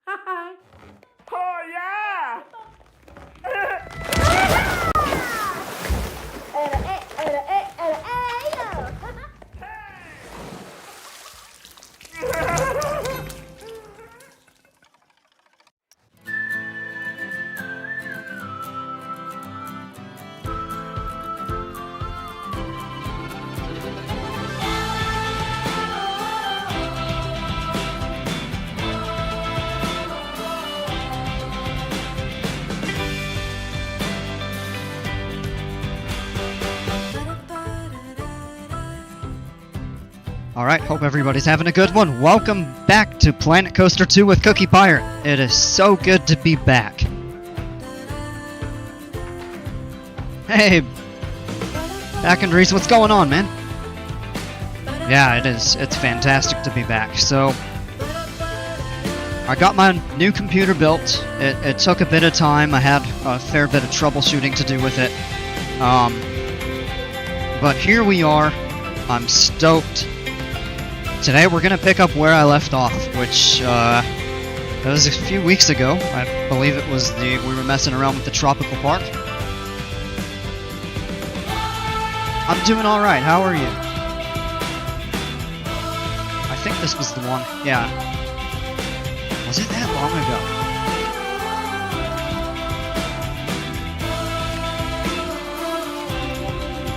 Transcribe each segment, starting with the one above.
Oh yeah! Alright, hope everybody's having a good one. Welcome back to Planet Coaster 2 with Cookie Pirate. It is so good to be back. Hey, back and Reese, what's going on, man? Yeah, it is. It's fantastic to be back. So, I got my new computer built. It took a bit of time. I had a fair bit of troubleshooting to do with it. But here we are. I'm stoked. Today we're gonna pick up where I left off, which that was a few weeks ago. I believe it was we were messing around with the tropical park. I'm doing all right. How are you? I think this was the one. Yeah. Was it that long ago?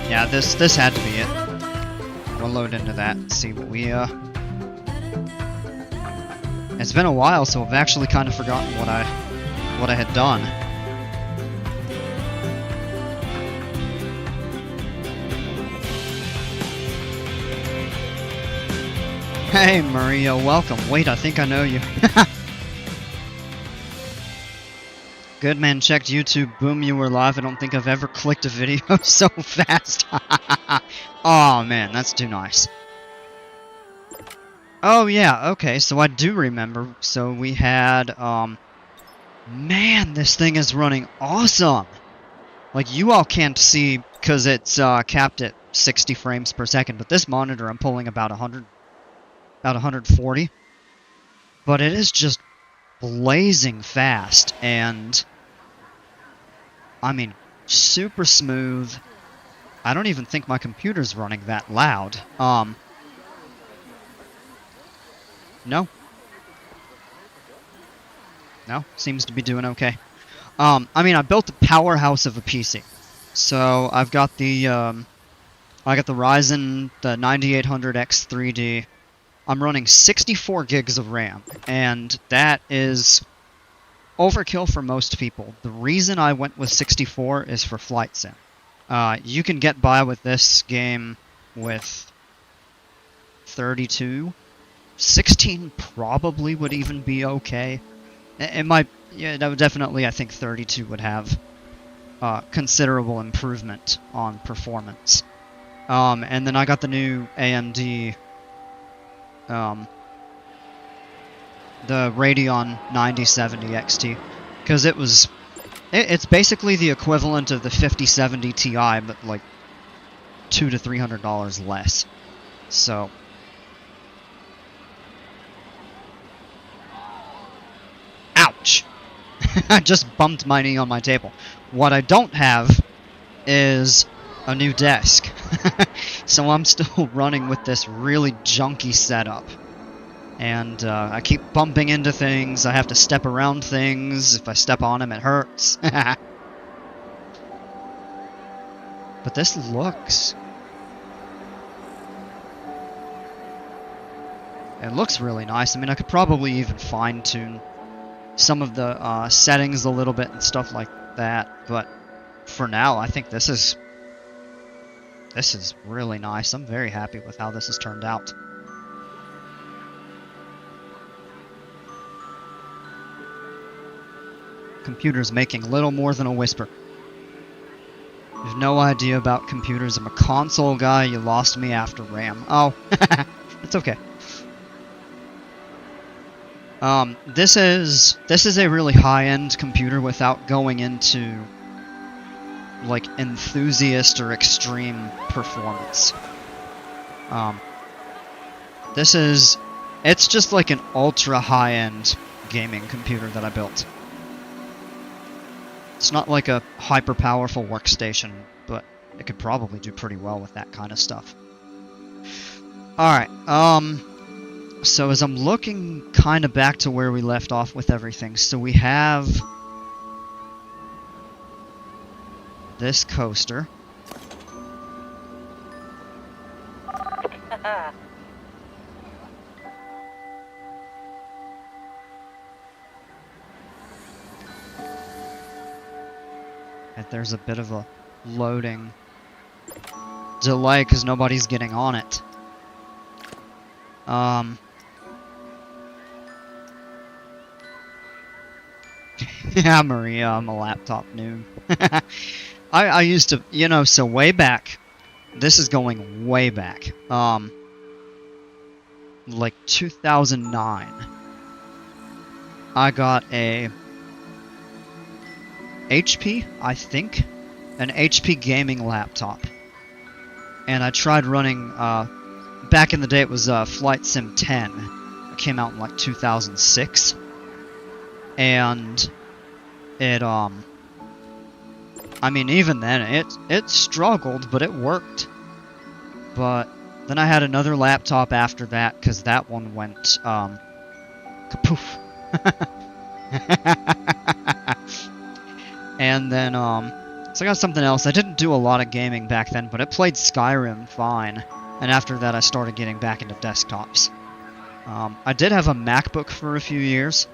Yeah, this had to be it. We'll load into that and see what we, It's been a while, so I've actually kind of forgotten what I had done. Hey, Maria, welcome. Wait, I think I know you. Good man, checked YouTube. Boom, you were live. I don't think I've ever clicked a video so fast. Oh man, that's too nice. Oh yeah, okay, so I do remember. So we had, man, this thing is running awesome! Like, you all can't see because it's capped at 60 frames per second, but this monitor I'm pulling about 140. But it is just blazing fast, and I mean, super smooth. I don't even think my computer's running that loud. No. No, seems to be doing okay. I mean, I built a powerhouse of a PC. So, I've got the Ryzen, the 9800X3D. I'm running 64 gigs of RAM, and that is overkill for most people. The reason I went with 64 is for Flight Sim. You can get by with this game with 32. 16 probably would even be okay. It might, yeah, that would definitely, I think 32 would have considerable improvement on performance. And then I got the new AMD, the Radeon 9070 XT, because it's basically the equivalent of the 5070 Ti, but like $200 to $300 less. So, ouch! I just bumped my knee on my table. What I don't have is a new desk. So I'm still running with this really junky setup. And I keep bumping into things. I have to step around things. If I step on them, it hurts. But this looks... It looks really nice. I mean, I could probably even fine-tune some of the settings a little bit and stuff like that. But for now, I think this is really nice. I'm very happy with how this has turned out. Computer's making little more than a whisper. You have no idea about computers. I'm a console guy. You lost me after RAM. Oh, it's okay. This is a really high-end computer without going into like enthusiast or extreme performance. It's just like an ultra high-end gaming computer that I built. It's not like a hyper powerful workstation, but it could probably do pretty well with that kind of stuff. Alright, so as I'm looking kind of back to where we left off with everything, so we have this coaster. And there's a bit of a loading delay because nobody's getting on it. Yeah, Maria, I'm a laptop noob. I used to, you know, so way back, this is going way back, like 2009, I got a HP, I think, an HP gaming laptop, and I tried running, back in the day it was Flight Sim 10, it came out in like 2006, and it, I mean, even then, it struggled, but it worked. But then I had another laptop after that, because that one went, kapoof. And then, so I got something else. I didn't do a lot of gaming back then, but it played Skyrim fine. And after that, I started getting back into desktops. I did have a MacBook for a few years.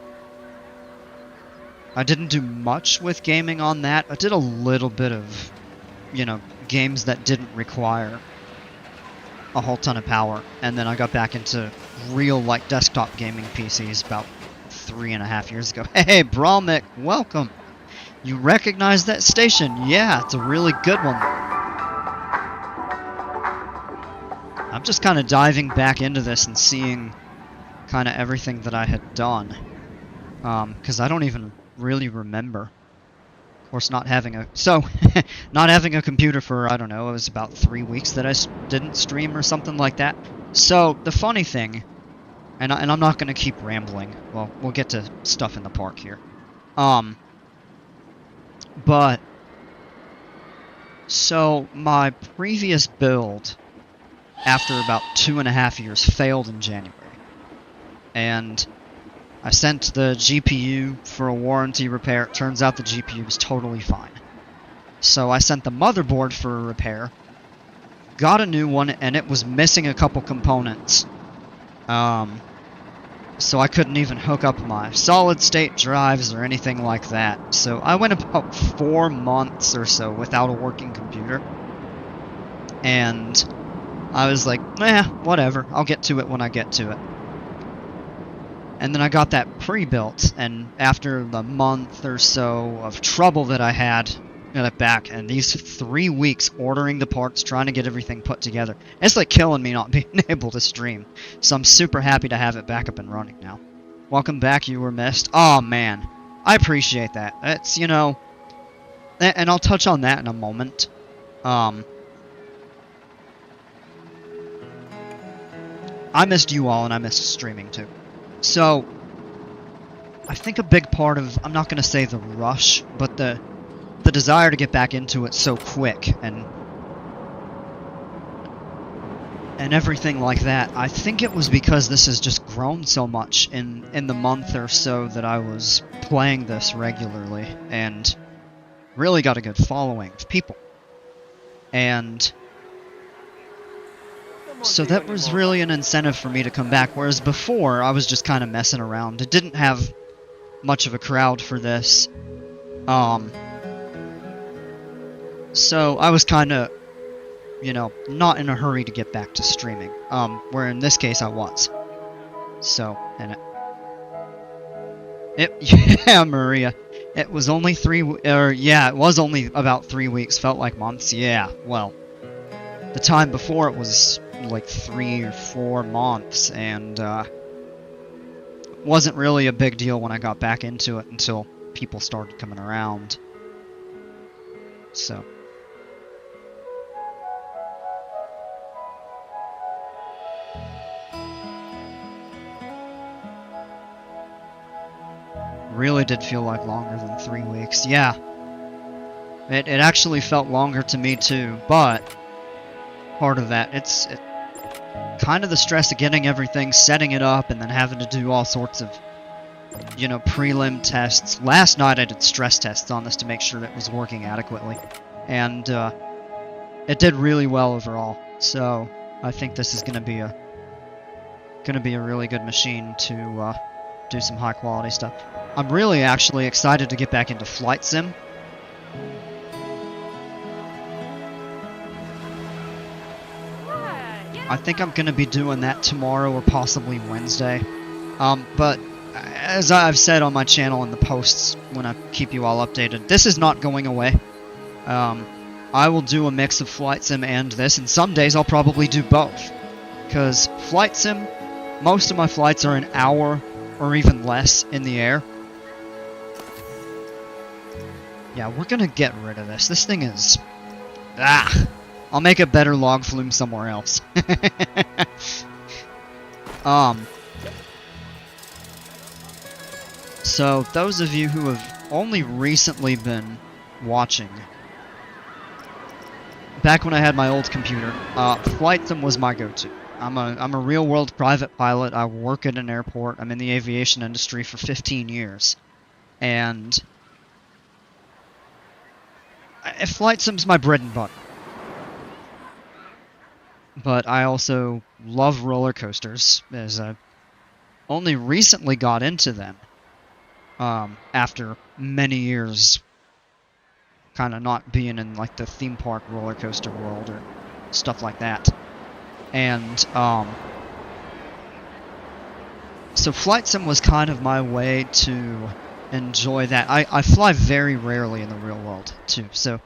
I didn't do much with gaming on that. I did a little bit of, you know, games that didn't require a whole ton of power. And then I got back into real, like, desktop gaming PCs about 3.5 years ago. Hey, Bralmick, welcome! You recognize that station? Yeah, it's a really good one. I'm just kind of diving back into this and seeing kind of everything that I had done. Because I don't even really remember. Of course, not having a... So, not having a computer for, I don't know, it was about 3 weeks that I didn't stream or something like that. So, the funny thing, and I'm not going to keep rambling. Well, we'll get to stuff in the park here. But... So, my previous build, after about 2.5 years, failed in January. And I sent the GPU for a warranty repair. It turns out the GPU was totally fine. So I sent the motherboard for a repair, got a new one, and it was missing a couple components. So I couldn't even hook up my solid-state drives or anything like that. So I went about 4 months or so without a working computer. And I was like, whatever, I'll get to it when I get to it. And then I got that pre-built, and after the month or so of trouble that I had, got it back, and these 3 weeks ordering the parts, trying to get everything put together, it's like killing me not being able to stream. So I'm super happy to have it back up and running now. Welcome back, you were missed. Oh man, I appreciate that. It's, you know, and I'll touch on that in a moment. I missed you all, and I missed streaming too. So, I think a big part of, I'm not going to say the rush, but the desire to get back into it so quick and everything like that, I think it was because this has just grown so much in the month or so that I was playing this regularly, and really got a good following of people. And so that was really an incentive for me to come back, whereas before I was just kind of messing around. It didn't have much of a crowd for this. So I was kind of, you know, not in a hurry to get back to streaming. Where in this case I was. So, and yeah, Maria. It was only it was only about 3 weeks, felt like months. Yeah, well, the time before it was like 3 or 4 months, and wasn't really a big deal when I got back into it until people started coming around. So. really did feel like longer than 3 weeks. Yeah. It actually felt longer to me too, but part of that, it's kind of the stress of getting everything, setting it up, and then having to do all sorts of, you know, prelim tests. Last night I did stress tests on this to make sure it was working adequately, and it did really well overall. So I think this is going to be a really good machine to do some high quality stuff. I'm really actually excited to get back into Flight Sim. I think I'm going to be doing that tomorrow or possibly Wednesday. But as I've said on my channel in the posts when I keep you all updated, this is not going away. I will do a mix of Flight Sim and this, and some days I'll probably do both. Because Flight Sim, most of my flights are an hour or even less in the air. Yeah, we're going to get rid of this. This thing is... I'll make a better log flume somewhere else. So, those of you who have only recently been watching, back when I had my old computer, Flight Sim was my go-to. I'm a real-world private pilot. I work at an airport. I'm in the aviation industry for 15 years. And Flight Sim's my bread and butter. But I also love roller coasters, as I only recently got into them after many years kind of not being in like the theme park roller coaster world or stuff like that. And so Flight Sim was kind of my way to enjoy that. I fly very rarely in the real world too, so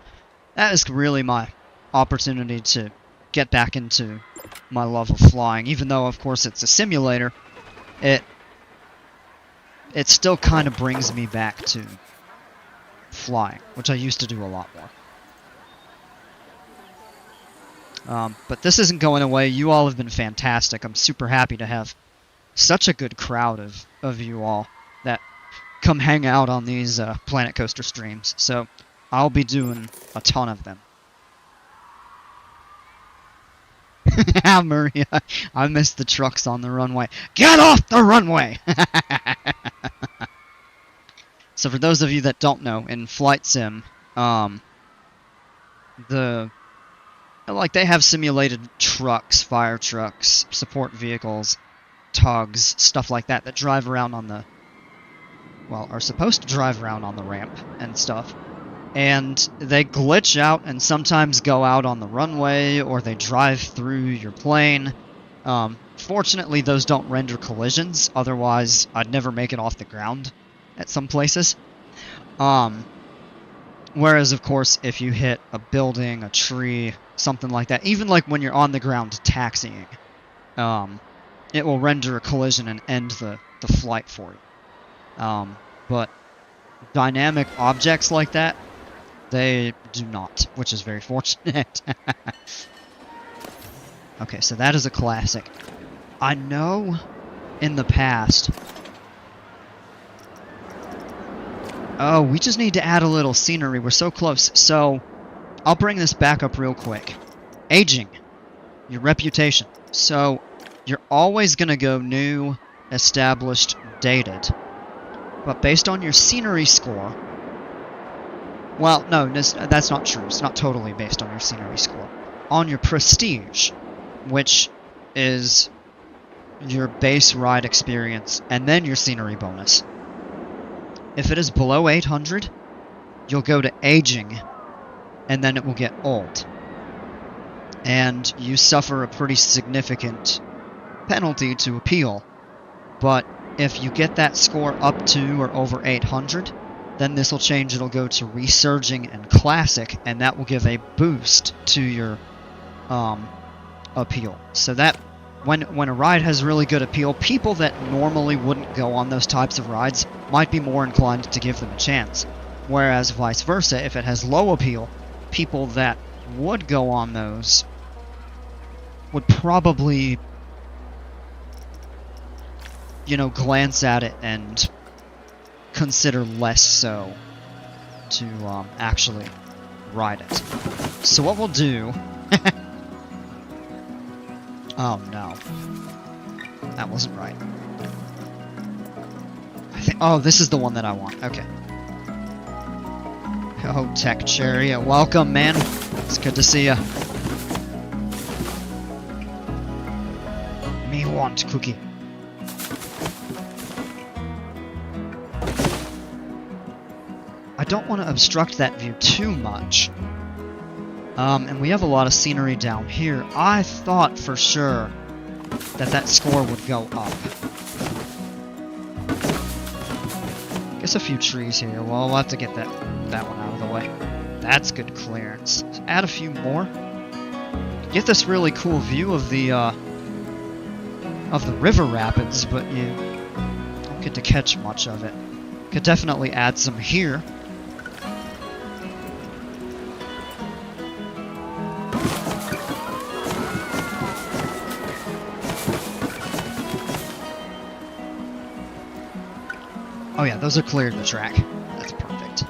that is really my opportunity to get back into my love of flying. Even though of course it's a simulator, it still kind of brings me back to flying, which I used to do a lot more. But this isn't going away. You all have been fantastic. I'm super happy to have such a good crowd of you all that come hang out on these Planet Coaster streams. So I'll be doing a ton of them. Maria, I missed the trucks on the runway. Get off the runway! So for those of you that don't know, in Flight Sim, they have simulated trucks, fire trucks, support vehicles, tugs, stuff like that drive around on the, well, are supposed to drive around on the ramp and stuff. And they glitch out and sometimes go out on the runway, or they drive through your plane. Fortunately, those don't render collisions, otherwise I'd never make it off the ground at some places. Whereas, of course, if you hit a building, a tree, something like that, even like when you're on the ground taxiing, it will render a collision and end the flight for you. But dynamic objects like that, they do not, which is very fortunate. Okay, so that is a classic. I know in the past... Oh, we just need to add a little scenery. We're so close. So, I'll bring this back up real quick. Aging. Your reputation. So, you're always going to go new, established, dated. But based on your scenery score... Well, no, that's not true. It's not totally based on your scenery score. On your prestige, which is your base ride experience, and then your scenery bonus. If it is below 800, you'll go to aging, and then it will get old. And you suffer a pretty significant penalty to appeal. But if you get that score up to or over 800, then this will change. It'll go to resurging and classic, and that will give a boost to your appeal. So that when a ride has really good appeal, people that normally wouldn't go on those types of rides might be more inclined to give them a chance. Whereas vice versa, if it has low appeal, people that would go on those would probably, glance at it and consider less so to actually ride it. So what we'll do... Oh no. That wasn't right. Oh, this is the one that I want. Okay. Oh, Tech Chariot. Welcome, man. It's good to see ya. Me want cookie. I don't want to obstruct that view too much. And we have a lot of scenery down here. I thought for sure that that score would go up. Guess a few trees here. Well, we'll have to get that one out of the way. That's good clearance. So add a few more. Get this really cool view of the river rapids, but you don't get to catch much of it. Could definitely add some here. Oh yeah, those are cleared the track. That's perfect.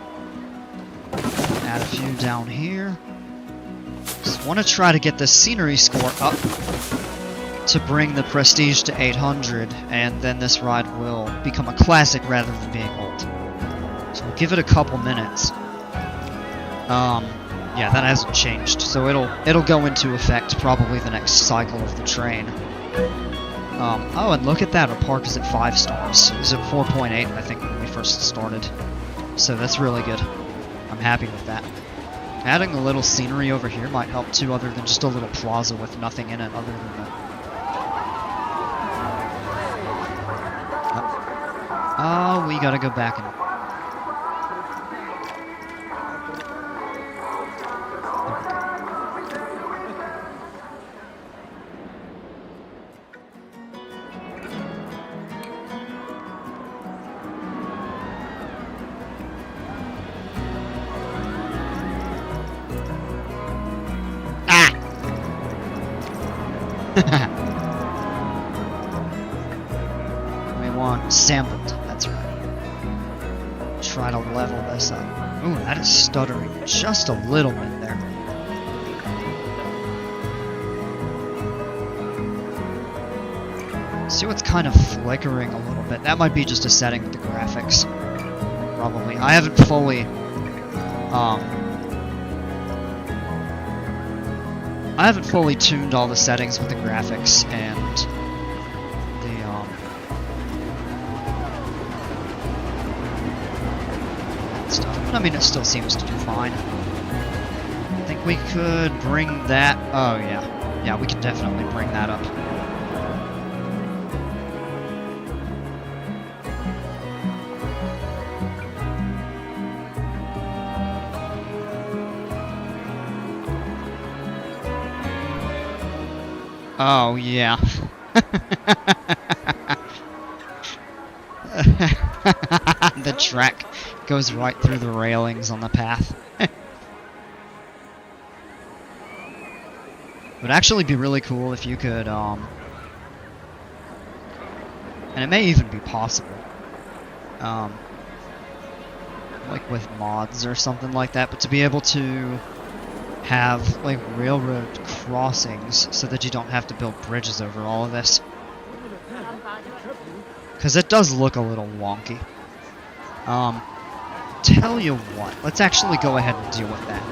Add a few down here. Just want to try to get the scenery score up to bring the prestige to 800, and then this ride will become a classic rather than being old. So we'll give it a couple minutes. Yeah, that hasn't changed, so it'll go into effect probably the next cycle of the train. Oh, and look at that, our park is at 5 stars. It was at 4.8, I think, when we first started. So that's really good. I'm happy with that. Adding a little scenery over here might help too, other than just a little plaza with nothing in it other than the... Oh, we gotta go back and... We want sampled, that's right. Try to level this up. Ooh, that is stuttering just a little bit there. See what's kind of flickering a little bit. That might be just a setting with the graphics. Probably. I haven't fully tuned all the settings with the graphics and the stuff. But I mean, it still seems to do fine. I think we could bring that. Oh yeah, yeah, we can definitely bring that up. Oh, yeah. The track goes right through the railings on the path. It would actually be really cool if you could, and it may even be possible, like with mods or something like that, but to be able to have like railroad crossings so that you don't have to build bridges over all of this, because it does look a little wonky. Tell you what, let's actually go ahead and deal with that.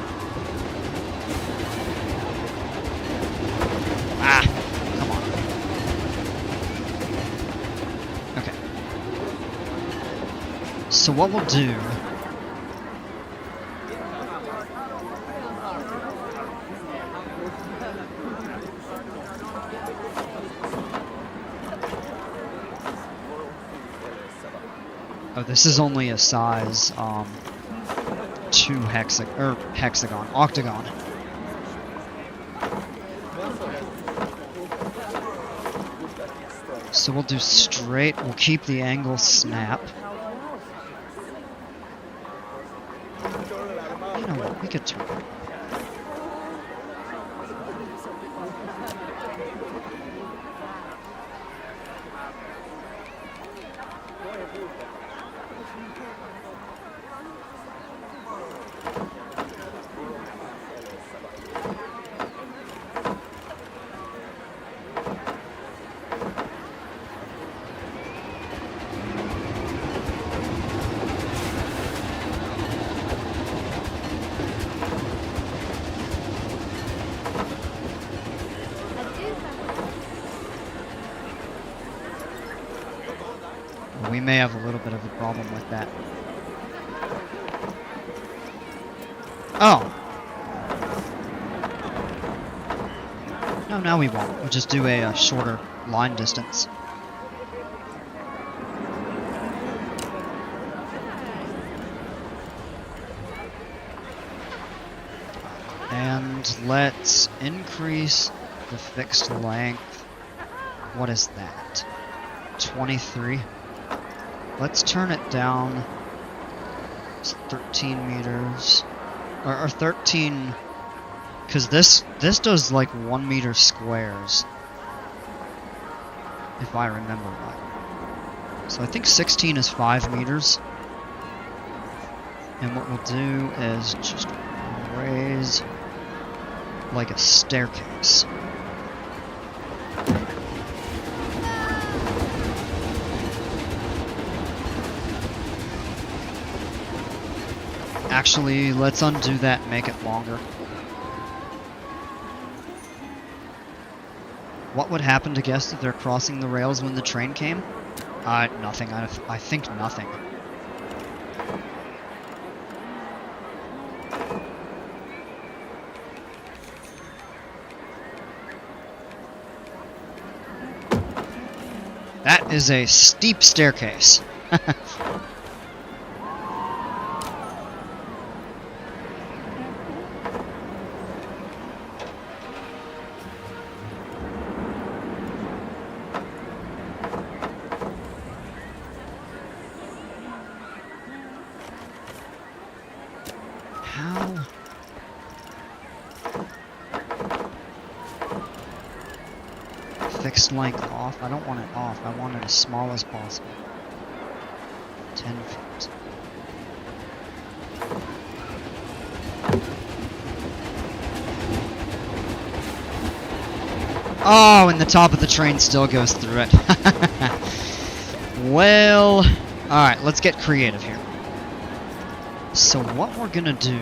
Ah, come on. Okay. So what we'll do... Oh, this is only a size 2 octagon. So we'll do straight. We'll keep the angle snap. You know what? We could turn. We may have a little bit of a problem with that. Oh! No, now we won't. We'll just do a shorter line distance. And let's increase the fixed length. What is that? 23. Let's turn it down. It's 13 meters. Or 13... Because this does like 1 meter squares. If I remember right. So I think 16 is 5 meters. And what we'll do is just raise like a staircase. Actually, let's undo that and make it longer. What would happen to guests if they're crossing the rails when the train came? Nothing. I think nothing. That is a steep staircase. How? Fixed length off? I don't want it off. I want it as small as possible. 10 feet. Oh, and the top of the train still goes through it. Well, alright, let's get creative here. So what we're gonna do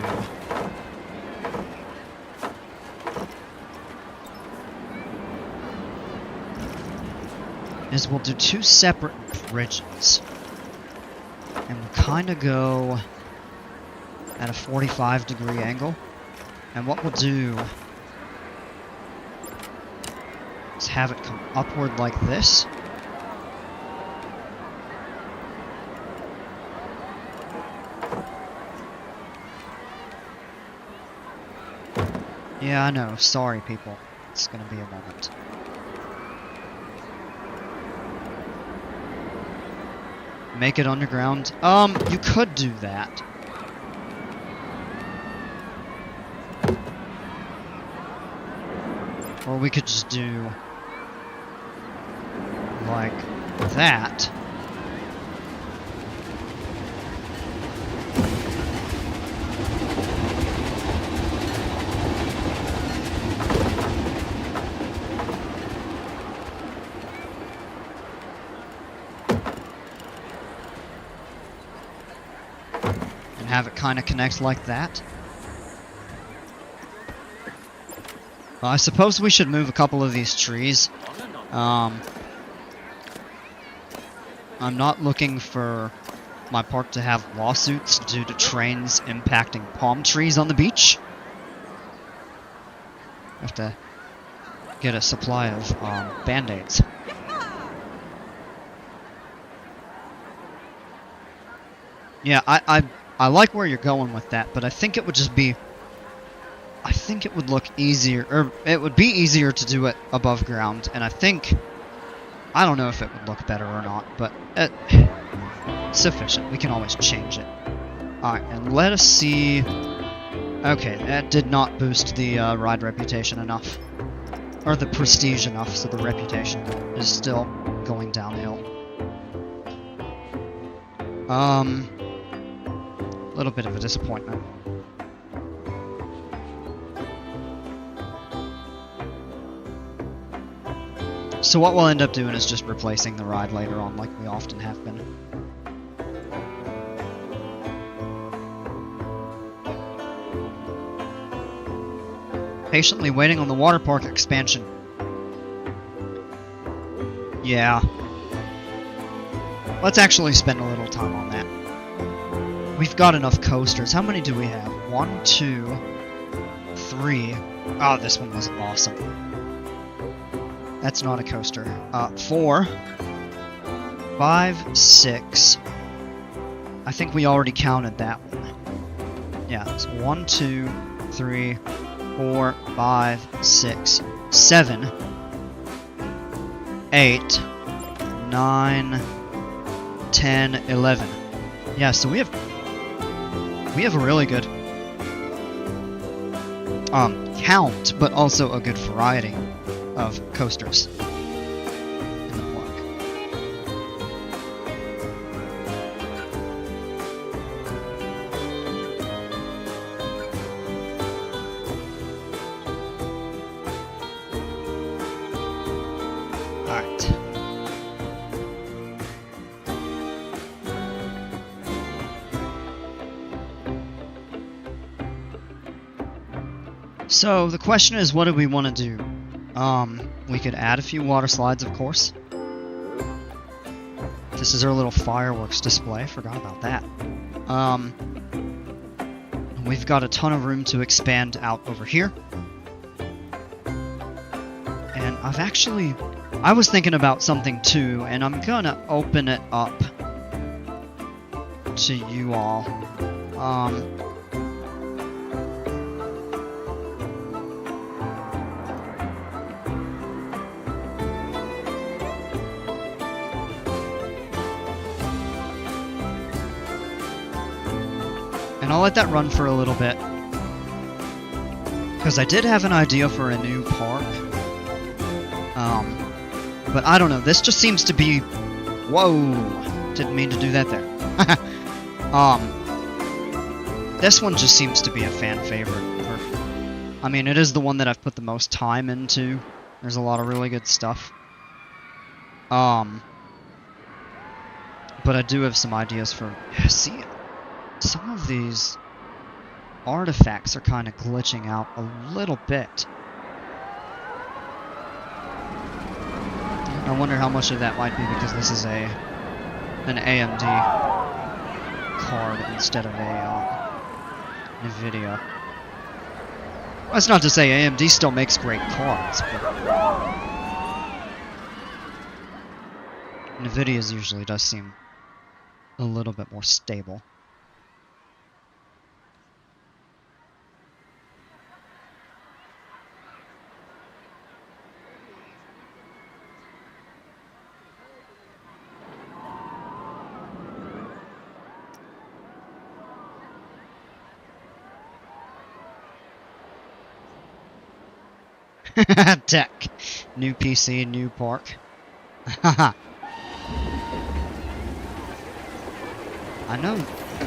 is we'll do 2 separate bridges. And we'll kind of go at a 45-degree angle. And what we'll do is have it come upward like this. Yeah, I know. Sorry, people. It's gonna be a moment. Make it underground. You could do that. Or we could just do like that. Have it kind of connect like that. Well, I suppose we should move a couple of these trees. I'm not looking for my park to have lawsuits due to trains impacting palm trees on the beach. Have to get a supply of band-aids. Yeah, I like where you're going with that, but I think it would just be... I think it would look easier, or it would be easier to do it above ground, and I think... I don't know if it would look better or not, but sufficient. We can always change it. Alright, and let us see... Okay, that did not boost the ride reputation enough. Or the prestige enough, so the reputation is still going downhill. A little bit of a disappointment. So what we'll end up doing is just replacing the ride later on, like we often have been. Patiently waiting on the water park expansion. Yeah. Let's actually spend a little time on that. We've got enough coasters. How many do we have? 1, 2, 3. Oh, this one was awesome. That's not a coaster. 4, 5, 6. I think we already counted that one. Yeah, it's 1, 2, 3, 4, 5, 6, 7, 8, 9, 10, 11. Yeah, so we have a really good count, but also a good variety of coasters in the park. Alright. So the question is, what do we want to do? We could add a few water slides, of course. This is our little fireworks display. Forgot about that. We've got a ton of room to expand out over here. And I was thinking about something too, and I'm gonna open it up to you all. And I'll let that run for a little bit. Because I did have an idea for a new park. But I don't know, this just seems to be... Whoa! Didn't mean to do that there. This one just seems to be a fan favorite. I mean, it is the one that I've put the most time into. There's a lot of really good stuff. But I do have some ideas for... See, some of these artifacts are kind of glitching out a little bit. I wonder how much of that might be because this is an AMD card instead of a NVIDIA. That's not to say AMD still makes great cards, but NVIDIA's usually does seem a little bit more stable. Tech. New PC, new park. I know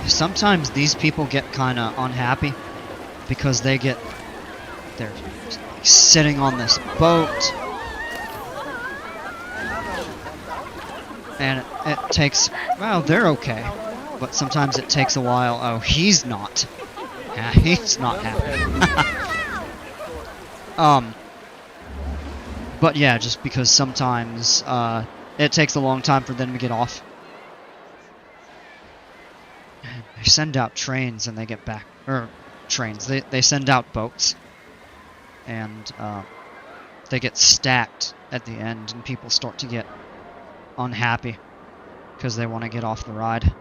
sometimes these people get kind of unhappy because they're sitting on this boat and it takes, well, they're okay, but sometimes it takes a while. Oh, he's not. Yeah, he's not happy. But yeah, just because sometimes it takes a long time for them to get off. They send out trains and they get back, or trains, they send out boats. And they get stacked at the end and people start to get unhappy because they want to get off the ride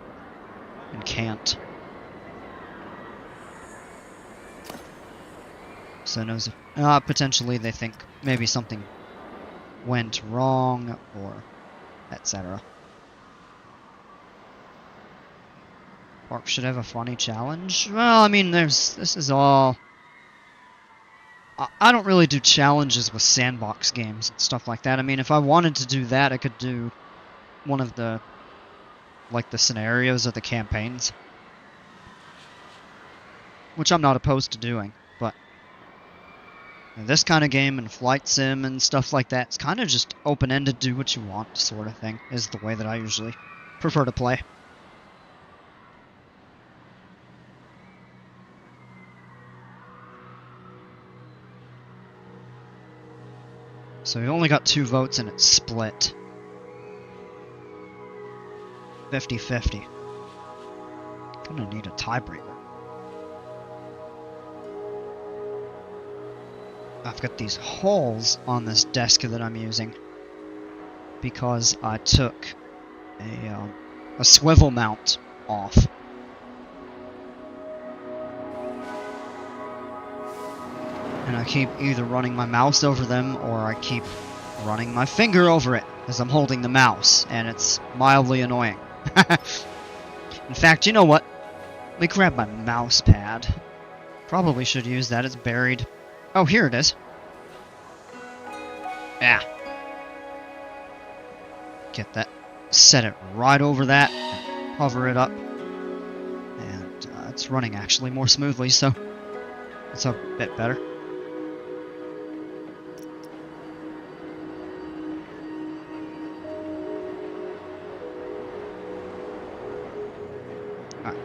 and can't. So knows potentially they think maybe something went wrong or etc. Park should have a funny challenge. Well, I mean, this is all. I don't really do challenges with sandbox games and stuff like that. I mean, if I wanted to do that, I could do one of the scenarios of the campaigns, which I'm not opposed to doing, but And this kind of game and flight sim and stuff like that, it's kind of just open-ended, do what you want sort of thing, is the way that I usually prefer to play. So we only got 2 votes and it's split. 50-50. Gonna need a tiebreaker. I've got these holes on this desk that I'm using because I took a swivel mount off. And I keep either running my mouse over them or I keep running my finger over it as I'm holding the mouse, and it's mildly annoying. In fact, you know what? Let me grab my mouse pad. Probably should use that, it's buried. Oh, here it is. Yeah. Get that. Set it right over that. And hover it up. And it's running actually more smoothly, so it's a bit better. Alright.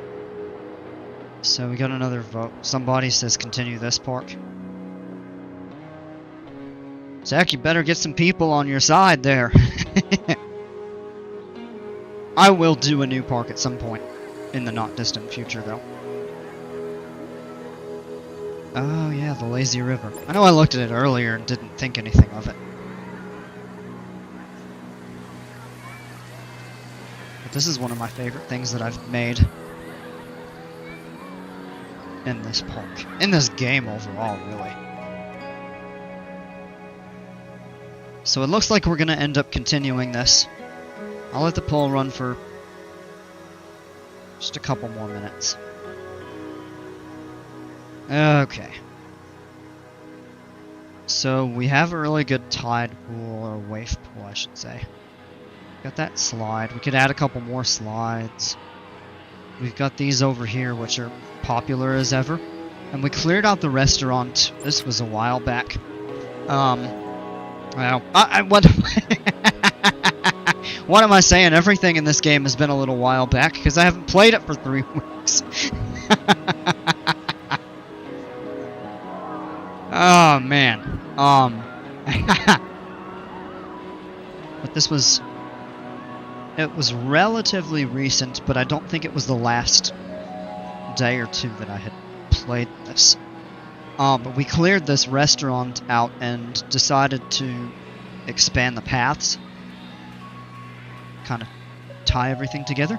So we got another vote. Somebody says continue this park. Zach, you better get some people on your side there. I will do a new park at some point in the not distant future, though. Oh yeah, the lazy river. I know I looked at it earlier and didn't think anything of it. But this is one of my favorite things that I've made in this park. In this game overall, really. So it looks like we're going to end up continuing this. I'll let the poll run for just a couple more minutes. Okay. So we have a really good tide pool, or wave pool I should say. Got that slide. We could add a couple more slides. We've got these over here which are popular as ever. And we cleared out the restaurant. This was a while back. Well, what, what am I saying? Everything in this game has been a little while back because I haven't played it for 3 weeks. Oh man. But this was, it was relatively recent, but I don't think it was the last day or two that I had played this. But we cleared this restaurant out and decided to expand the paths. Kind of tie everything together.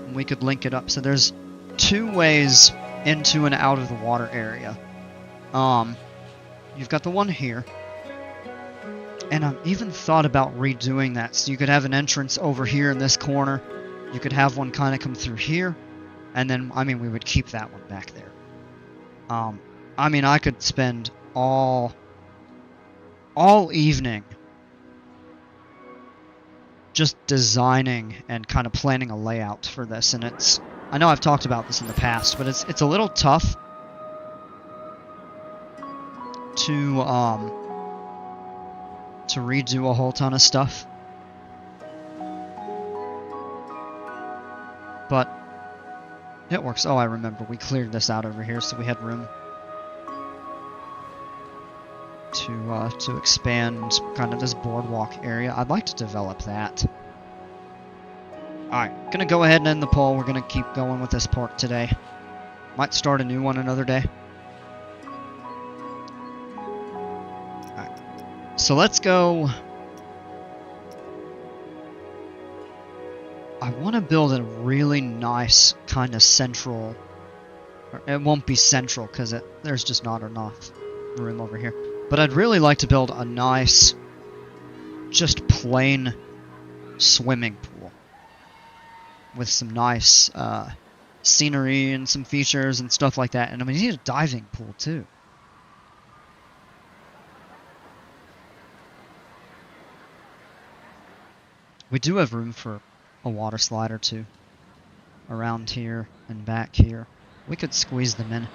And we could link it up. So there's 2 ways into and out of the water area. You've got the one here. And I've even thought about redoing that. So you could have an entrance over here in this corner. You could have one kind of come through here. And then, I mean, we would keep that one back there. I mean, I could spend all evening just designing and kind of planning a layout for this. And it's, I know I've talked about this in the past, but it's a little tough to redo a whole ton of stuff. But it works. Oh, I remember. We cleared this out over here, so we had room to expand kind of this boardwalk area. I'd like to develop that. Alright, gonna go ahead and end the poll. We're gonna keep going with this park today. Might start a new one another day. Alright, so let's go. I want to build a really nice kind of central, or it won't be central because there's just not enough room over here, but I'd really like to build a nice just plain swimming pool with some nice scenery and some features and stuff like that. And I mean, you need a diving pool too. We do have room for a water slide or two around here and back here. We could squeeze them in.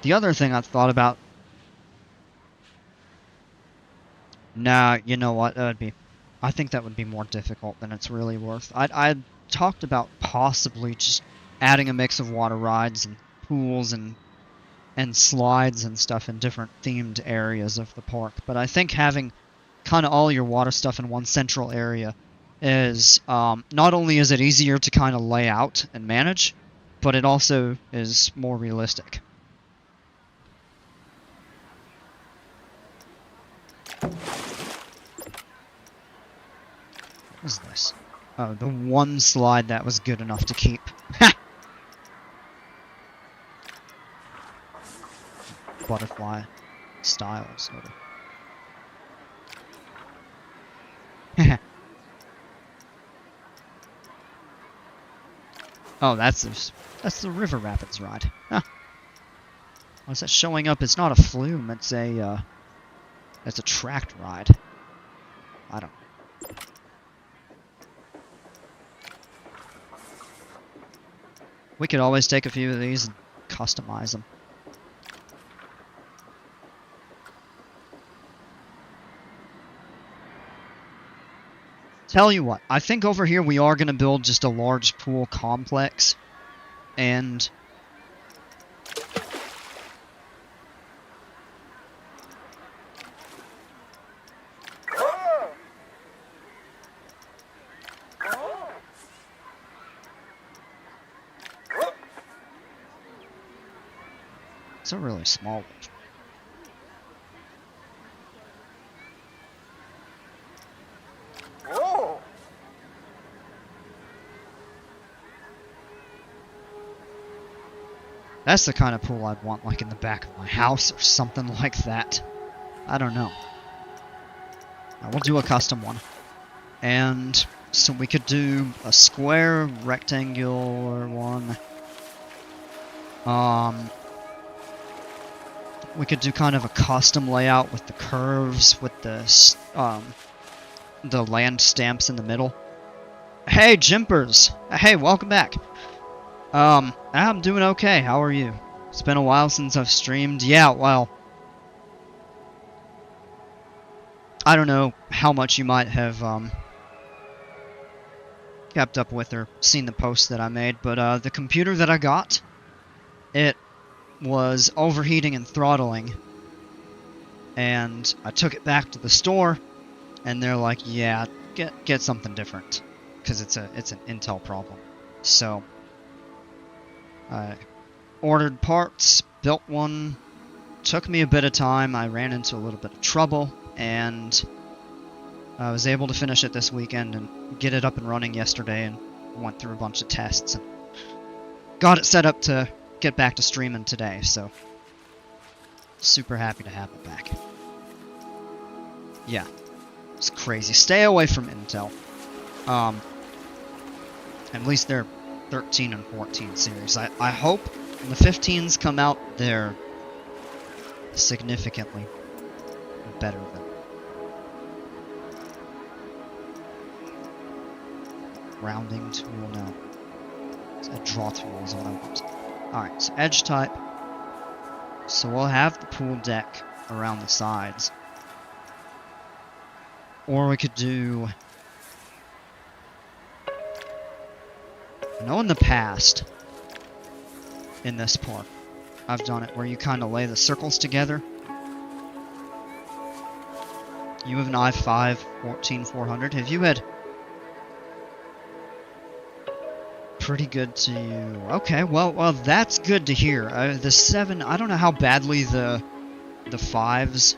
The other thing I thought about... Nah, you know what? I think that would be more difficult than it's really worth. I'd talked about possibly just adding a mix of water rides and pools and slides and stuff in different themed areas of the park. But I think having kind of all your water stuff in one central area is, not only is it easier to kind of lay out and manage, but it also is more realistic. What was this? Oh, the one slide that was good enough to keep. Ha! Butterfly style, sort of. Oh, that's the River Rapids ride. Huh. What's that showing up? It's not a flume. It's a tracked ride. I don't know. We could always take a few of these and customize them. Tell you what, I think over here we are going to build just a large pool complex, and it's a really small one. That's the kind of pool I'd want, like, in the back of my house or something like that. I don't know. We'll do a custom one. And so we could do a square, rectangular one. We could do kind of a custom layout with the curves, with the land stamps in the middle. Hey, Jimpers! Hey, welcome back. I'm doing okay. How are you? It's been a while since I've streamed. Yeah, well, I don't know how much you might have kept up with or seen the posts that I made, but the computer that I got, it was overheating and throttling, and I took it back to the store, and they're like, yeah, get something different, because it's an Intel problem. So I ordered parts, built one, took me a bit of time, I ran into a little bit of trouble, and I was able to finish it this weekend and get it up and running yesterday, and went through a bunch of tests and got it set up to get back to streaming today, so super happy to have it back. Yeah, it's crazy. Stay away from Intel. At least they're 13 and 14 series. I hope when the 15s come out, they're significantly better than rounding tool. No, it's a draw tool is what I want. Alright, so edge type. So we'll have the pool deck around the sides, or we could do, I know in the past, in this park, I've done it where you kind of lay the circles together. You have an i5 14400. Have you had pretty good to you? Okay, well, that's good to hear. The 7, I don't know how badly the 5s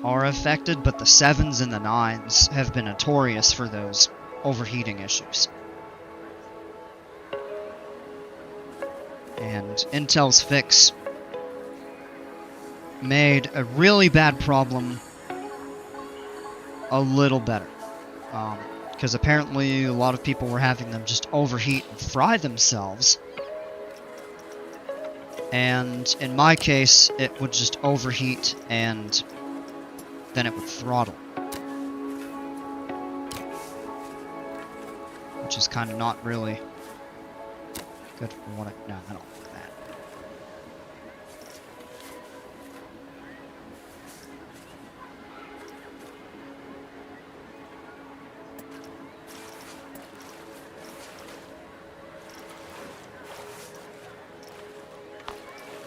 are affected, but the 7s and the 9s have been notorious for those overheating issues. And Intel's fix made a really bad problem a little better. Because apparently a lot of people were having them just overheat and fry themselves. And in my case, it would just overheat and then it would throttle. Which is kind of not really good for what no, I don't like that.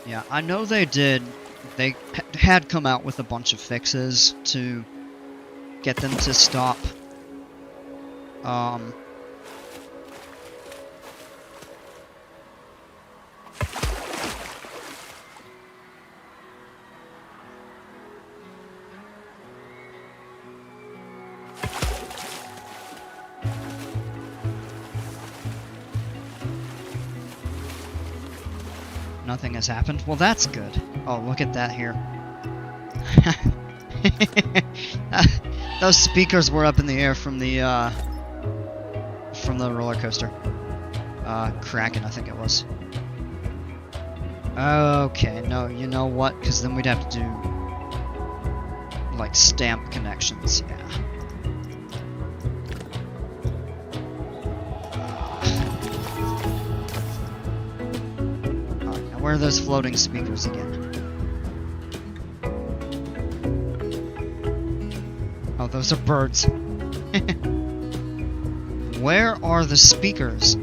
Yeah, I know they did. They had come out with a bunch of fixes to get them to stop. Nothing has happened. Well, that's good. Oh, look at that here. Those speakers were up in the air from the roller coaster. Kraken, I think it was. Okay, no, you know what? Because then we'd have to do like stamp connections. Yeah. Alright, now where are those floating speakers again? Oh, those are birds. Where are the speakers?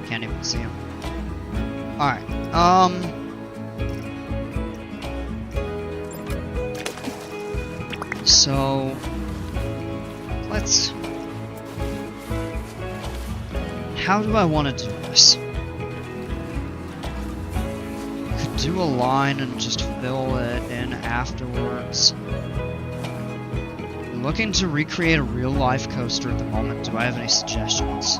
Can't even see them. Alright, so let's... How do I want to do this? Could do a line and just fill it in afterwards. I'm looking to recreate a real-life coaster at the moment. Do I have any suggestions?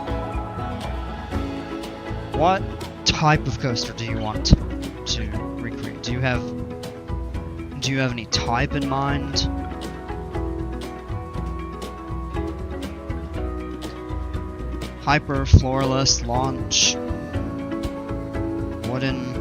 What type of coaster do you want to recreate? Do you have any type in mind? Hyper, floorless, launch, wooden.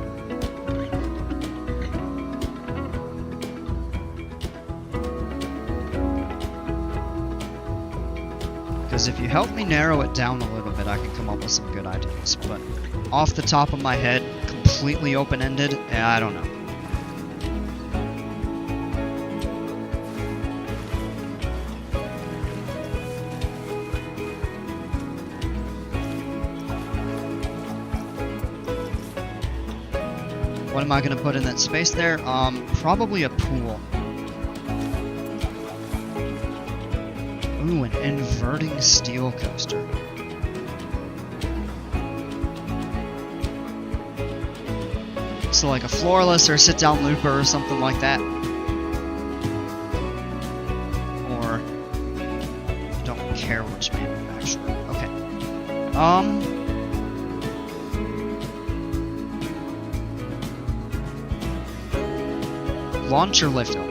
Because if you help me narrow it down a little bit, I can come up with some good ideas. But off the top of my head, completely open-ended, I don't know. What am I going to put in that space there? Probably a pool. Ooh, an inverting steel coaster. So like a floorless or a sit-down looper or something like that. Or don't care which manufacturer. Okay. Launch or lift up?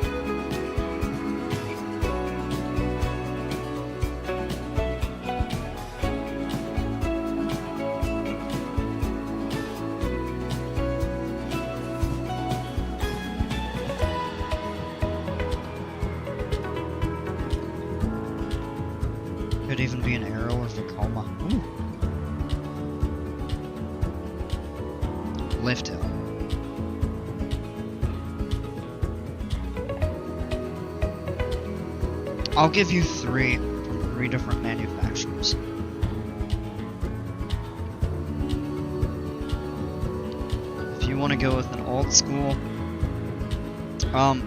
Could even be an Arrow or Vekoma. Ooh. Lift hill. I'll give you three from three different manufacturers. If you want to go with an old school,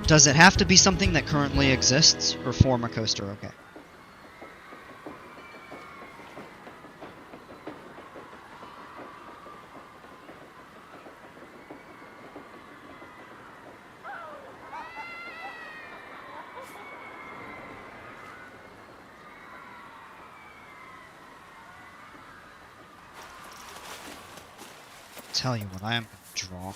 does it have to be something that currently exists, or form a coaster okay? Tell you what, I am going to draw.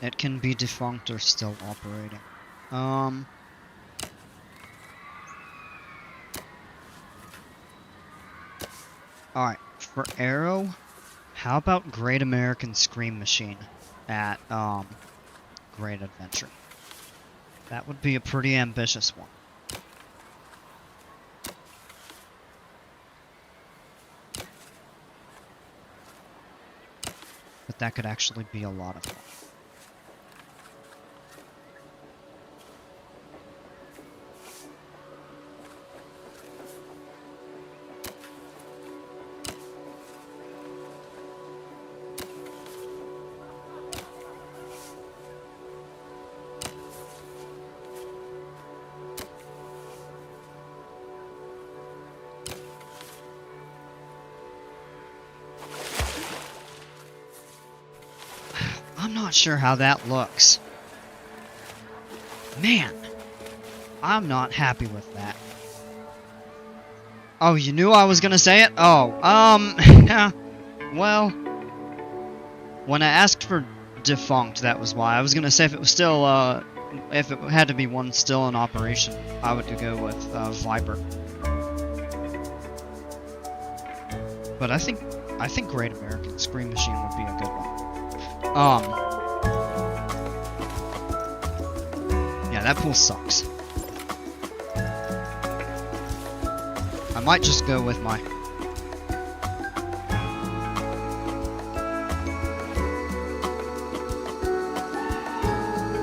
It can be defunct or still operating. Alright, for Arrow, How about Great American Scream Machine at Great Adventure? That would be a pretty ambitious one. But that could actually be a lot of fun. I'm not sure how that looks. Man, I'm not happy with that. Oh, you knew I was gonna say it? Oh, well, when I asked for defunct, that was why. I was gonna say if it was still, if it had to be one still in operation, I would go with, Viper. But I think Great American Scream Machine would be a good one. Yeah, that pool sucks. I might just go with my...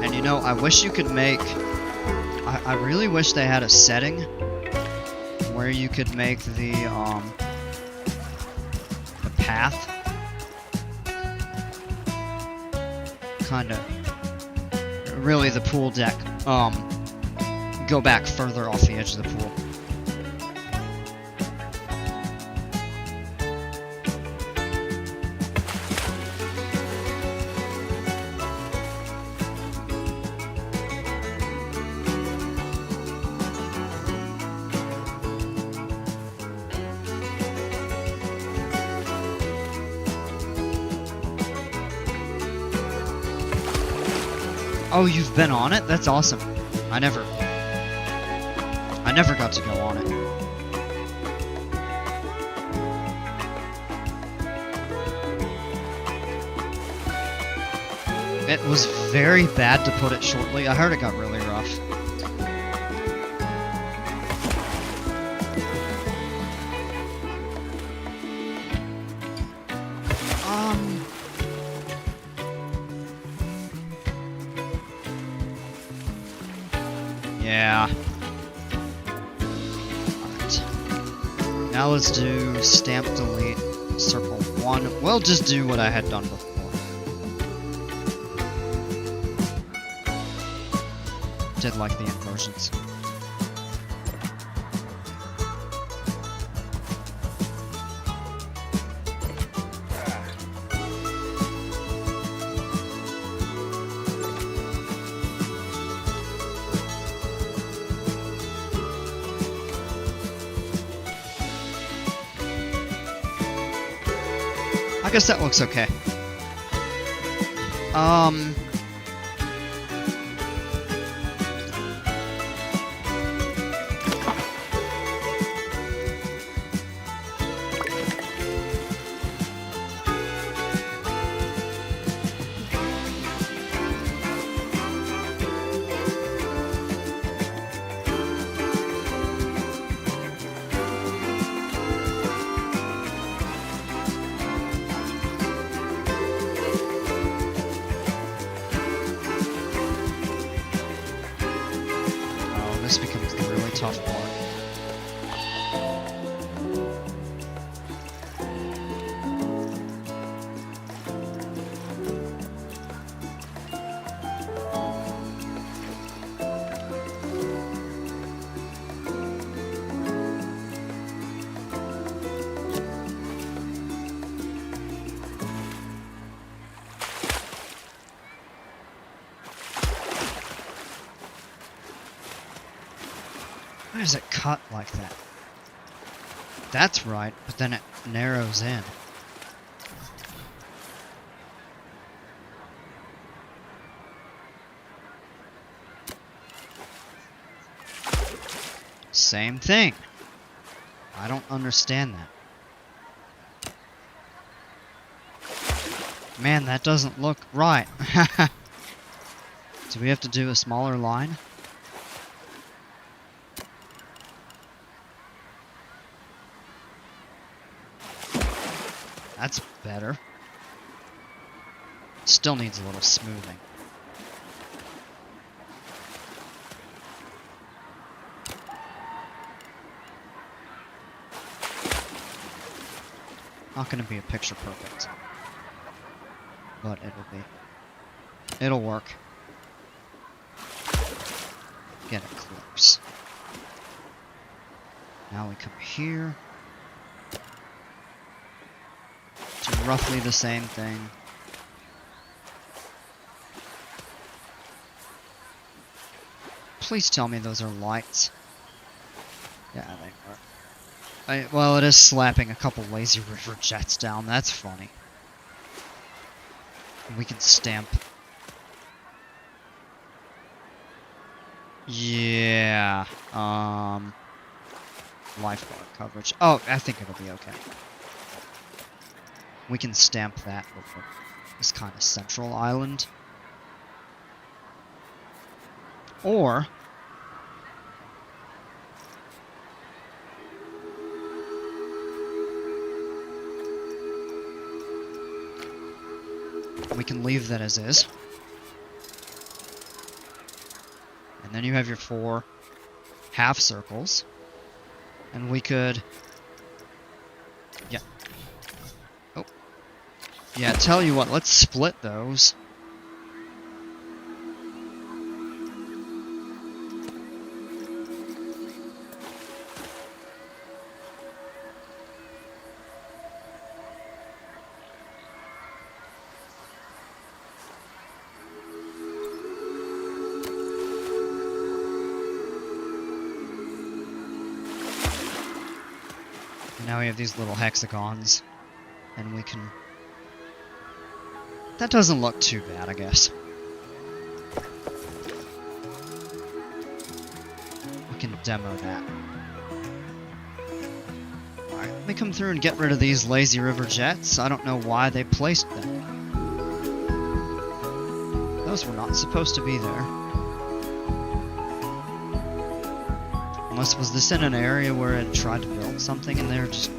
And you know, I wish you could make... I really wish they had a setting where you could make the path kinda... Really, the pool deck, go back further off the edge of the pool. Oh, you've been on it? That's awesome. I never got to go on it. It was very bad, to put it shortly. I heard it got really rough. Yeah. Alright. Now let's do stamp delete circle 1. We'll just do what I had done before. Did like the inversions. I guess that looks okay. This becomes the really tough part. Why is it cut like that? That's right, but then it narrows in. Same thing. I don't understand that. Man, that doesn't look right. Do we have to do a smaller line? That's better. Still needs a little smoothing. Not gonna be a picture perfect, but it'll work. Get it close. Now we come here. Do roughly the same thing. Please tell me those are lights. Yeah, they are. Well, it is slapping a couple lazy river jets down. That's funny. We can stamp. Yeah. Lifeguard coverage. Oh, I think it'll be okay. We can stamp that over this kind of central island. Or we can leave that as is. And then you have your 4 half circles. And we could... Yeah. Oh. Yeah, tell you what, let's split those. Now we have these little hexagons, and we can... That doesn't look too bad, I guess. We can demo that. Alright, let me come through and get rid of these lazy river jets. I don't know why they placed them. Those were not supposed to be there. Unless, was this in an area where it tried to build something and they're just...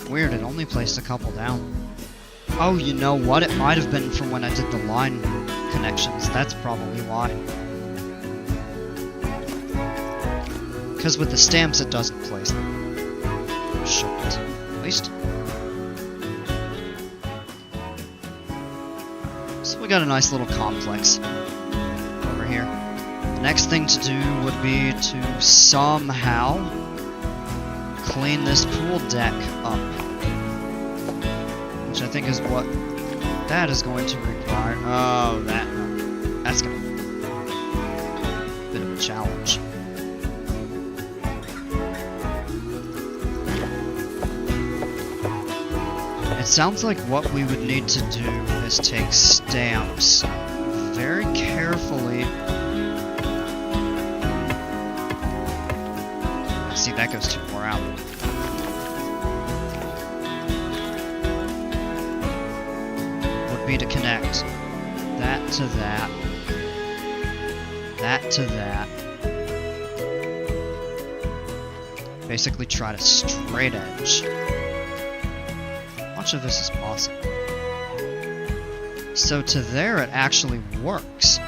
Weird, it only placed a couple down. Oh, you know what? It might have been from when I did the line connections. That's probably why. Because with the stamps, it doesn't place them. Shouldn't, at least. So we got a nice little complex over here. The next thing to do would be to somehow clean this pool deck up. Which I think is what that is going to require. Oh, that's going to be a bit of a challenge. It sounds like what we would need to do is take stamps very carefully. See, that goes too far out. Would be to connect that to that, that to that. Basically try to straight edge. Much of this is possible. So to there it actually works.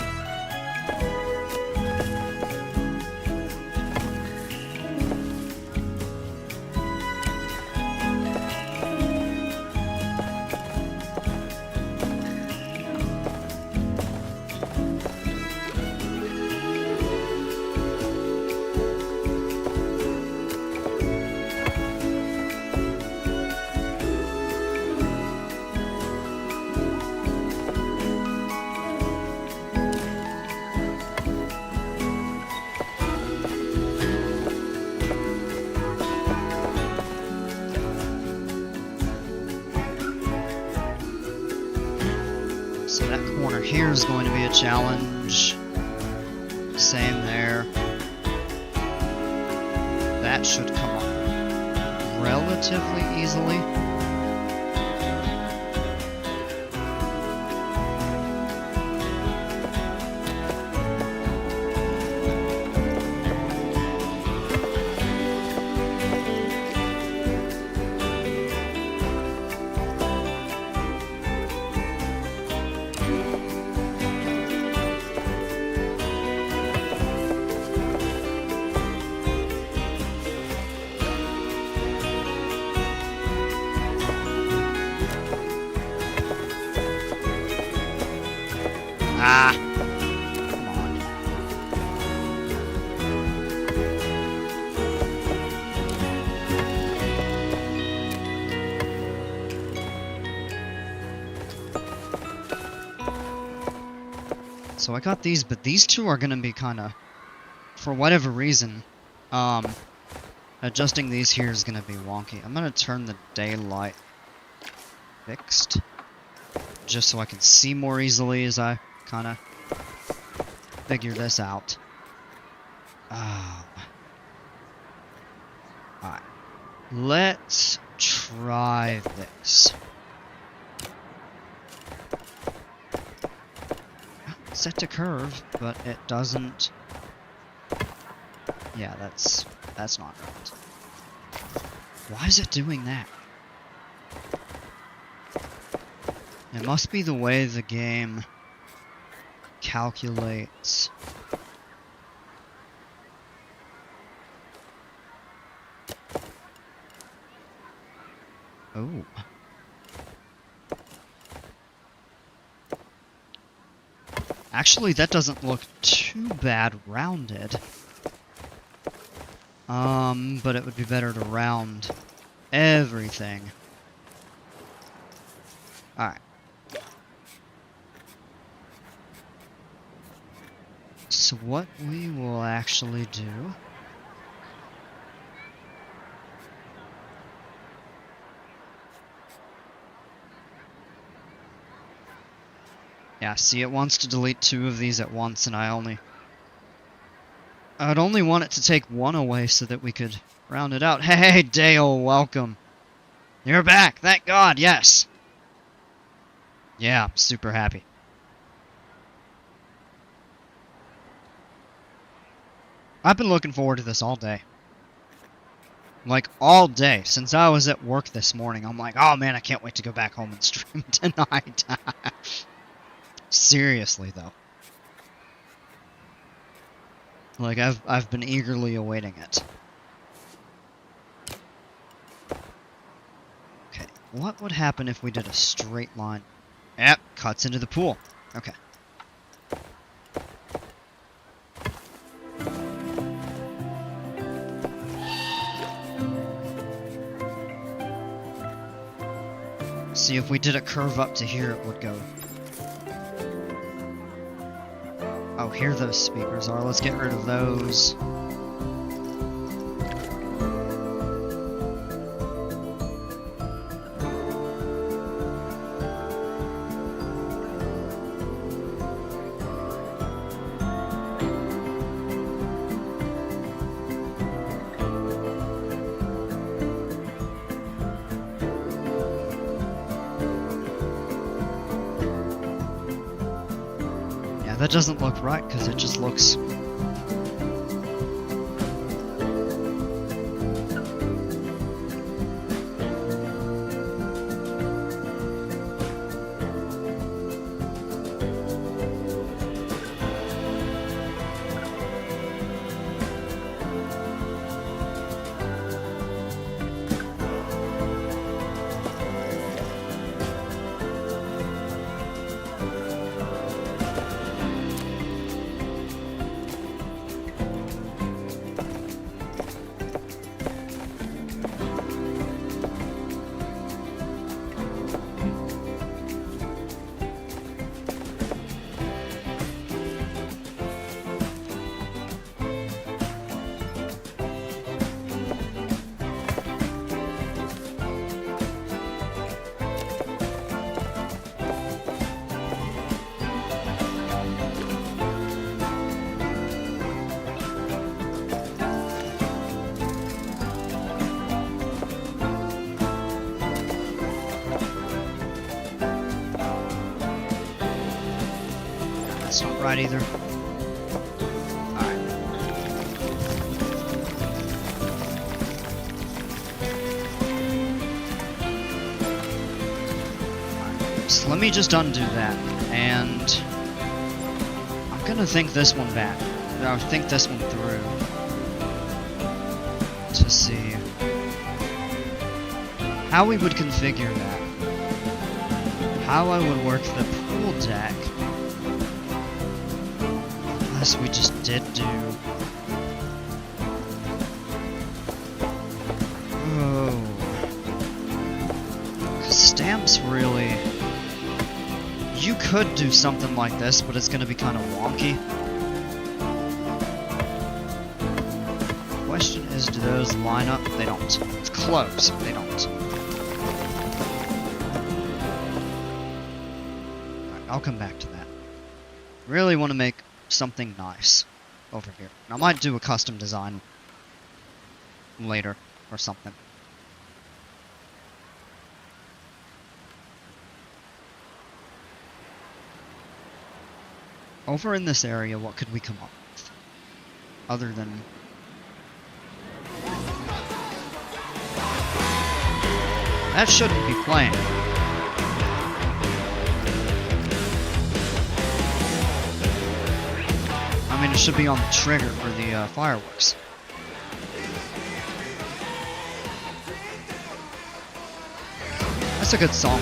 So that corner here is going to be a challenge. Same there. That should come up relatively easily. Ah, come on. So I got these, but these two are gonna be kinda, for whatever reason, adjusting these here is gonna be wonky. I'm gonna turn the daylight fixed, just so I can see more easily as I kind of figure this out. Alright. Let's try this. Set to curve, but it doesn't... Yeah, that's not right. Why is it doing that? It must be the way the game calculates. Oh. Actually, that doesn't look too bad rounded. But it would be better to round everything. Alright. So what we will actually do... Yeah, see, it wants to delete 2 of these at once, and I'd only want it to take 1 away so that we could round it out. Hey, Dale, welcome. You're back, thank God, yes. Yeah, I'm super happy. I've been looking forward to this all day. Like, all day. Since I was at work this morning, I'm like, oh man, I can't wait to go back home and stream tonight. Seriously, though. Like, I've been eagerly awaiting it. Okay, what would happen if we did a straight line? Yep, cuts into the pool. Okay. See, if we did a curve up to here, it would go... Oh, here those speakers are. Let's get rid of those. That doesn't look right, because it just looks... That's not right either. Alright. So let me just undo that, and I'm gonna think this one back. Or think this one through to see how we would configure that. How I would work the pool deck. Unless we just did do... Oh. 'Cause stamps really... You could do something like this, but it's gonna be kind of wonky. Question is, do those line up? They don't. It's close, but they don't. Alright, I'll come back to that. Really want to make something nice over here. I might do a custom design later or something. Over in this area, what could we come up with? Other than... That shouldn't be playing. I mean, it should be on the trigger for the fireworks. That's a good song.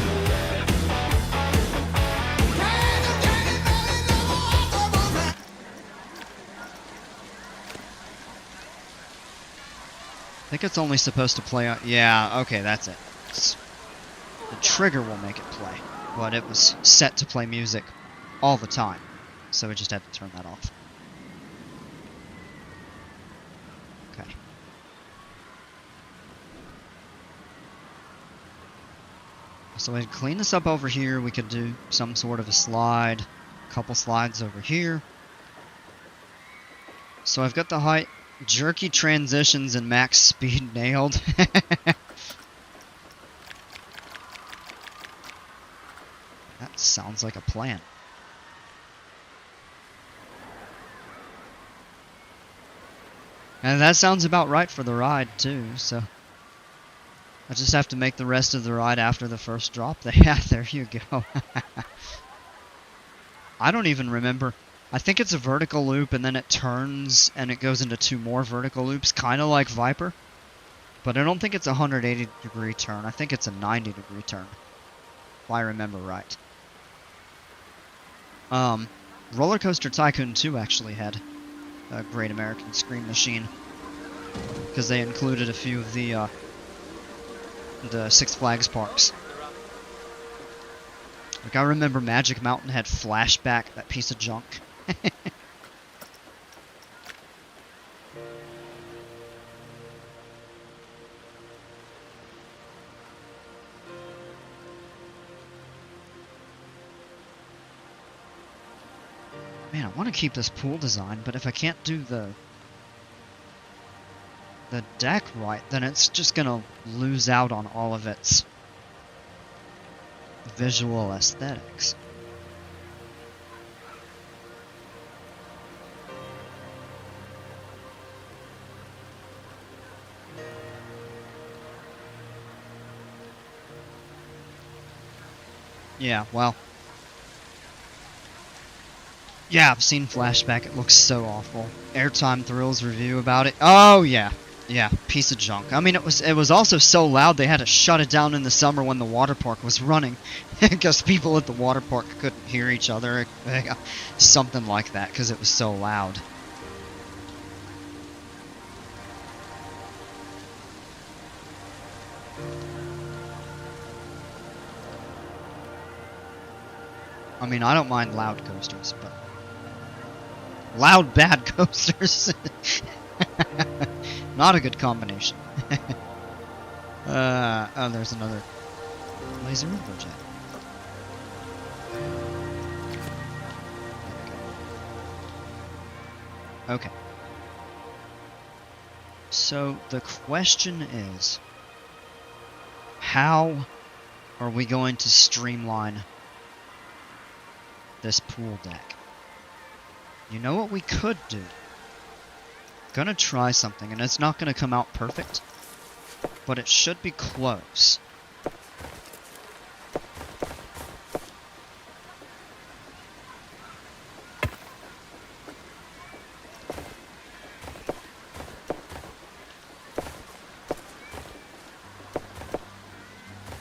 I think it's only supposed to play on... Yeah, okay, that's it. The trigger will make it play, but it was set to play music all the time, so we just had to turn that off. Okay. So we'd clean this up over here. We could do some sort of a slide, a couple slides over here. So I've got the height, jerky transitions, and max speed nailed. That sounds like a plan. And that sounds about right for the ride, too, so... I just have to make the rest of the ride after the first drop. Yeah, there you go. I don't even remember. I think it's a vertical loop, and then it turns, and it goes into 2 more vertical loops, kind of like Viper. But I don't think it's a 180-degree turn. I think it's a 90-degree turn, if I remember right. Roller Coaster Tycoon 2 actually had a Great American Scream Machine, because they included a few of the Six Flags parks. Like, I remember Magic Mountain had Flashback, that piece of junk. Man, I want to keep this pool design, but if I can't do the deck right, then it's just gonna lose out on all of its visual aesthetics. Yeah, well. Yeah, I've seen Flashback. It looks so awful. Airtime Thrills review about it. Oh, yeah. Yeah, piece of junk. I mean, it was also so loud they had to shut it down in the summer when the water park was running. Because people at the water park couldn't hear each other. Something like that, because it was so loud. I mean, I don't mind loud coasters, but... Loud bad coasters! Not a good combination. Oh, there's another laser infojet. Okay. So the question is, how are we going to streamline this pool deck? You know what we could do? Gonna try something, and it's not gonna come out perfect, but it should be close.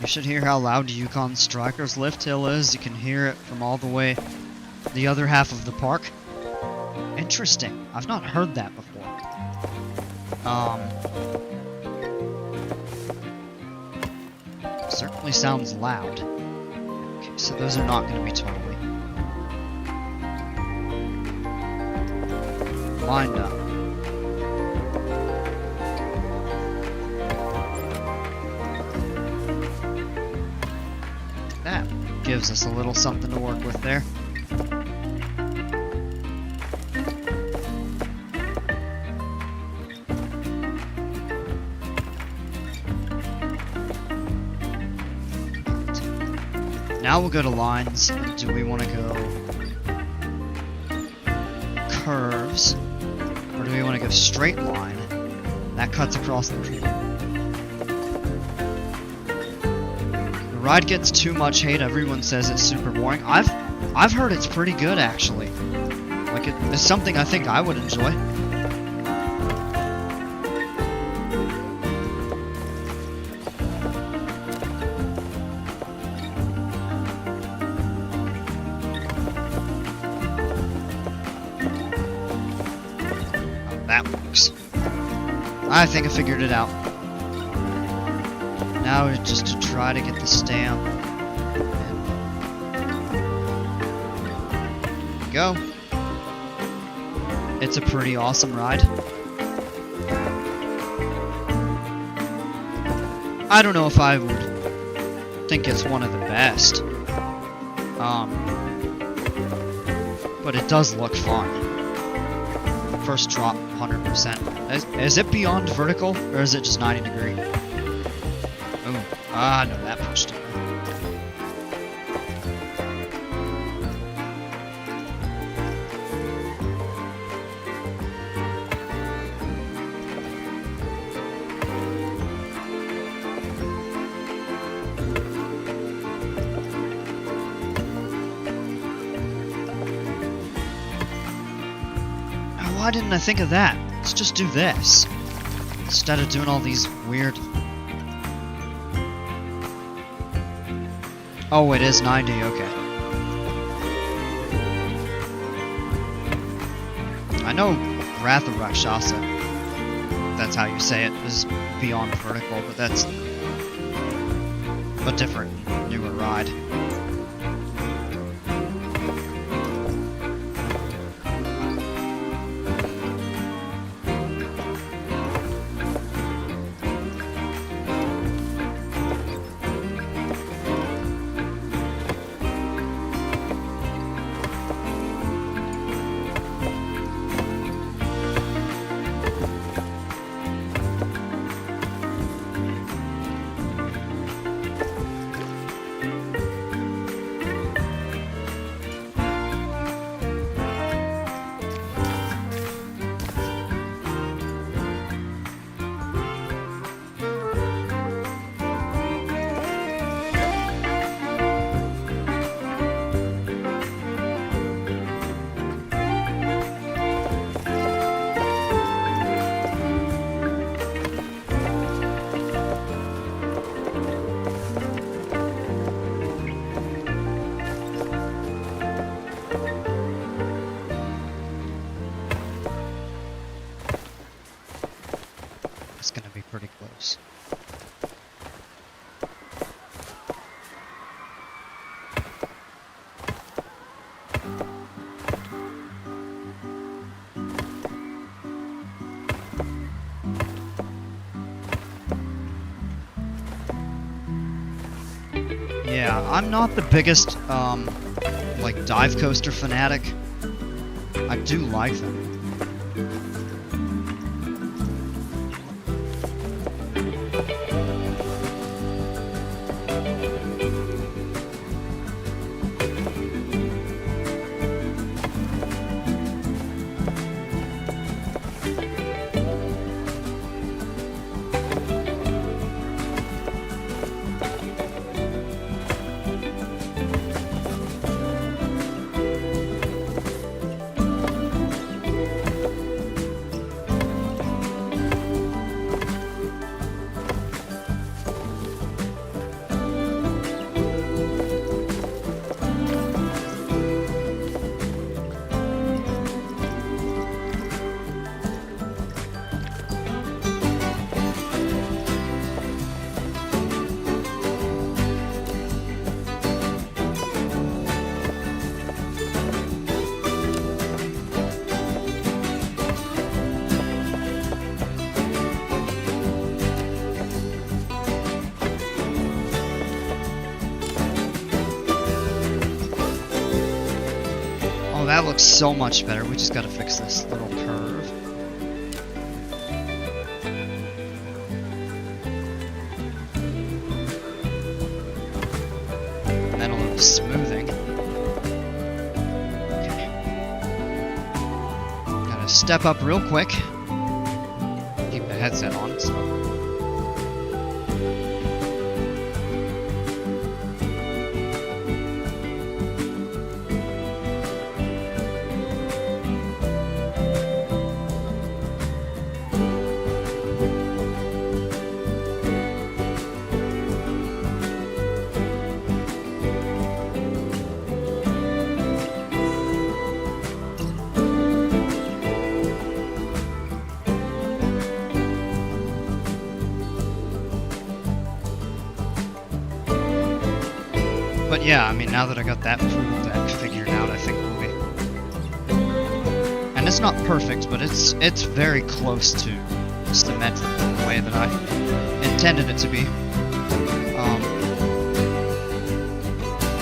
You should hear how loud Yukon Striker's lift hill is. You can hear it from all the way the other half of the park. Interesting. I've not heard that before. Certainly sounds loud. Okay, so those are not going to be totally lined up. That gives us a little something to work with there. Now we'll go to lines. Do we want to go curves? Or do we want to go straight line? That cuts across the pool. The ride gets too much hate. Everyone says it's super boring. I've heard it's pretty good, actually. Like, it's something I think I would enjoy. That works. I think I figured it out. Now it's just to try to get the stamp. And go. It's a pretty awesome ride. I don't know if I would think it's one of the best. But it does look fun. First drop, 100%. Is it beyond vertical, or is it just 90 degree? Oh, no, that pushed it. Why didn't I think of that? Let's just do this. Instead of doing all these weird... Oh, it is 90, okay. I know Wrath of Rakshasa, that's how you say it, is beyond vertical, but that's a different, newer ride. It's gonna be pretty close. Yeah, I'm not the biggest, like, dive coaster fanatic. I do like them. that looks so much better. We just gotta fix this little curve. And then a little smoothing. Okay. Gotta step up real quick. Keep the headset on, so. But yeah, I mean, now that I got that pool deck figured out, I think we'll be... And it's not perfect, but it's very close to symmetrical in the way that I intended it to be.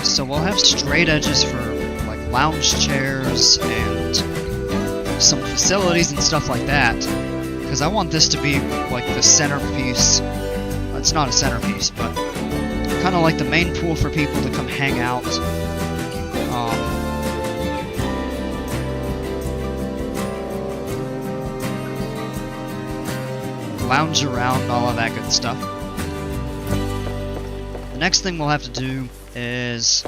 So we'll have straight edges for like lounge chairs and some facilities and stuff like that, because I want this to be like the centerpiece. It's not a centerpiece, but kind of like the main pool for people to come hang out. Lounge around, all of that good stuff. The next thing we'll have to do is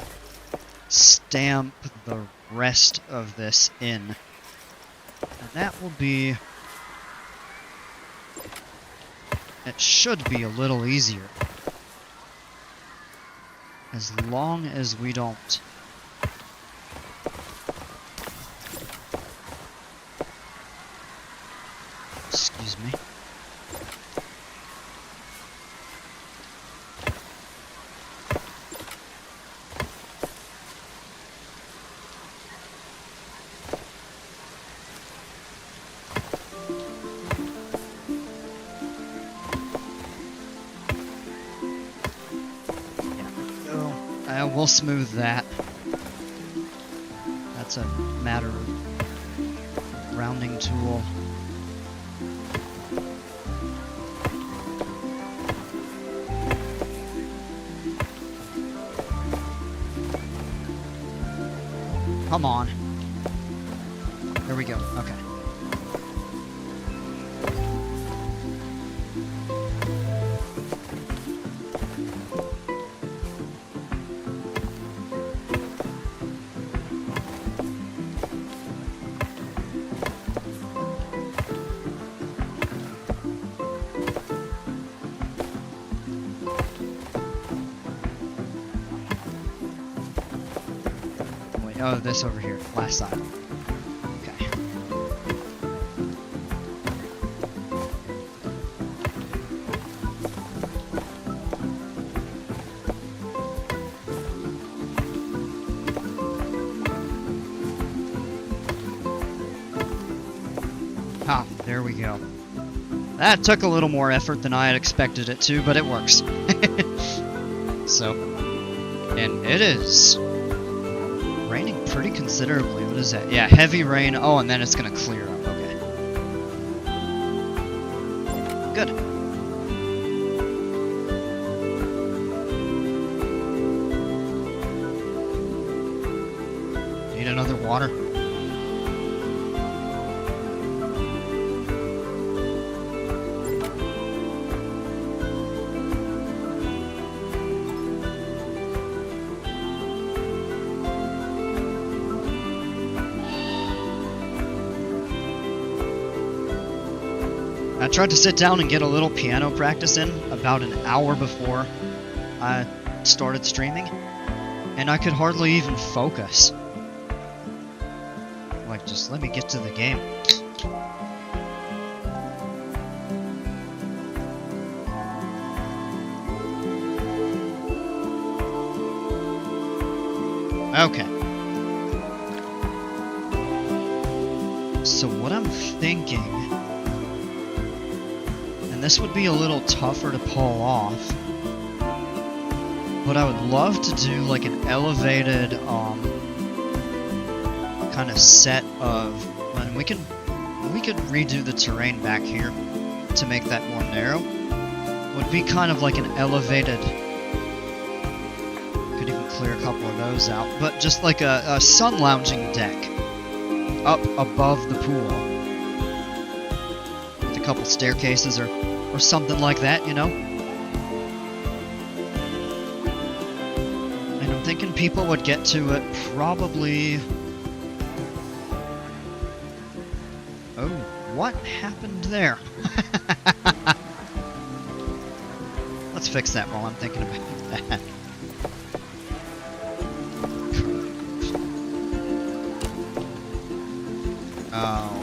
stamp the rest of this in. And that will be... It should be a little easier. As long as we don't... Excuse me. We'll smooth that. That's a matter of rounding tool. Come on. There we go. Okay. Oh, this over here, last side. Okay. Ah, there we go. That took a little more effort than I had expected it to, but it works. So, and it is raining pretty considerably. What is that? Yeah, heavy rain. Oh, and then it's gonna clear up. Okay. Good. Need another water? I tried to sit down and get a little piano practice in about an hour before I started streaming, and I could hardly even focus. Like, just let me get to the game. Okay. So what I'm thinking... This would be a little tougher to pull off, but I would love to do like an elevated kind of set of, and we could redo the terrain back here to make that more narrow. Would be kind of like an elevated. Could even clear a couple of those out, but just like a sun lounging deck up above the pool with a couple staircases or something like that, you know. And I'm thinking people would get to it probably. Oh, what happened there? Let's fix that while I'm thinking about that. Oh.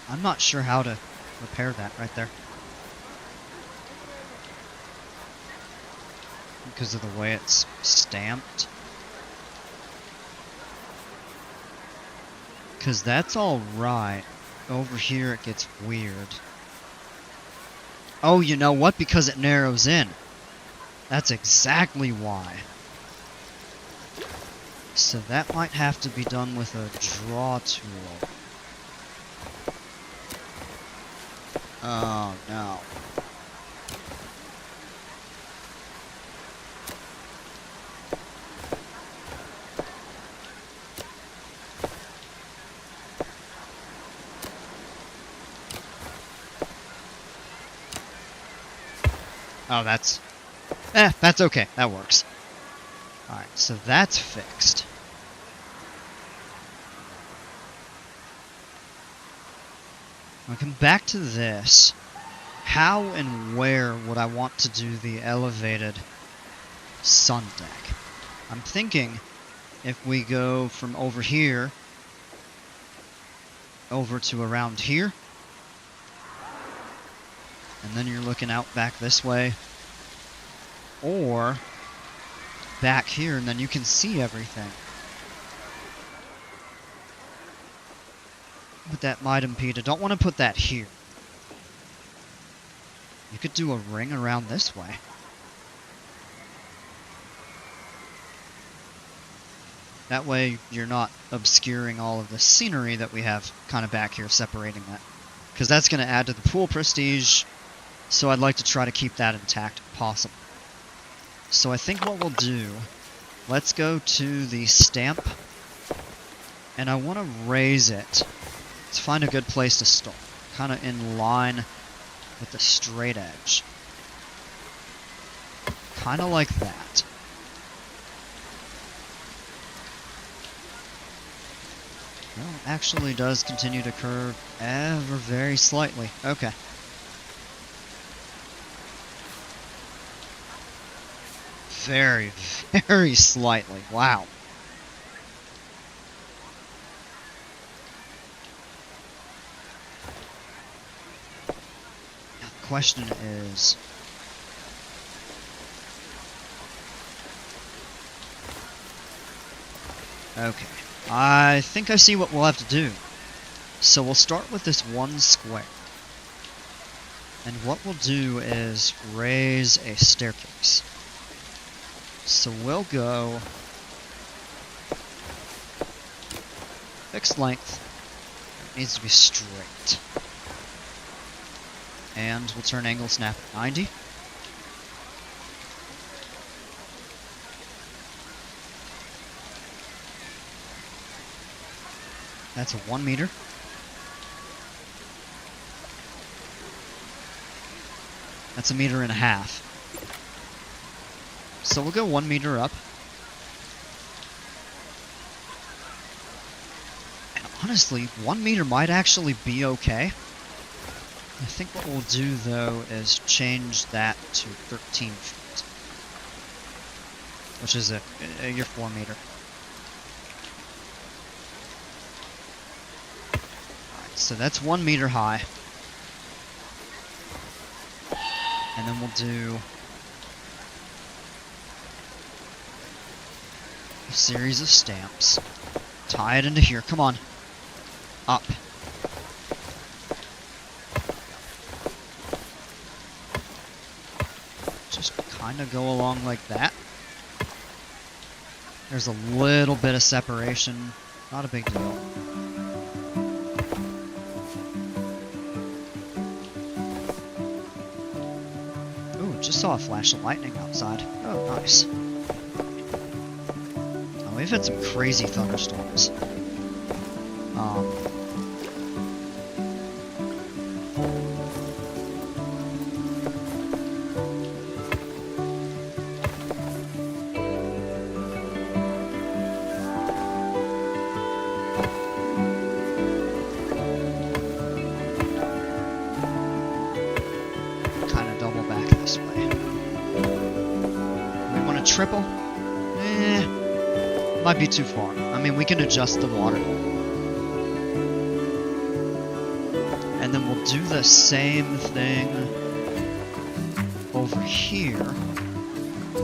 I'm not sure how to repair that right there. Because of the way it's stamped. Because that's all right. Over here it gets weird. Oh, you know what? Because it narrows in. That's exactly why. So that might have to be done with a draw tool. Oh, no. Oh, that's okay. That works. Alright, so that's fixed. I'll come back to this. How and where would I want to do the elevated sun deck? I'm thinking if we go from over here over to around here, and then you're looking out back this way, or back here and then you can see everything. But that might impede. I don't want to put that here. You could do a ring around this way. That way you're not obscuring all of the scenery that we have kind of back here, separating that. Because that's going to add to the pool prestige, so I'd like to try to keep that intact if possible. So I think what we'll do, let's go to the stamp, and I want to raise it. Let's find a good place to start, kind of in line with the straight edge. Kind of like that. Well, it actually does continue to curve ever very slightly. Okay. Very, very slightly. Wow. Now the question is, okay, I think I see what we'll have to do. So we'll start with this one square. And what we'll do is raise a staircase. So we'll go fixed length. It needs to be straight. And we'll turn angle snap at 90. That's a 1 meter. That's 1.5 meters. So we'll go 1 meter up. And honestly, 1 meter might actually be okay. I think what we'll do though is change that to 13 feet. Which is your 4 meter. Alright, so that's 1 meter high. And then we'll do a series of stamps. Tie it into here. Come on. Up. Just kind of go along like that. There's a little bit of separation. Not a big deal. Just saw a flash of lightning outside. Oh, nice. Oh, we've had some crazy thunderstorms. Kind of double back this way. We want to triple? Might be too far. I mean, we can adjust the water. And then we'll do the same thing over here.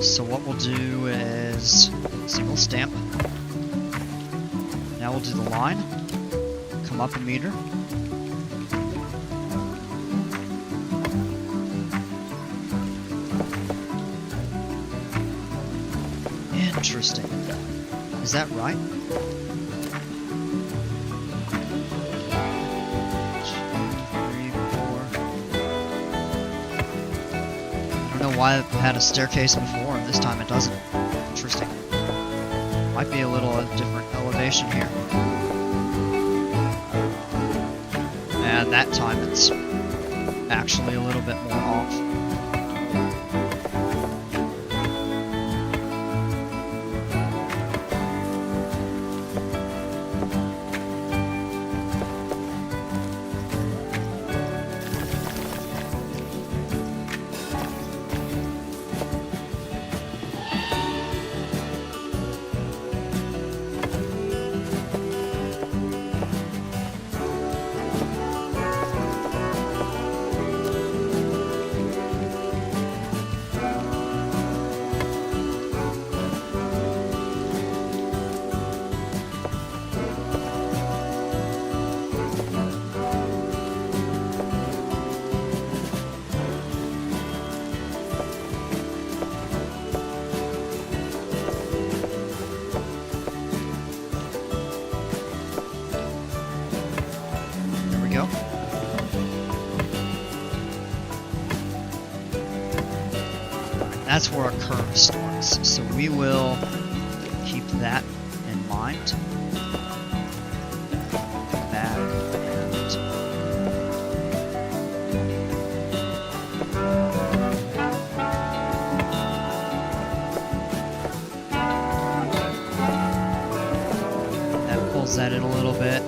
So what we'll do is single stamp. Now we'll do the line. Come up 1 meter. Interesting. Is that right? 2, 3, 4. I don't know why it had a staircase before, and this time it doesn't. Interesting. Might be a little different elevation here. And that time it's actually a little bit more off. Go. That's where our curve starts, so we will keep that in mind. Back and that pulls that in a little bit.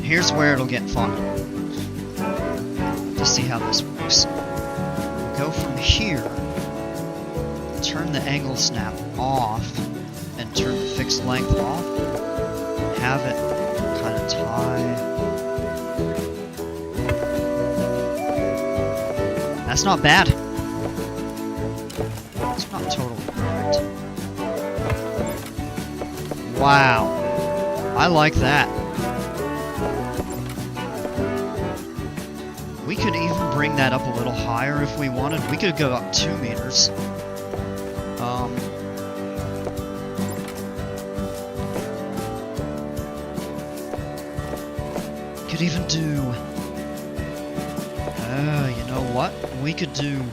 Here's where it'll get fun to see how this works. Go from here, turn the angle snap off, and turn the fixed length off. Have it kind of tie. That's not bad. It's not totally perfect. Wow. I like that. We could even bring that up a little higher if we wanted. We could go up 2 meters. Could even do we could do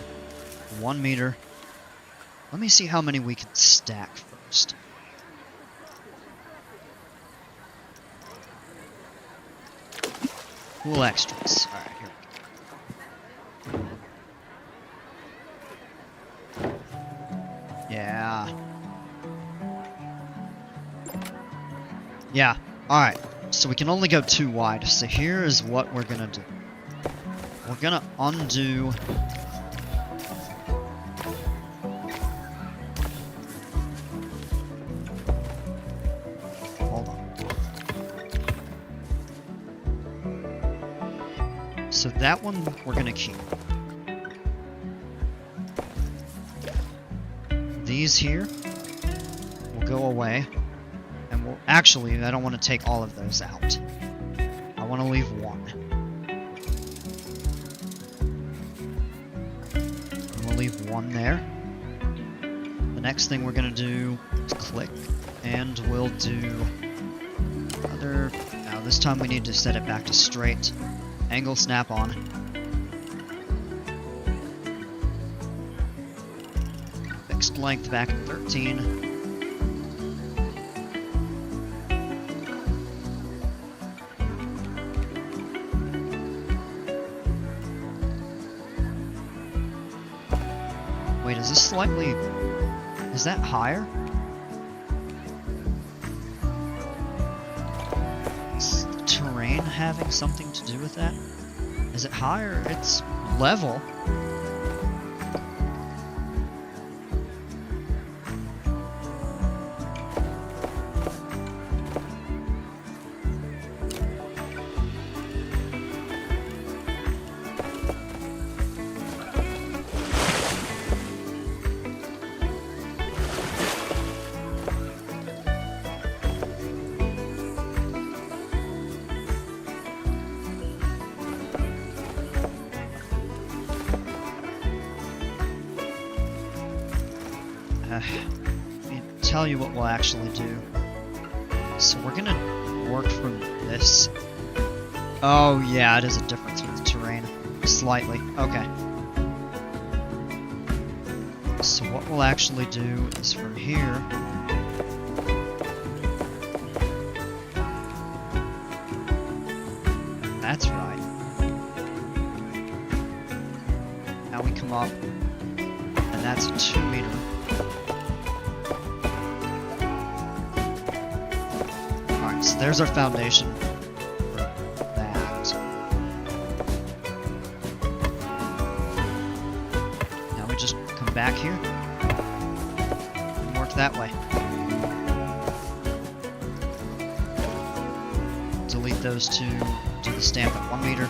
1 meter. Let me see how many we could stack first. Cool extras. Alright, here we go. Yeah. Yeah, alright. So we can only go 2 wide. So here is what we're gonna do. We're gonna undo... Hold on. So that one we're gonna keep. These here will go away. And we'll... Actually, I don't want to take all of those out. I want to leave one. We'll leave one there. The next thing we're gonna do is click, and we'll do other. Now this time we need to set it back to straight. Angle snap on. Fixed length back at 13. Wait, is this slightly... Is that higher? Is the terrain having something to do with that? Is it higher? It's level. Let me tell you what we'll actually do. So we're gonna work from this. Oh yeah, it is a difference with the terrain. Slightly. Okay. So what we'll actually do is from here... That's right. Now we come up, and that's a 2 meter. Alright, so there's our foundation for that. Now we just come back here and work that way. Delete those two, do the stamp at 1 meter.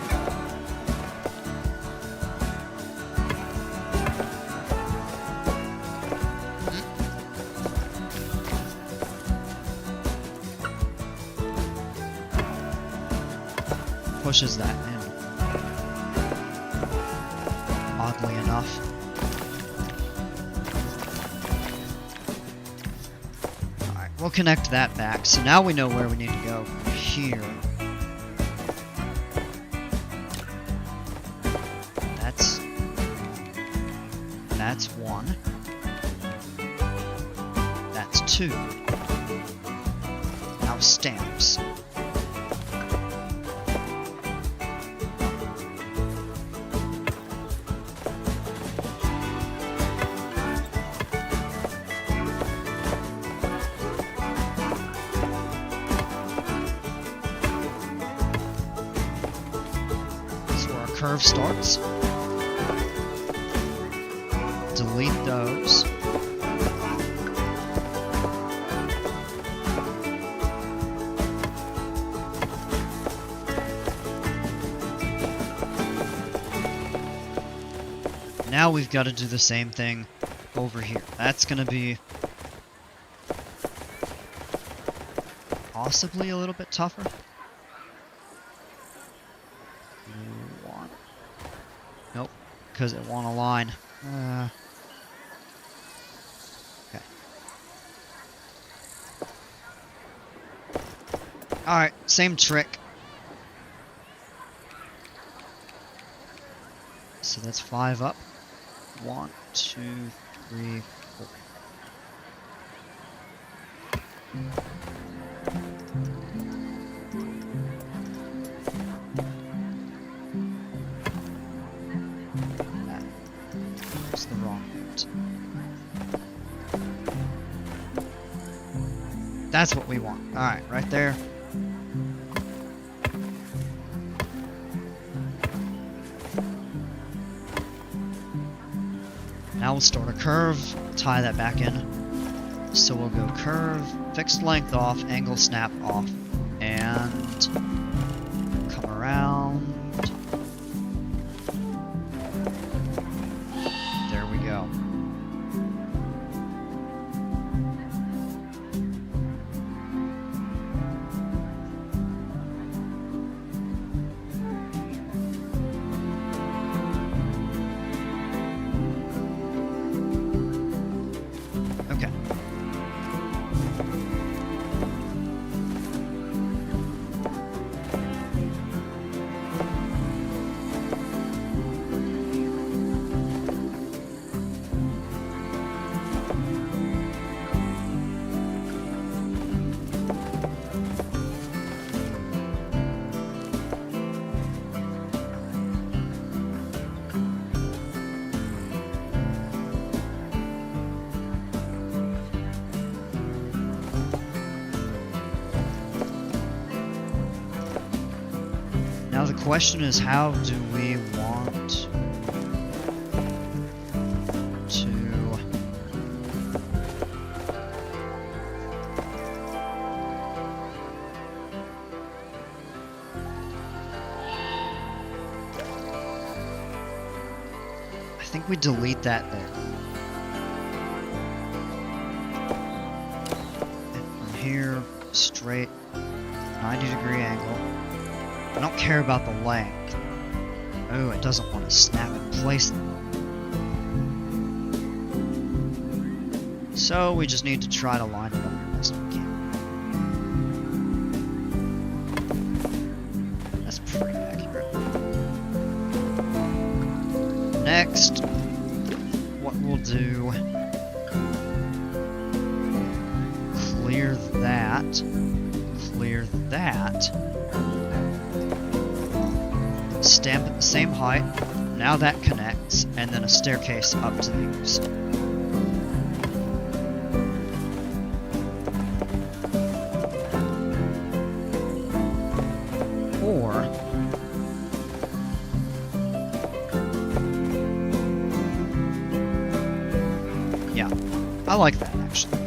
Pushes that in. Oddly enough. Alright, we'll connect that back. So now we know where we need to go from here. That's 1. That's 2. Now stamps. Curve starts. Delete those. Now we've got to do the same thing over here. That's going to be possibly a little bit tougher. Nope, because it won't align. Okay. Alright, same trick. So that's 5 up. 1, 2, 3, 4. That's the wrong note. That's what we want. Alright, right there. Now we'll start a curve, tie that back in. So we'll go curve, fixed length off, angle snap off, and come around. There we go. Okay. Now the question is, how do we want to... I think we delete that there. And from here, straight, 90-degree angle. I don't care about the length. Oh, it doesn't want to snap in place. So we just need to try to line it up as best we can. That's pretty accurate. Next, what we'll do, clear that, stamp at the same height, now that connects, and then a staircase up to these. Or yeah, I like that actually.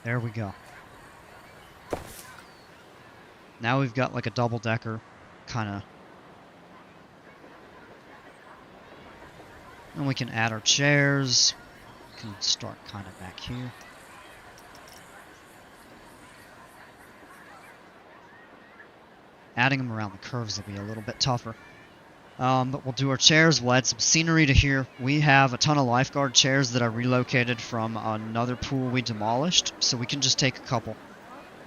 There we go. Now we've got like a double-decker, kind of. And we can add our chairs. We can start kind of back here. Adding them around the curves will be a little bit tougher. But we'll do our chairs. We'll add some scenery to here. We have a ton of lifeguard chairs that I relocated from another pool we demolished, so we can just take a couple.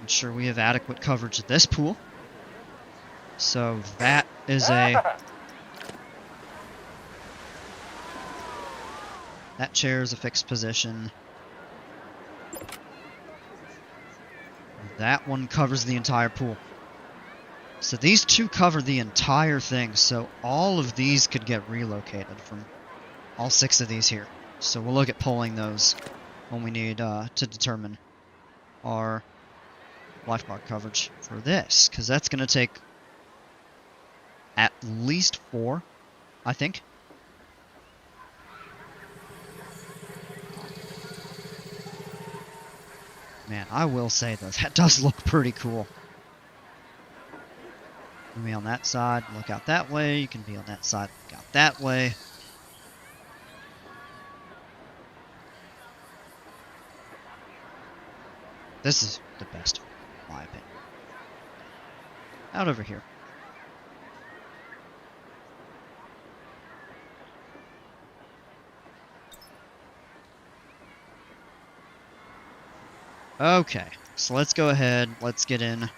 Ensure we have adequate coverage of this pool. So that is that chair is a fixed position. That one covers the entire pool. So these two cover the entire thing, so all of these could get relocated from all 6 of these here. So we'll look at pulling those when we need to determine our lifeguard coverage for this, because that's going to take at least 4, I think. Man, I will say though, that does look pretty cool. You can be on that side, look out that way. You can be on that side, look out that way. This is the best, in my opinion. Out over here. Okay, so let's go ahead, let's get in.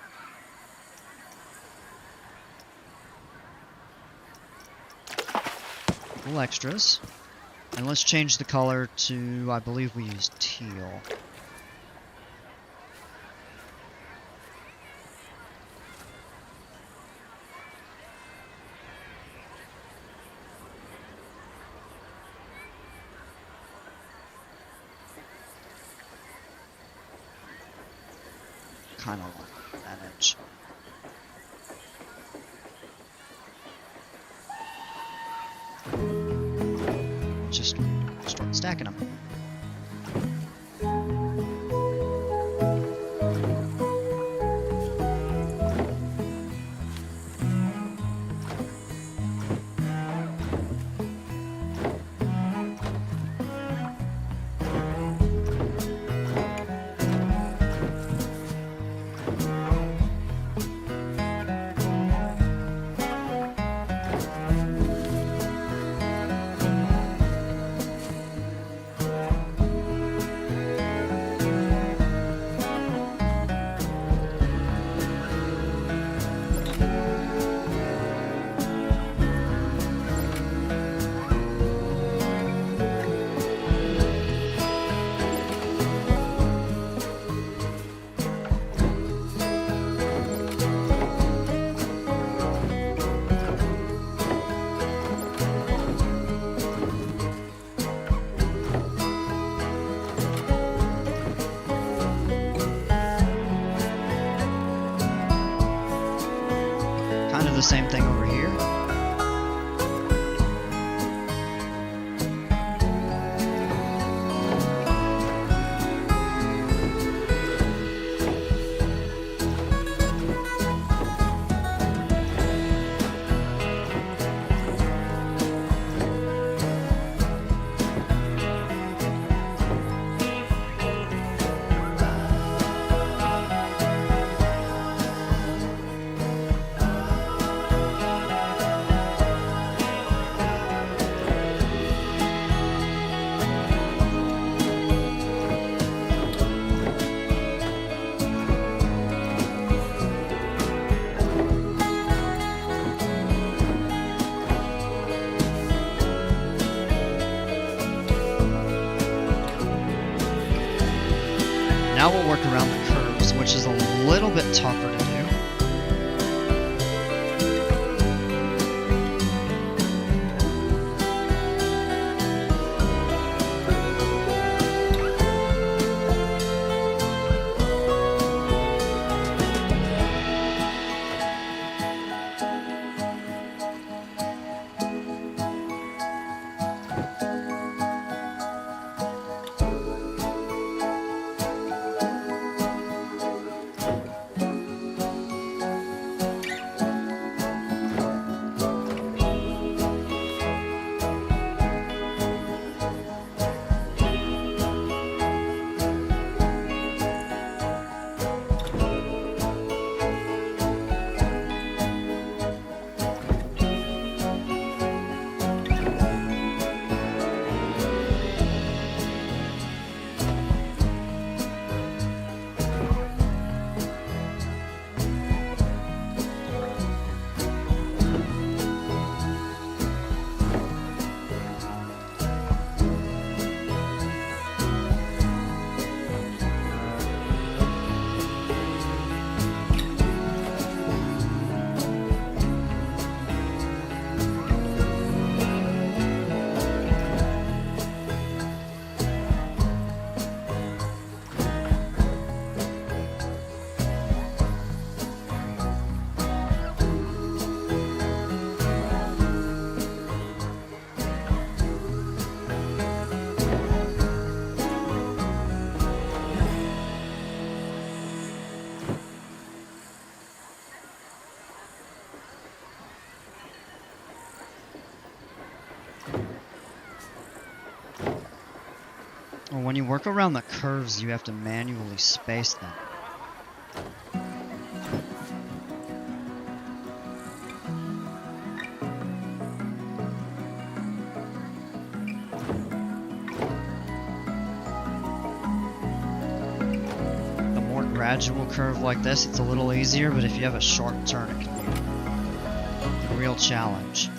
Little extras. And let's change the color to, I believe we used teal. Kind of like that edge. Just start stacking them. The same thing over here. Now we'll work around the curves, which is a little bit tougher to do. Well, when you work around the curves, you have to manually space them. The more gradual curve like this, it's a little easier, but if you have a sharp turn, it can be a real challenge.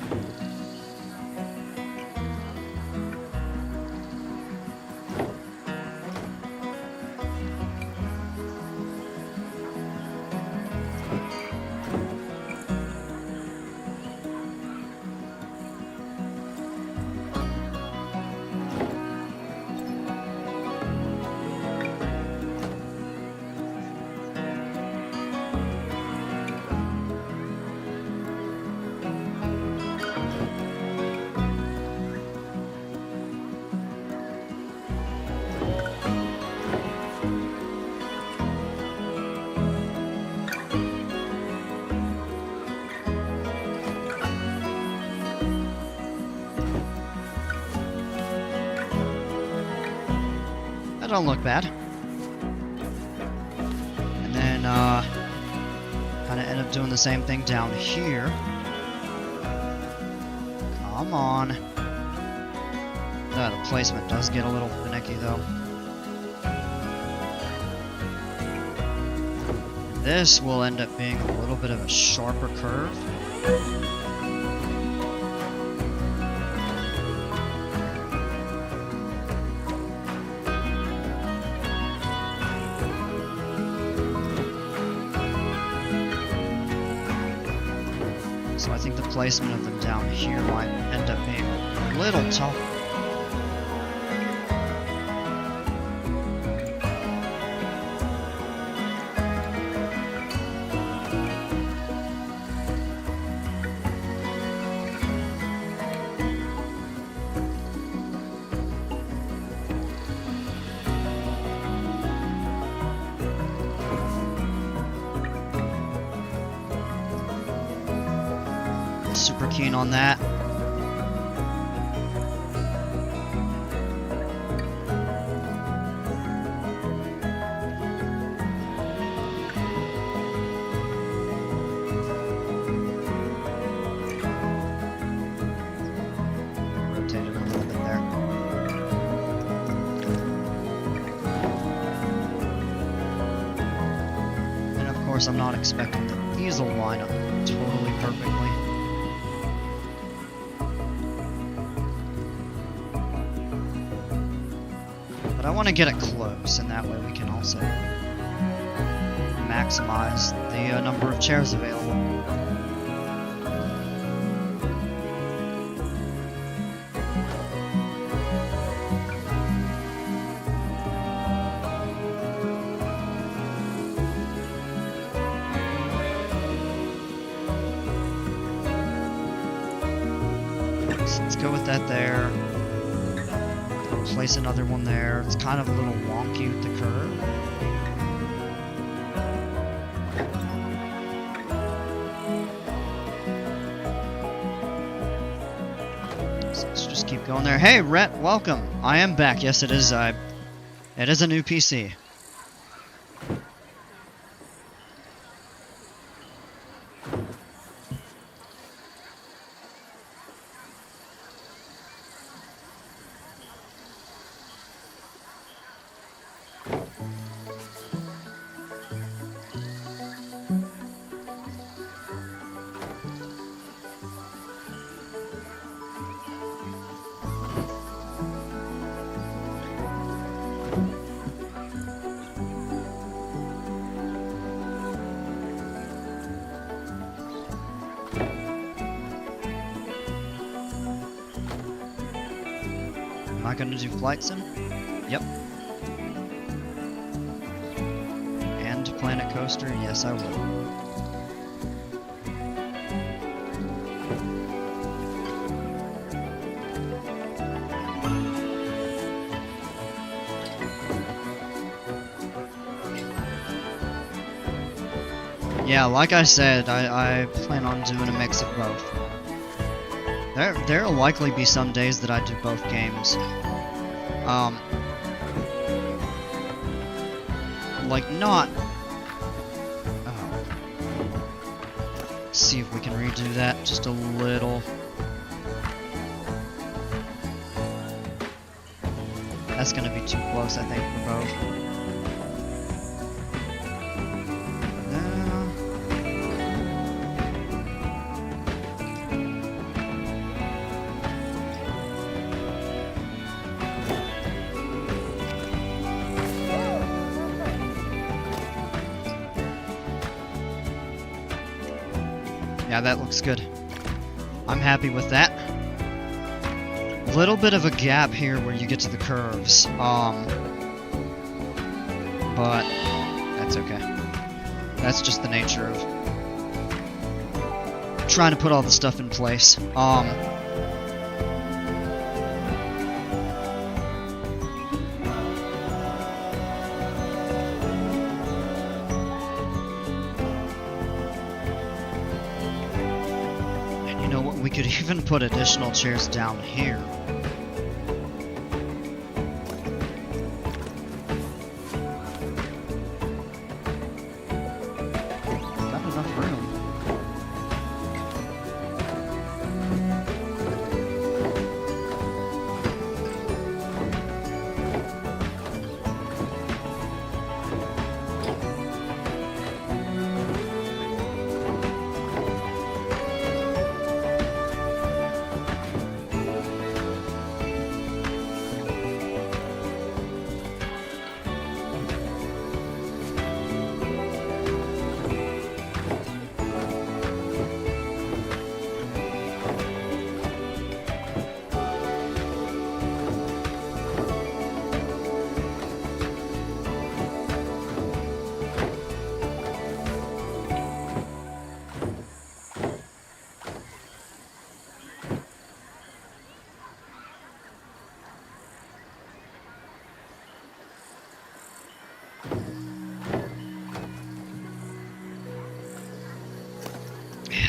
That don't look bad. And then, kind of end up doing the same thing down here. Come on. The placement does get a little finicky, though. This will end up being a little bit of a sharper curve. So I think the placement of them down here might end up being a little tough. Super keen on that. Rotate it a little bit there. And of course, I'm not expecting that these will line up totally perfectly. But I want to get it close, and that way we can also maximize the number of chairs available. So let's go with that there. Place another one there. It's kind of a little wonky with the curve. So let's just keep going there. Hey, Rhett, welcome. I am back. Yes, it is. It is a new PC. Am I going to do flight sim? Yep. And Planet Coaster? Yes, I will. Yeah, like I said, I plan on doing a mix of both. There'll likely be some days that I do both games. like, not... Oh. See if we can redo that just a little. That's gonna be too close, I think, for both. Yeah, that looks good. I'm happy with that. Little bit of a gap here where you get to the curves. But that's okay. That's just the nature of trying to put all the stuff in place. And you know what? We could even put additional chairs down here.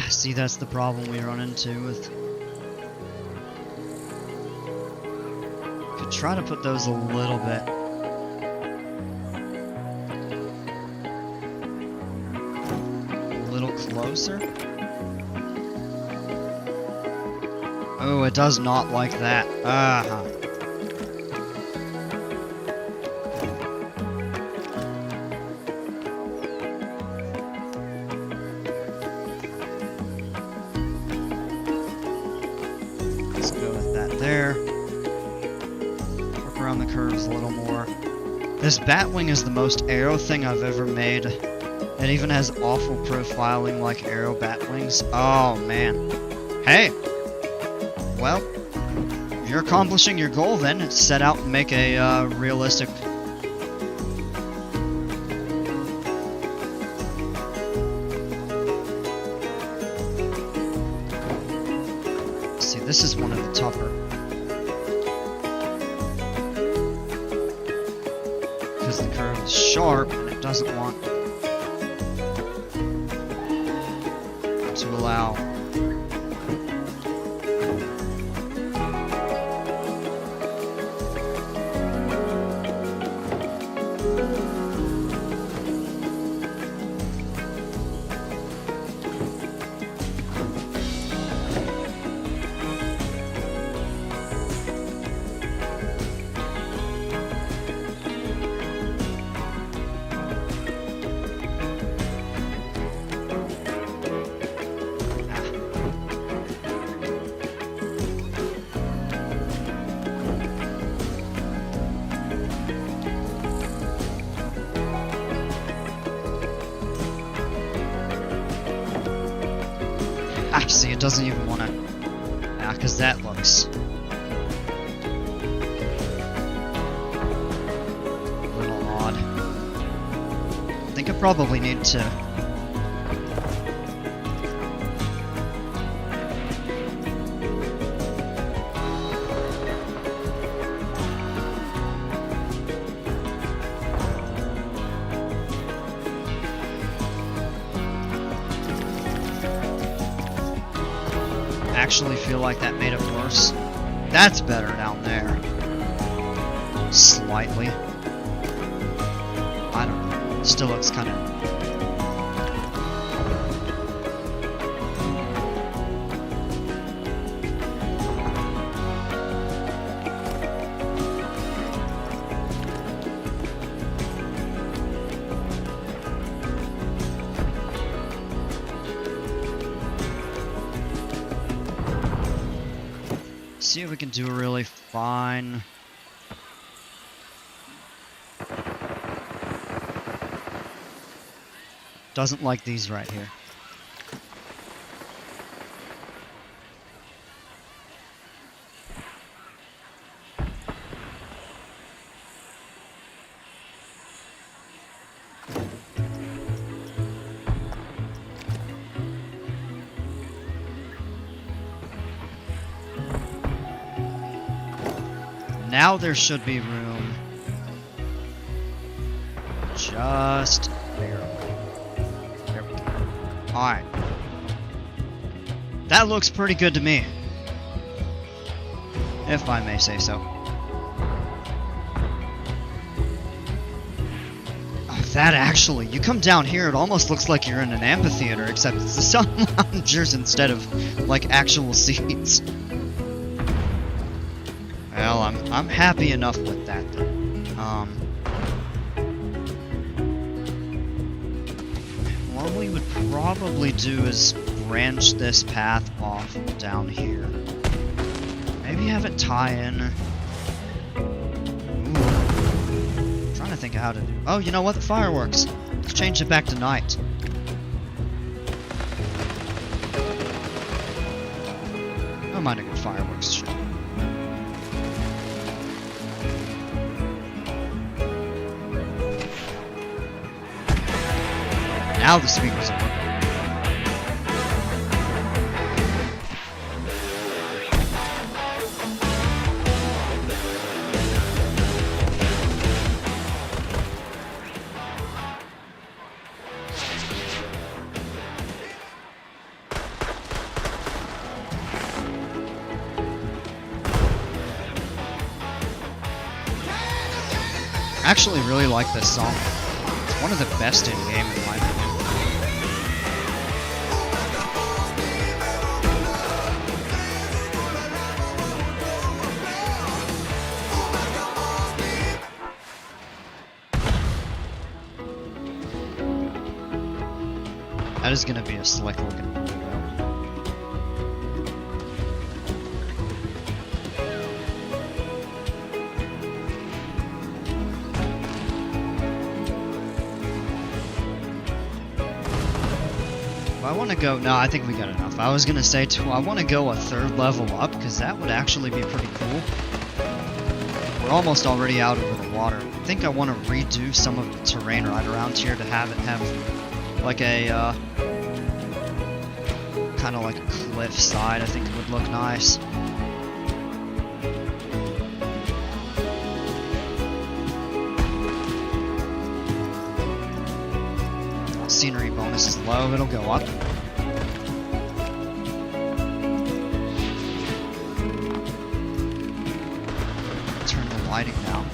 See, that's the problem we run into with... Could try to put those a little bit. A little closer. Oh, it does not like that. Uh-huh. This Batwing is the most aero thing I've ever made. It even has awful profiling like aero Batwings. Oh man. Hey! Well, you're accomplishing your goal then. Set out and make a realistic... See, this is one of the tougher. The curve is sharp and it doesn't want to allow see, it doesn't even want to... Ah, because that looks... a little odd. I think I probably need to... actually feel like that made it worse. That's better down there. Slightly. I don't know. Still looks kind of... See if we can do a really fine... Doesn't like these right here. Now there should be room. Just barely. There we go. Alright. That looks pretty good to me. If I may say so. That actually, you come down here, it almost looks like you're in an amphitheater, except it's the sun loungers instead of, like, actual seats. Well, I'm happy enough with that, though. What we would probably do is branch this path off down here. Maybe have it tie in. Ooh. I'm trying to think of how to do. Oh, you know what? The fireworks. Let's change it back to night. I don't mind a good fireworks show. Now the speakers are working. I actually really like this song. It's one of the best in game in my opinion. That is gonna be a slick looking video. I want to go. No, I think we got enough. I was gonna say too. I want to go a third level up because that would actually be pretty cool. We're almost already out over the water. I think I want to redo some of the terrain right around here to have it have like a kind of like a cliff side. I think it would look nice. Scenery bonus is low, it'll go up. Turn the lighting down.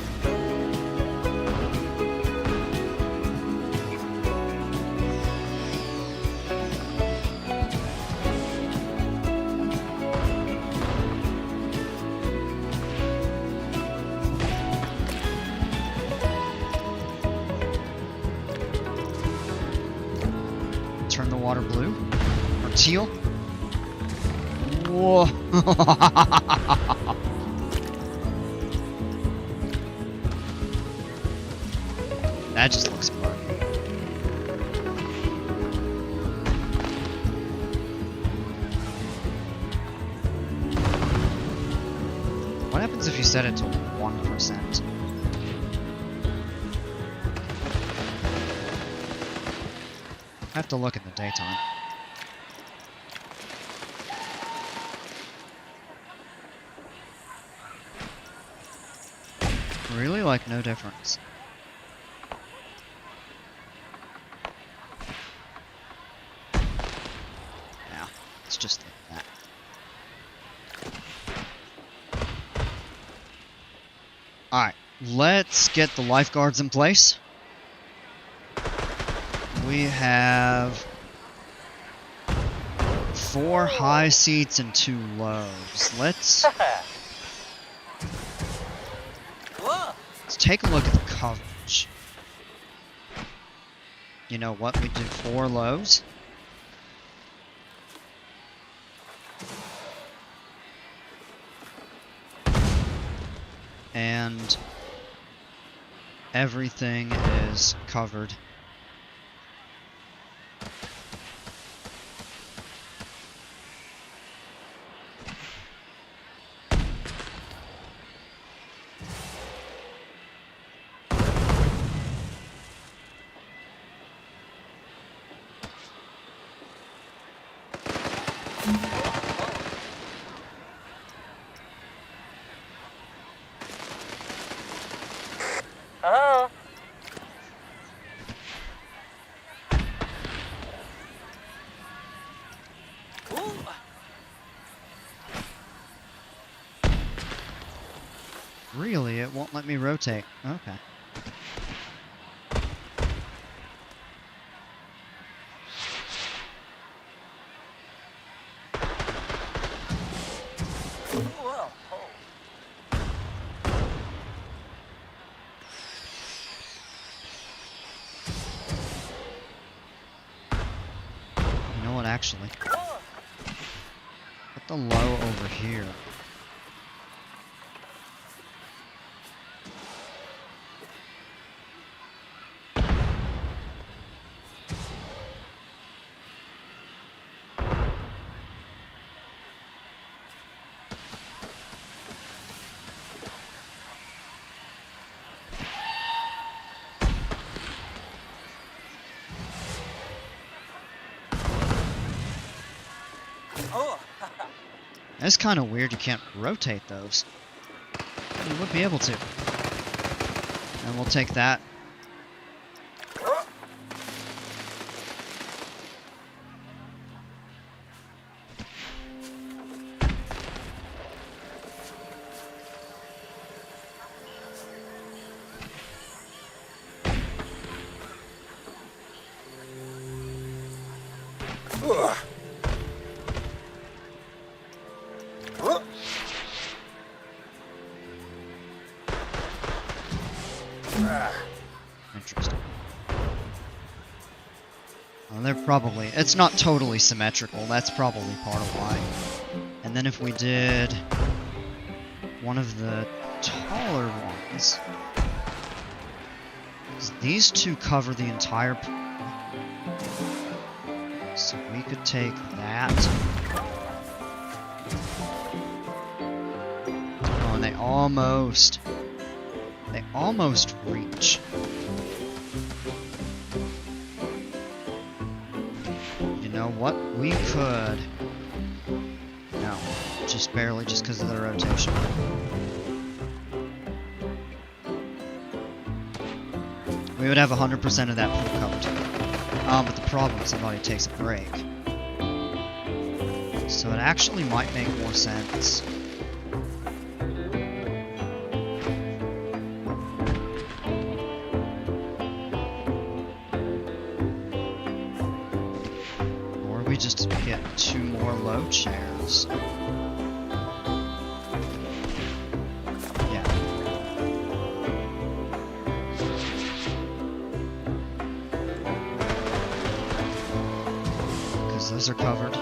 Turn the water blue or teal. Whoa. That just looks fun. What happens if you set it to 1%? I have to look in the daytime. Really, like, no difference. Yeah, it's just like that. Alright, let's get the lifeguards in place. we have 4 high seats and 2 lows. Let's take a look at the coverage. You know what? We do 4 lows. And everything is covered. Really? It won't let me rotate. Okay. You know what, actually? Put the low over here. It's kind of weird you can't rotate those. You would be able to. And we'll take that. Interesting. Well, they're probably... It's not totally symmetrical. That's probably part of why. And then if we did one of the taller ones... 'cause these two cover the entire... So we could take that. Oh, and they almost reach. You know what? We could... No, just barely, just because of the rotation. We would have 100% of that pool covered. But the problem is somebody takes a break. So it actually might make more sense. Or we just get 2 more low chairs. Yeah. Because those are covered.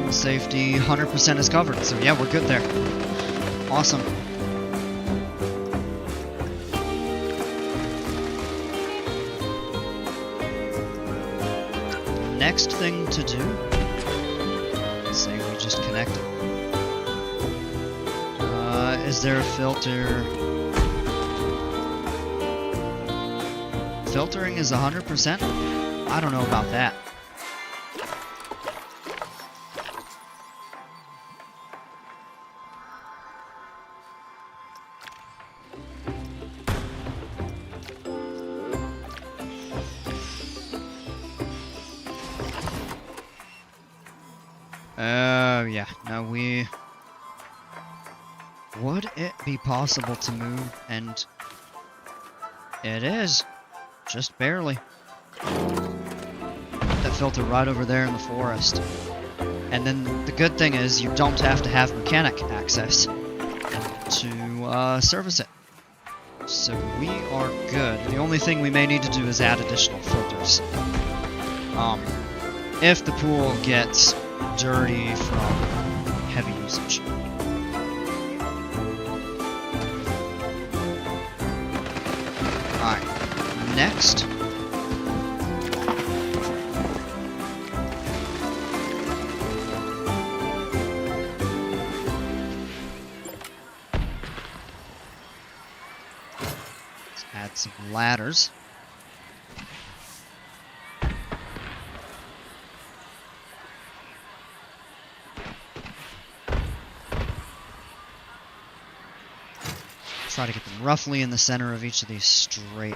Safety 100% is covered, so yeah, we're good there. Awesome. next thing to do? Let's say we just connect it. Is there a filter? Filtering is 100%? I don't know about that. Yeah, no, would it be possible to move? And it is. Just barely. That filter right over there in the forest. And then the good thing is you don't have to have mechanic access to service it. So we are good. The only thing we may need to do is add additional filters. If the pool gets dirty from heavy usage. Alright, next. Let's add some ladders. Try to get them roughly in the center of each of these straight.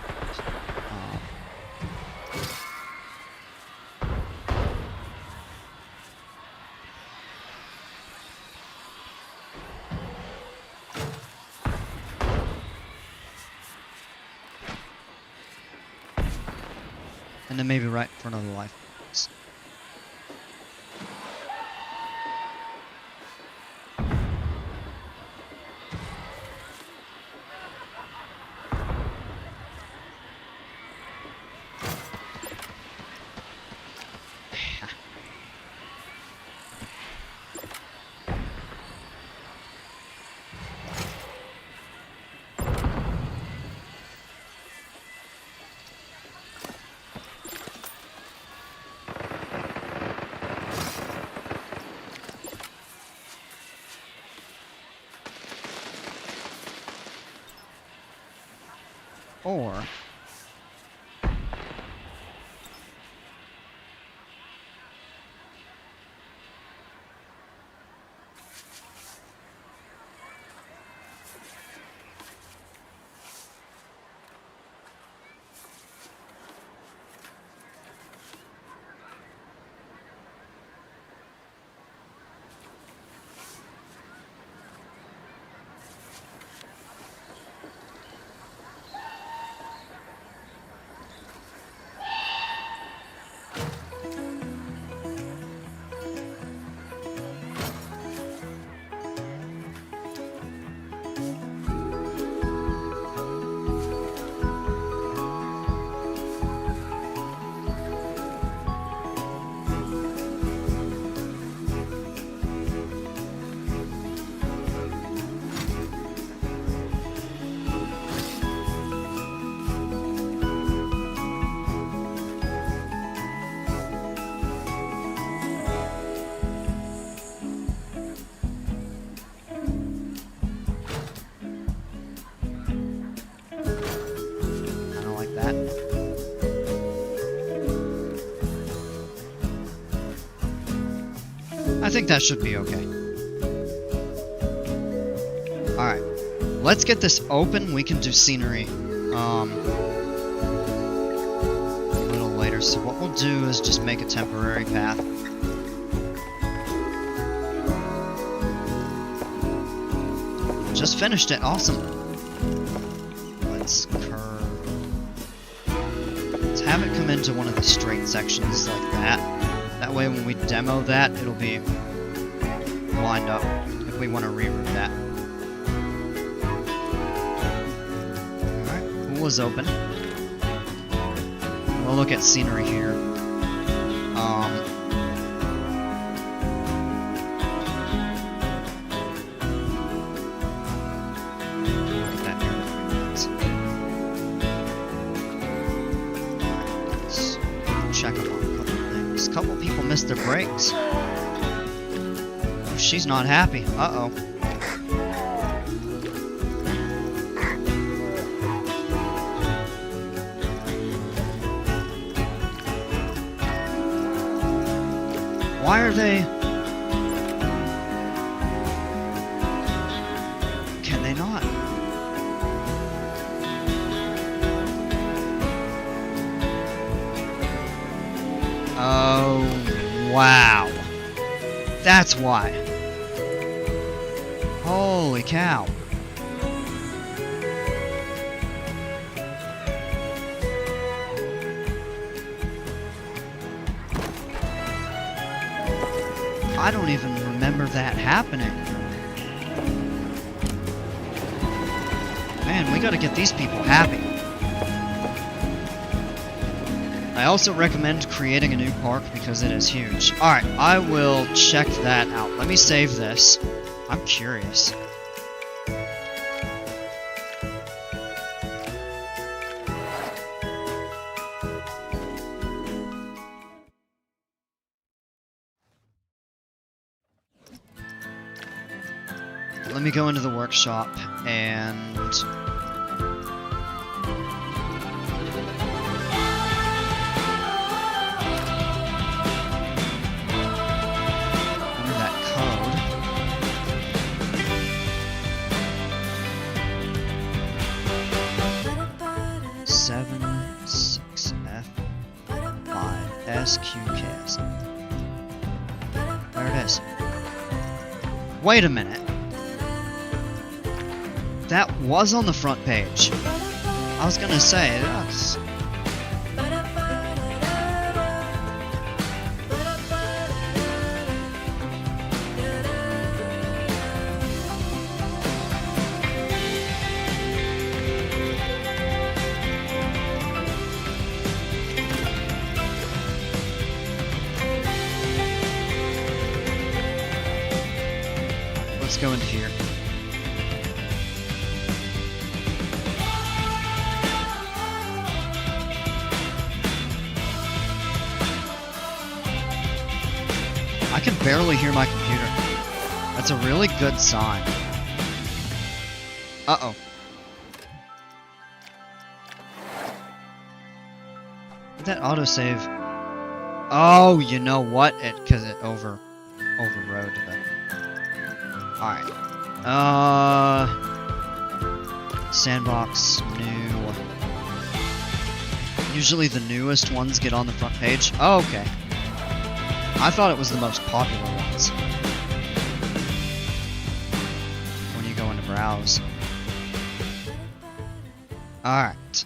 And then maybe right in front of the life. Or I think that should be okay. Alright. Let's get this open. We can do scenery a little later. So what we'll do is just make a temporary path. Just finished it. Awesome. Let's curve. Let's have it come into one of the straight sections like that. That way when we demo that, it'll be lined up if we want to reroute that. Alright, pool is open. We'll look at scenery here. Look at that here. Let's check up on a couple of things. A couple people missed their breaks. Oh, she's not happy. Uh-oh. Why are they... Can they not? Oh, wow. That's why. Holy cow. I don't even remember that happening. Man, we gotta get these people happy. I also recommend creating a new park because it is huge. Alright, I will check that out. Let me save this. I'm curious. Let me go into the workshop and... enter that code. Seven, 6F, 5, SQKS. There it is. Wait a minute. That was on the front page. I was gonna say, that's... Let's go into here. I can barely hear my computer. That's a really good sign. Uh-oh. Did that autosave? Oh, you know what? Because it overrode the... Alright. Sandbox, new. Usually the newest ones get on the front page. Oh, okay. I thought it was the most popular ones. When you go into browse. Alright.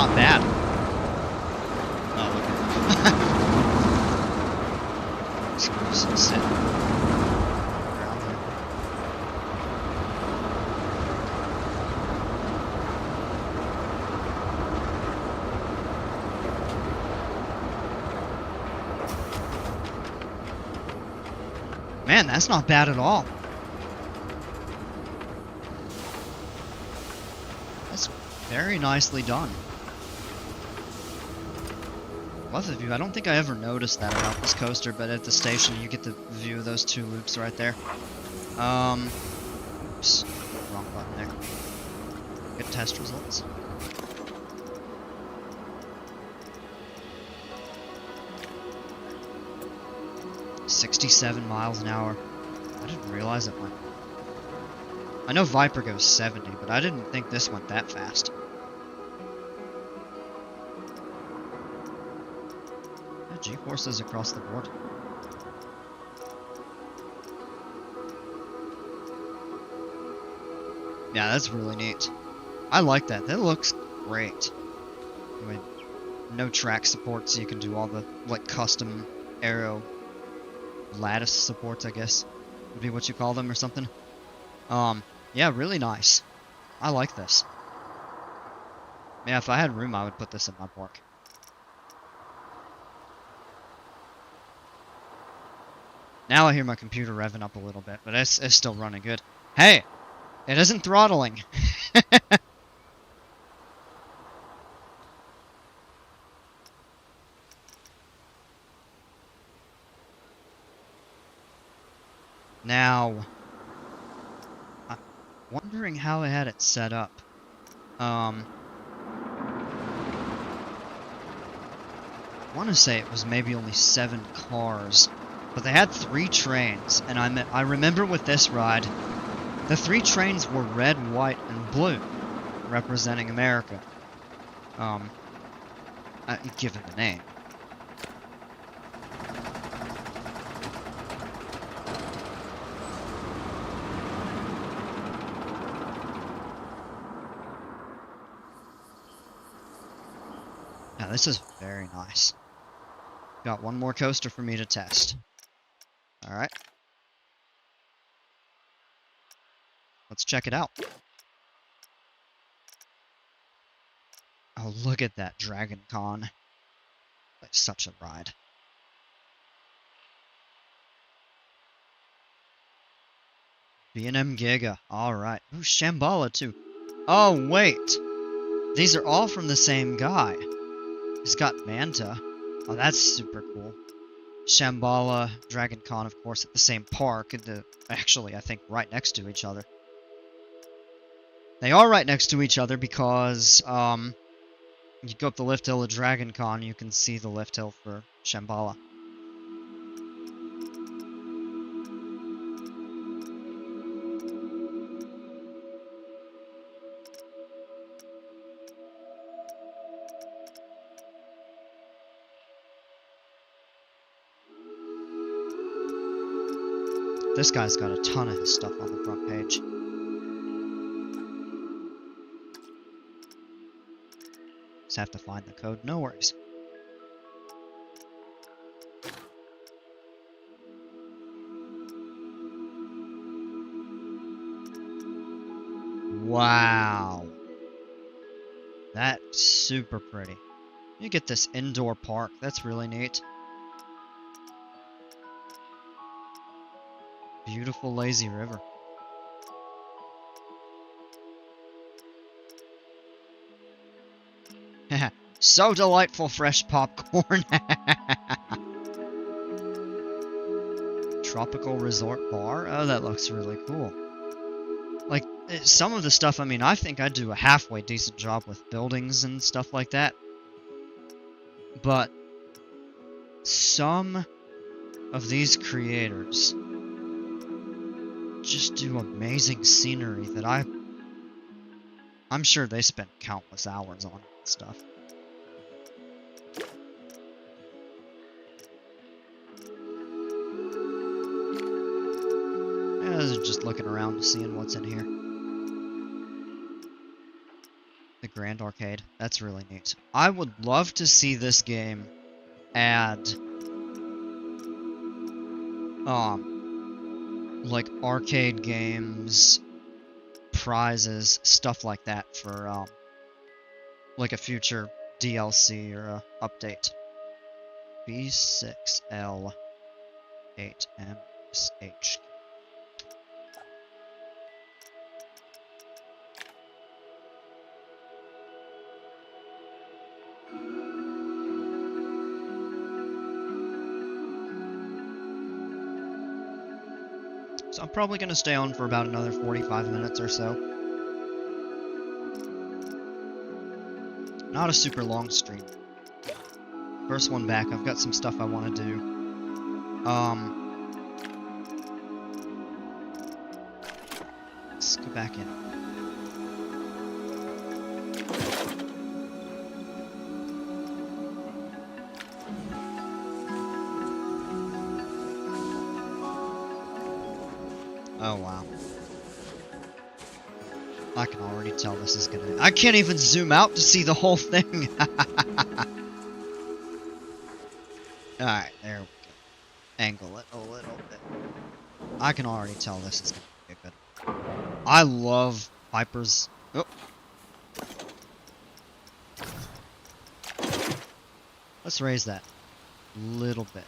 not bad. Oh, look. Just sit around there. Man, that's not bad at all. That's very nicely done. Love the view. I don't think I ever noticed that about this coaster, but at the station you get the view of those two loops right there. Oops, wrong button there. Good test results. $67 miles an hour. I didn't realize it went. I know Viper goes 70, but I didn't think this went that fast. G-forces across the board. Yeah, that's really neat. I like that. That looks great. Anyway, no track support, so you can do all the like custom aero lattice supports, I guess would be what you call them or something. Yeah, really nice. I like this. Yeah, if I had room, I would put this in my park. Now I hear my computer revving up a little bit, but it's still running good. Hey! It isn't throttling! Now, I'm wondering how I had it set up. I want to say it was maybe only 7 cars. But they had 3 trains, and I remember with this ride, the 3 trains were red, white, and blue, representing America. Given the name. Now this is very nice. Got one more coaster for me to test. Alright. Let's check it out. Oh, look at that Dragon Con. That's such a ride. B&M Giga. Alright. Ooh, Shambhala too. Oh, wait. These are all from the same guy. He's got Manta. Oh, that's super cool. Shambhala, Dragon Con, of course, at the same park. Actually, I think right next to each other. They are right next to each other because, you go up the lift hill of Dragon Con, you can see the lift hill for Shambhala. This guy's got a ton of his stuff on the front page. Just have to find the code, no worries. Wow. That's super pretty. You get this indoor park, that's really neat. Beautiful lazy river. So delightful, fresh popcorn. Tropical resort bar. Oh, that looks really cool. Like, some of the stuff, I mean, I think I do a halfway decent job with buildings and stuff like that. But some of these creators just do amazing scenery that I'm sure they spent countless hours on stuff. Yeah, just looking around, seeing what's in here. The Grand Arcade. That's really neat. I would love to see this game add like arcade games, prizes, stuff like that for like a future DLC or a update. B6L8MSH. So I'm probably going to stay on for about another 45 minutes or so. Not a super long stream. First one back, I've got some stuff I want to do. Let's go back in. Oh, wow. I can already tell this is gonna... I can't even zoom out to see the whole thing! Alright, there we go. Angle it a little bit. I can already tell this is gonna be good. I love Piper's... Oh. Let's raise that a little bit.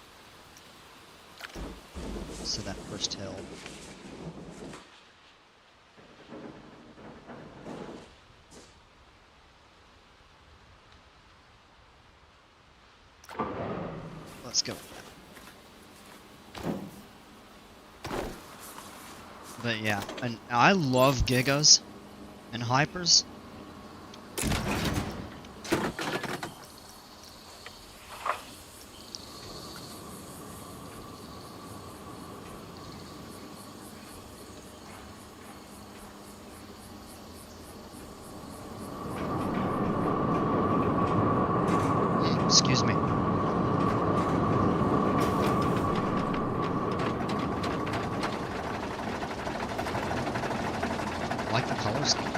So that first hill. Let's go with that. But yeah, and I love Gigas and Hypers. Excuse me. I like the color scheme.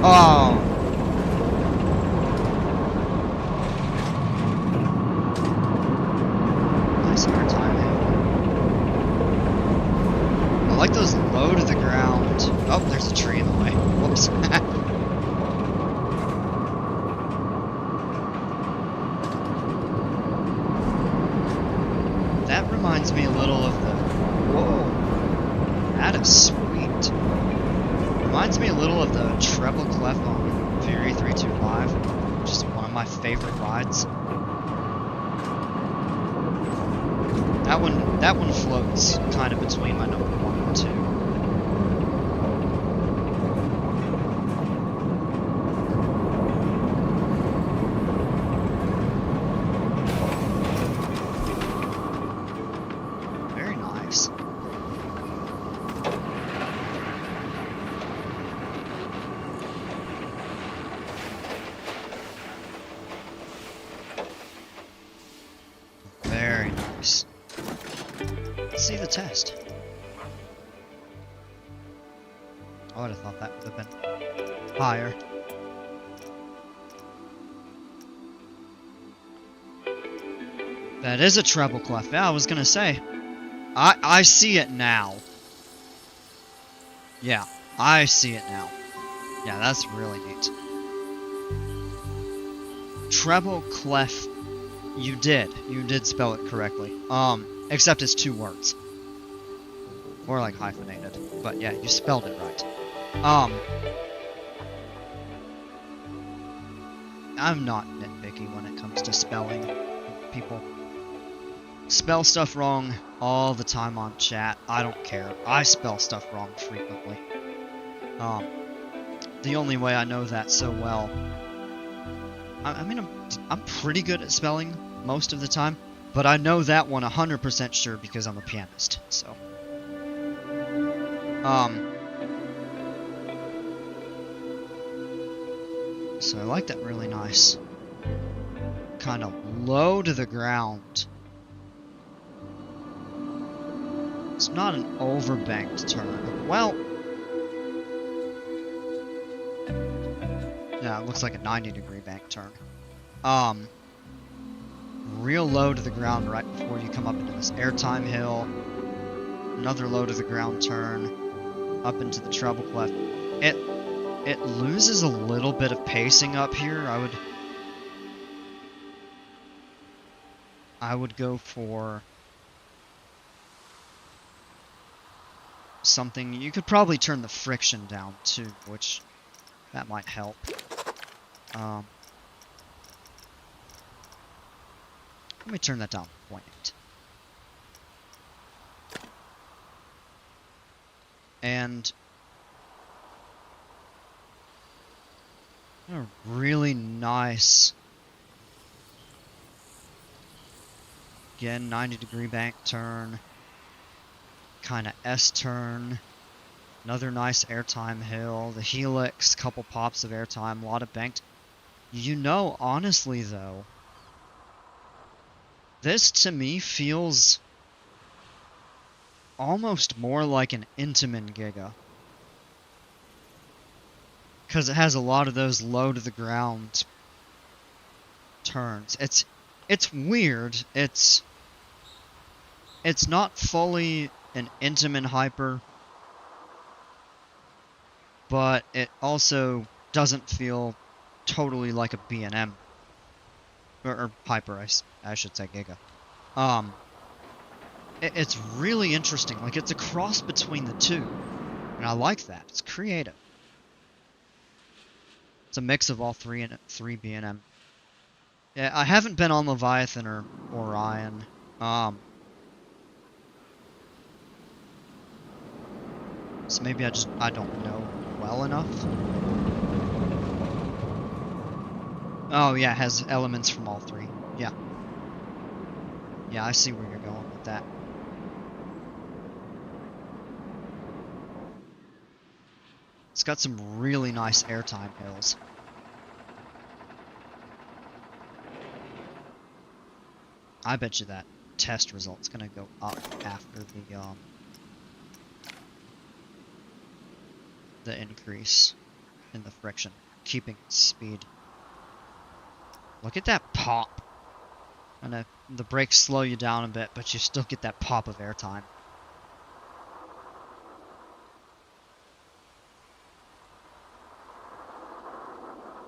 Oh! Nice air timing. I like those low to the ground. Oh, there's a tree in the way. Whoops. That reminds me a little of the... Whoa. That is sweet. Reminds me a little of the treble clef on Fury 325, which is one of my favorite rides. That one floats kind of between my number 1 and 2. Very nice. Very nice. Let's see the test. I would have thought that would have been higher. That is a treble clef. Yeah, I was gonna say. I see it now. Yeah, I see it now. Yeah, that's really neat. Treble clef. You did spell it correctly. Except it's 2 words. Or like hyphenated. But yeah, you spelled it right. I'm not nitpicking. nitpicky when it comes to spelling. People spell stuff wrong all the time on chat. I don't care. I spell stuff wrong frequently. The only way I know that so well, I mean, I'm pretty good at spelling most of the time, but I know that one 100% sure because I'm a pianist, so. So I like that really nice, kind of low to the ground. It's not an overbanked turn. Well, yeah, it looks like a 90-degree bank turn. Real low to the ground right before you come up into this airtime hill. Another low to the ground turn up into the treble clef. It loses a little bit of pacing up here. I would go for something. You could probably turn the friction down too, which that might help. Let me turn that down to 0.8. And a really nice, again, 90-degree bank turn, kind of S-turn, another nice airtime hill, the helix, couple pops of airtime, a lot of banked. You know, honestly though, this to me feels almost more like an Intamin Giga. Because it has a lot of those low to the ground turns. It's weird. It's not fully an Intamin Hyper, but it also doesn't feel totally like a B&M. Or Hyper, I should say Giga. It's really interesting. Like, it's a cross between the two. And I like that. It's creative. It's a mix of all three B&M. Yeah, I haven't been on Leviathan or Orion. So maybe I don't know well enough. Oh yeah, it has elements from all three. Yeah. Yeah, I see where you're going with that. It's got some really nice airtime hills. I bet you that test result's gonna go up after the increase in the friction, keeping its speed. Look at that pop. And the brakes slow you down a bit, but you still get that pop of airtime.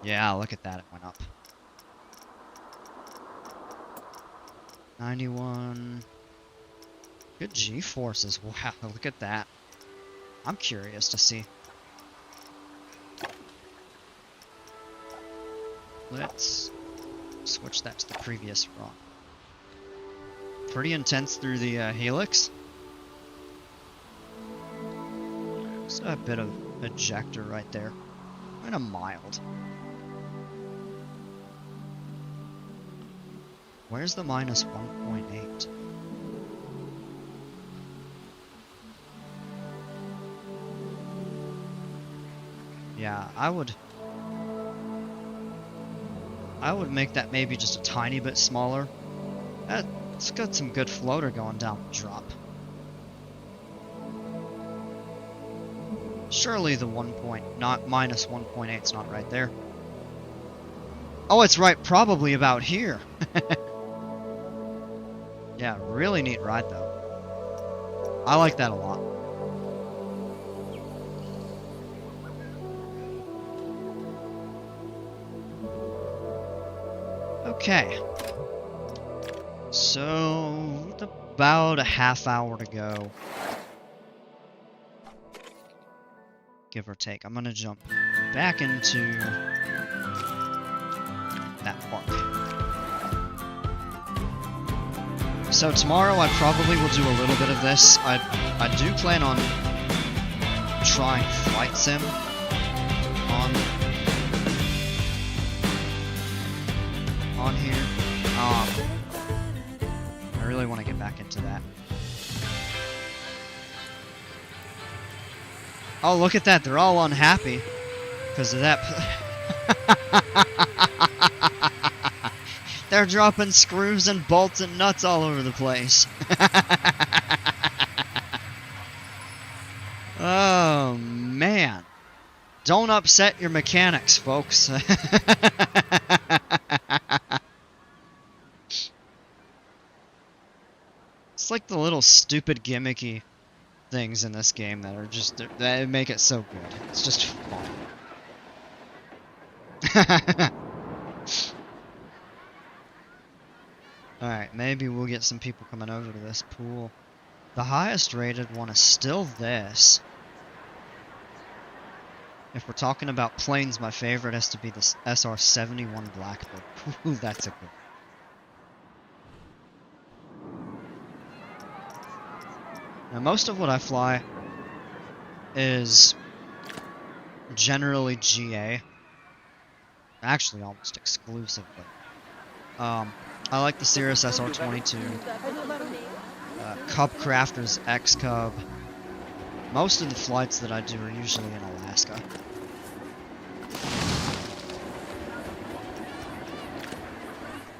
Yeah, look at that, it went up. 91. Good G-forces. Wow, look at that. I'm curious to see. Let's switch that to the previous run. Pretty intense through the helix. Just a bit of ejector right there. Kind of mild. Where's the minus 1.8? Yeah, I would make that maybe just a tiny bit smaller. It's got some good floater going down the drop. Surely the minus 1.8 is not right there. Oh, it's right probably about here. Yeah, really neat ride though. I like that a lot. Okay. So, with about a half hour to go. Give or take. I'm gonna jump back into that park. So tomorrow I probably will do a little bit of this. I do plan on trying Flight Sim on here. I really want to get back into that. Oh, look at that. They're all unhappy because of that. They're dropping screws and bolts and nuts all over the place. Oh, man. Don't upset your mechanics, folks. It's like the little stupid gimmicky things in this game that are just, that make it so good. It's just fun. Alright, maybe we'll get some people coming over to this pool. The highest rated one is still this. If we're talking about planes, my favorite has to be this SR-71 Blackbird. Ooh, that's a good one. Now, most of what I fly is generally GA. Actually, almost exclusively. I like the Cirrus SR-22, Cub Crafters X-Cub. Most of the flights that I do are usually in Alaska.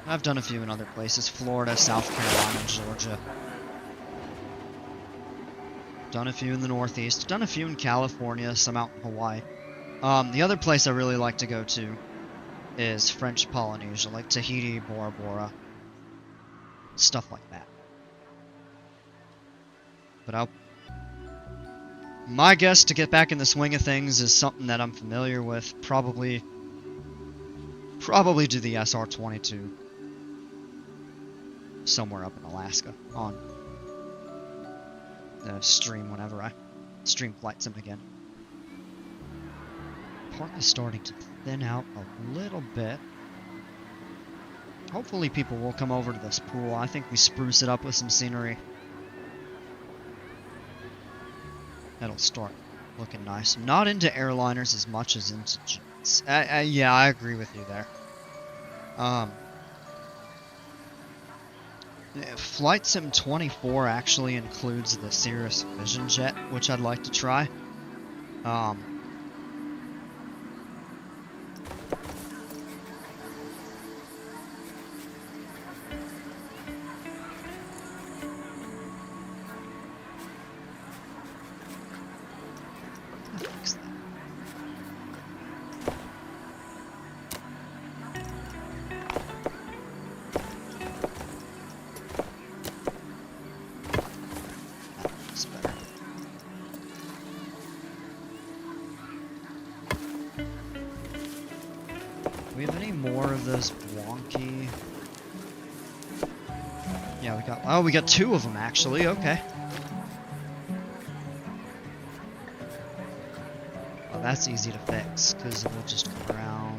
I've done a few in other places, Florida, South Carolina, Georgia. Done a few in the Northeast, done a few in California, some out in Hawaii. The other place I really like to go to is French Polynesia, like Tahiti, Bora Bora, stuff like that. But my guess to get back in the swing of things is something that I'm familiar with. Probably do the SR-22 somewhere up in Alaska on the stream whenever I stream Flight Sim again. Park is starting to thin out a little bit. Hopefully people will come over to this pool. I think we spruce it up with some scenery. That'll start looking nice. I'm not into airliners as much as into jets. Yeah, I agree with you there. Flight Sim 24 actually includes the Cirrus Vision Jet, which I'd like to try. Do we have any more of those wonky? Yeah, we got two of them actually. Okay. Well, that's easy to fix because we'll just go around.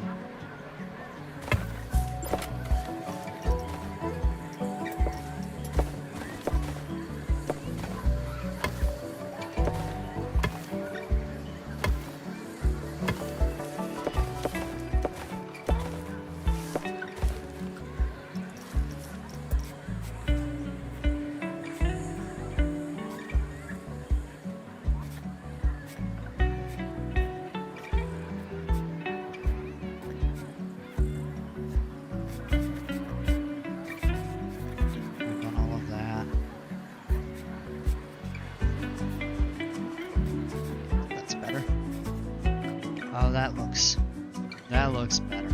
That looks better.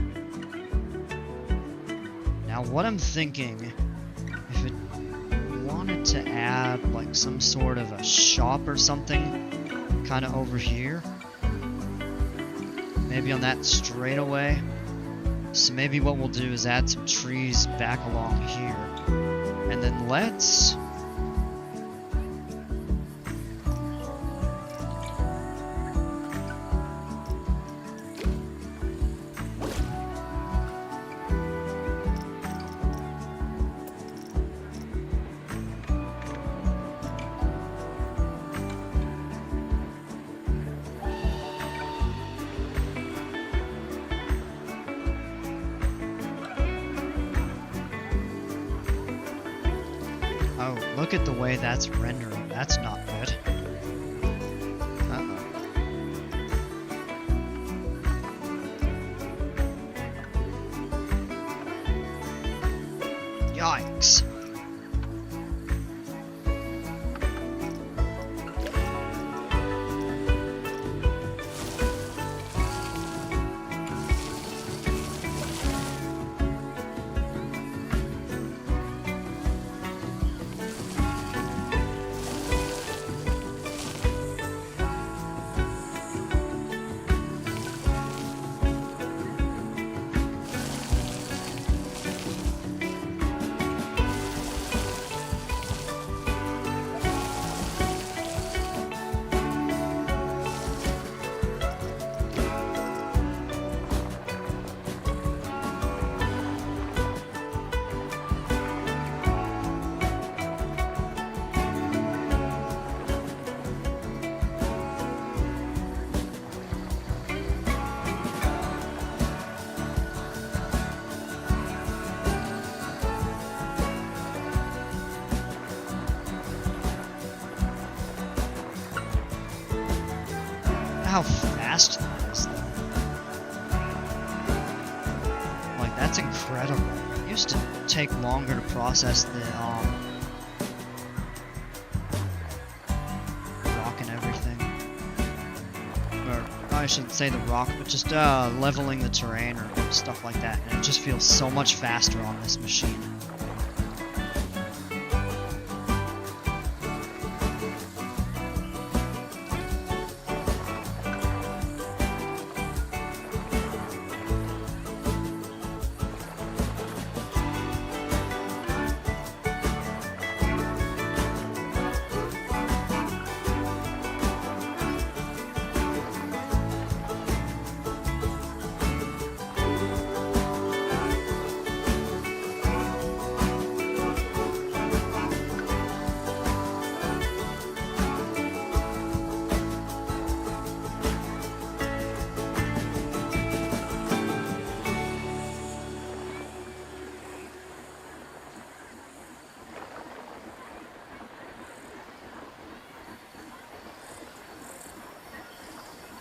Now what I'm thinking, if it wanted to add like some sort of a shop or something kind of over here, maybe on that straightaway. So maybe what we'll do is add some trees back along here, and then let's Oh, look at the way that's rendering. That's not good. Uh-oh. Yikes. How fast that is, though. Like, that's incredible. It used to take longer to process the rock and everything. Or, I shouldn't say the rock, but just leveling the terrain or stuff like that. And it just feels so much faster on this machine.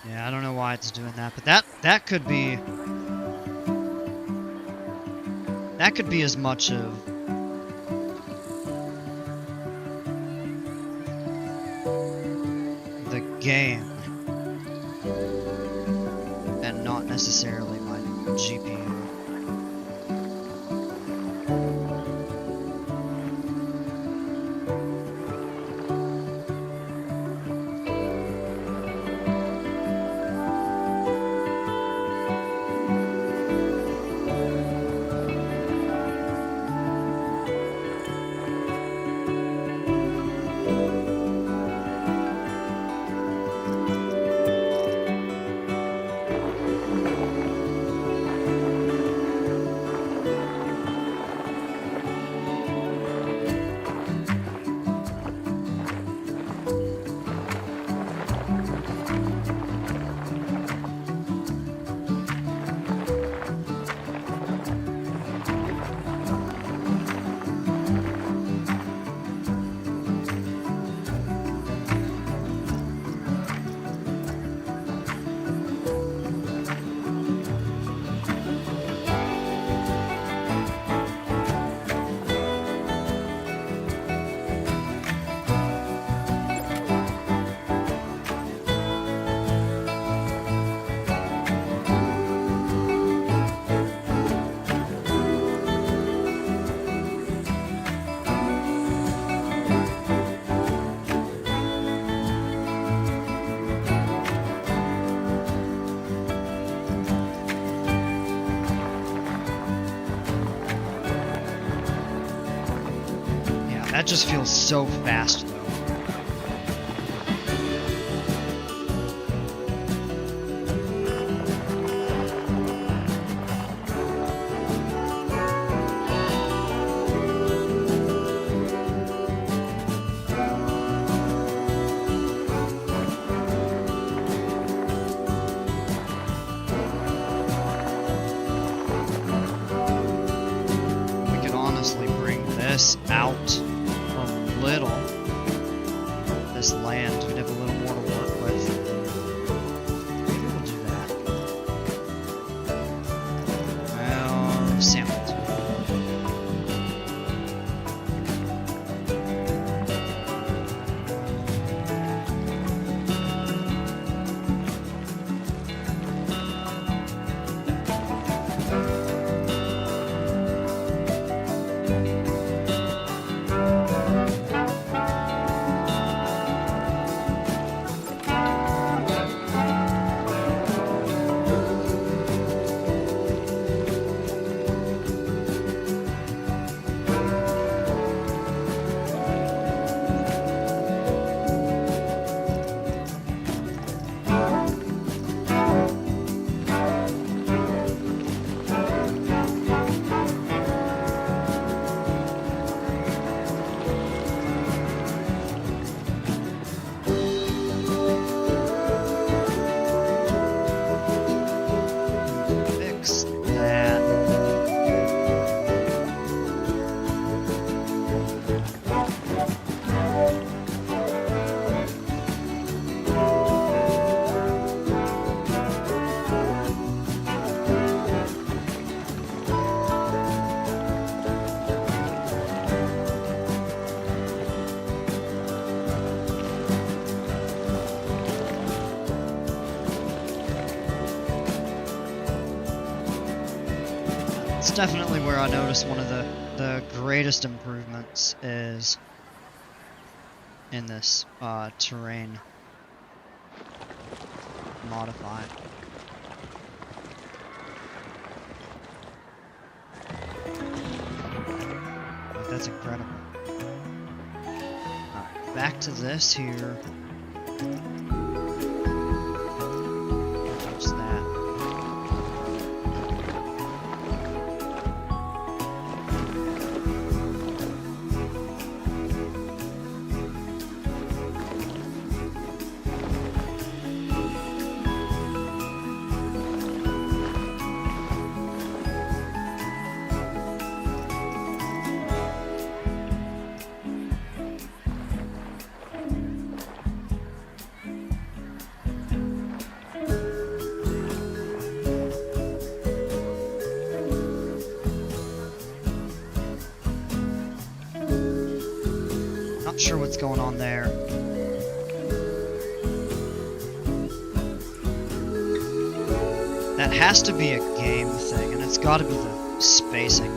Yeah, I don't know why it's doing that, but that could be as much of the game and not necessarily my GPU. That just feels so fast, though. We could honestly bring this out from land, we'd have a little more to work with. Maybe we'll do that. Well, samples. Fix that. It's definitely where I noticed one of the greatest improvements is in this terrain modify. Like, that's incredible. Alright, back to this here. Touch that. Not sure what's going on there. That has to be a game thing, and it's got to be the spacing.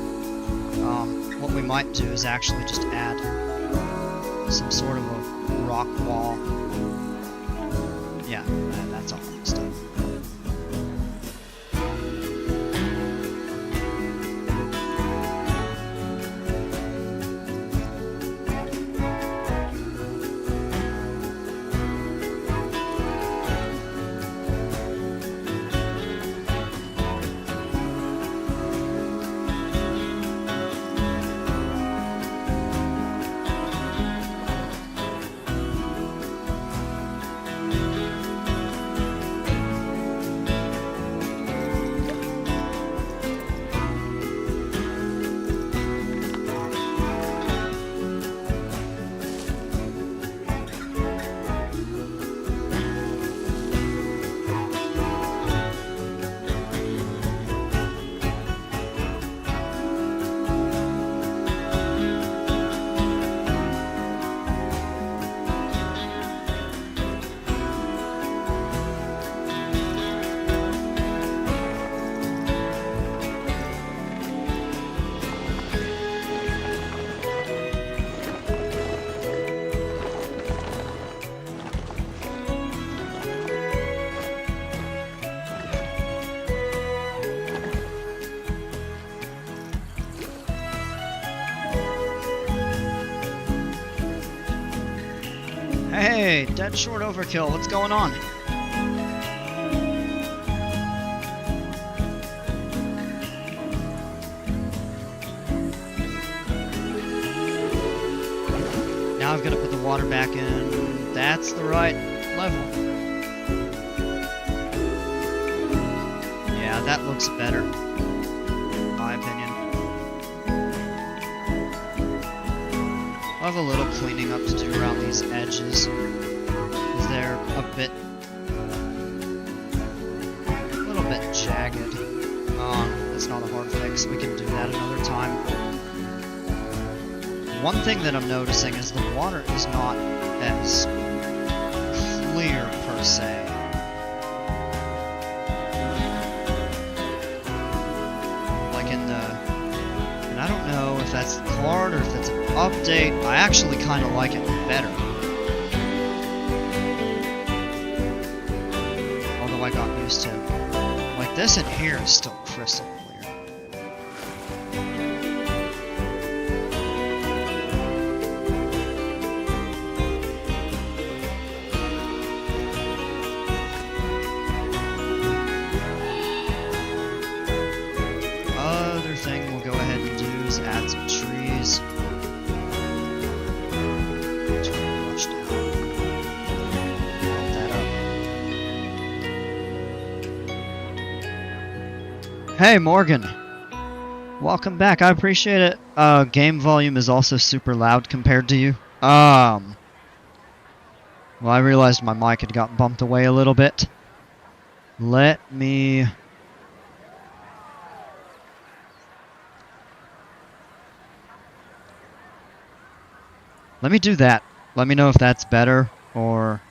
What we might do is actually just add some sort of a rock wall. Yeah, that's all I'm stuff. Hey, dead short overkill, what's going on? Now I've got to put the water back in. That's the right level. Yeah, that looks better, in my opinion. I'll have a little cleaning up to do around these edges. bit jagged. That's not a hard fix. We can do that another time. One thing that I'm noticing is the water is not as clear per se. Like in the, and I don't know if that's the card or if that's an update. I actually kind of like it better. Although I got used to it. Like this in here is still crystal clear. Other thing we'll go ahead and do is add some trees. Turn the brush down. Bump that up. Hey Morgan, welcome back. I appreciate it. Game volume is also super loud compared to you. Well, I realized my mic had gotten bumped away a little bit. Let me do that. Let me know if that's better or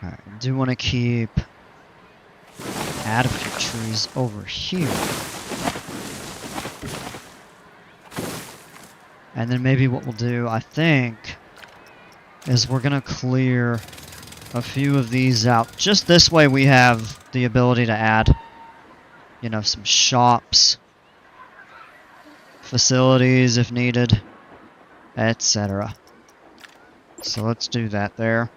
Alright, I do want to add a few trees over here. And then maybe what we'll do, I think, is we're gonna clear a few of these out. Just this way we have the ability to add, you know, some shops, facilities if needed, etc. So let's do that there.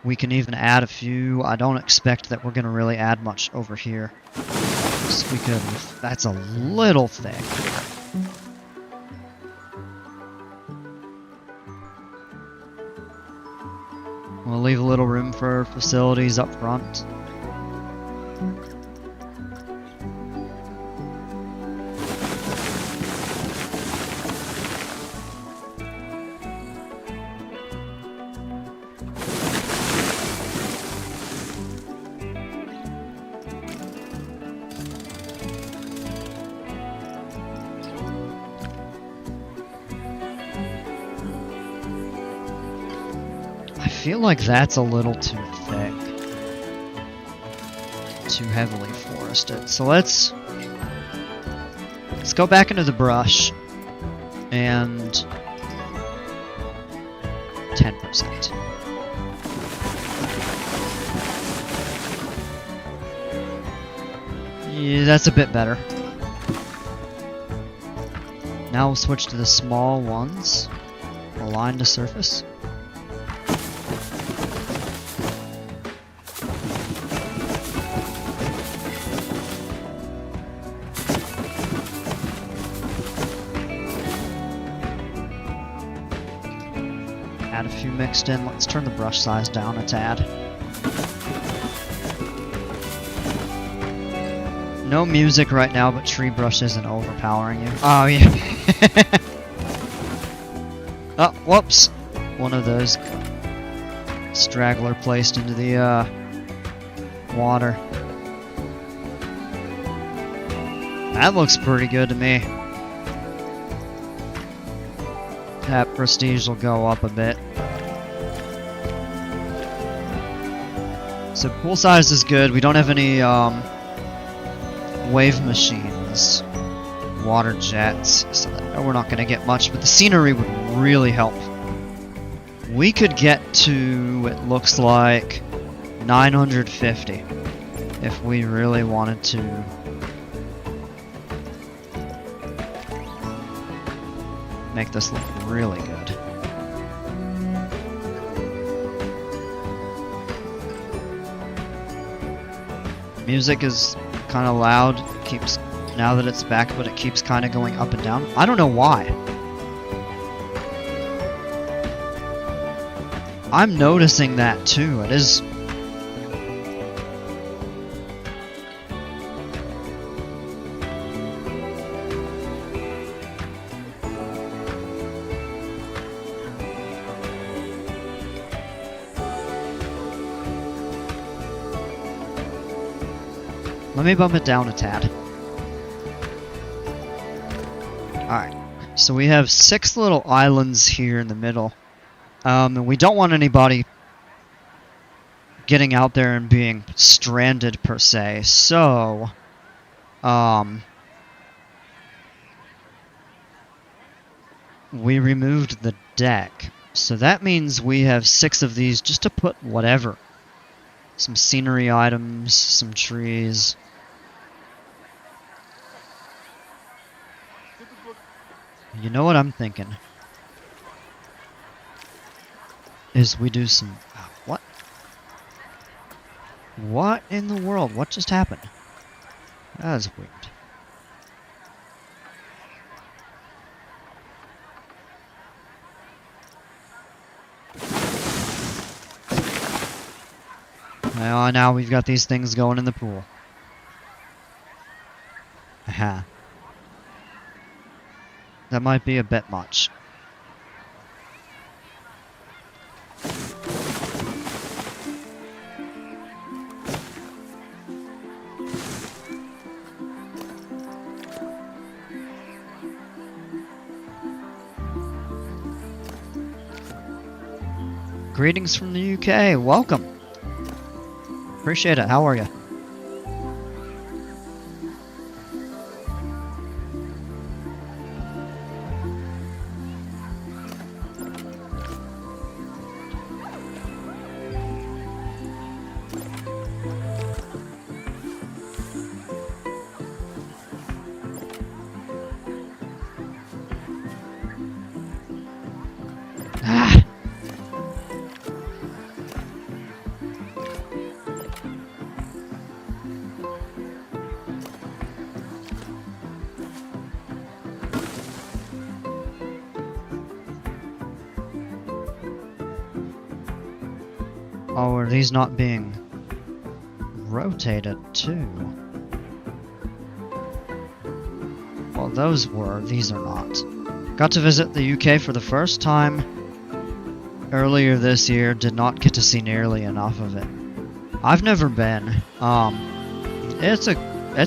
We can even add a few. I don't expect that we're going to really add much over here. So we could, that's a little thick. We'll leave a little room for facilities up front. I feel like that's a little too thick. Too heavily forested. So let's go back into the brush and 10%. Yeah, that's a bit better. Now we'll switch to the small ones. Align to surface. Add a few mixed in. Let's turn the brush size down a tad. No music right now, but tree brush isn't overpowering you. Oh, yeah. Oh, whoops. One of those straggler placed into the water. That looks pretty good to me. That prestige will go up a bit. So pool size is good. We don't have any wave machines, water jets, so we're not going to get much, but the scenery would really help. We could get to, it looks like, 950 if we really wanted to. Make this look really good. Music is kind of loud. It keeps, now that it's back, but it keeps kind of going up and down. I don't know why. I'm noticing that too. It is. Let me bump it down a tad. Alright, so we have 6 little islands here in the middle. And we don't want anybody getting out there and being stranded per se, so we removed the deck. So that means we have 6 of these just to put whatever. Some scenery items, some trees. You know what I'm thinking? Is we do some... what? What in the world? What just happened? That is weird. Well, now we've got these things going in the pool. Aha. That might be a bit much. Greetings from the UK. Welcome. Appreciate it. How are you? Ah. Oh, are these not being rotated too? Well, those were. These are not. Got to visit the UK for the first time earlier this year. Did not get to see nearly enough of it. I've never been. It's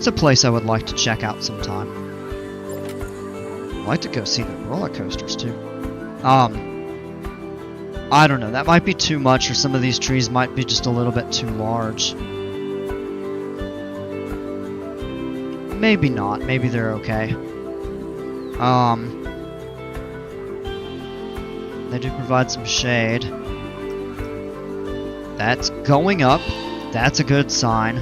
a place I would like to check out sometime. I'd like to go see the roller coasters too. I don't know, that might be too much, or some of these trees might be just a little bit too large. Maybe not, maybe they're okay. They do provide some shade. That's going up, that's a good sign.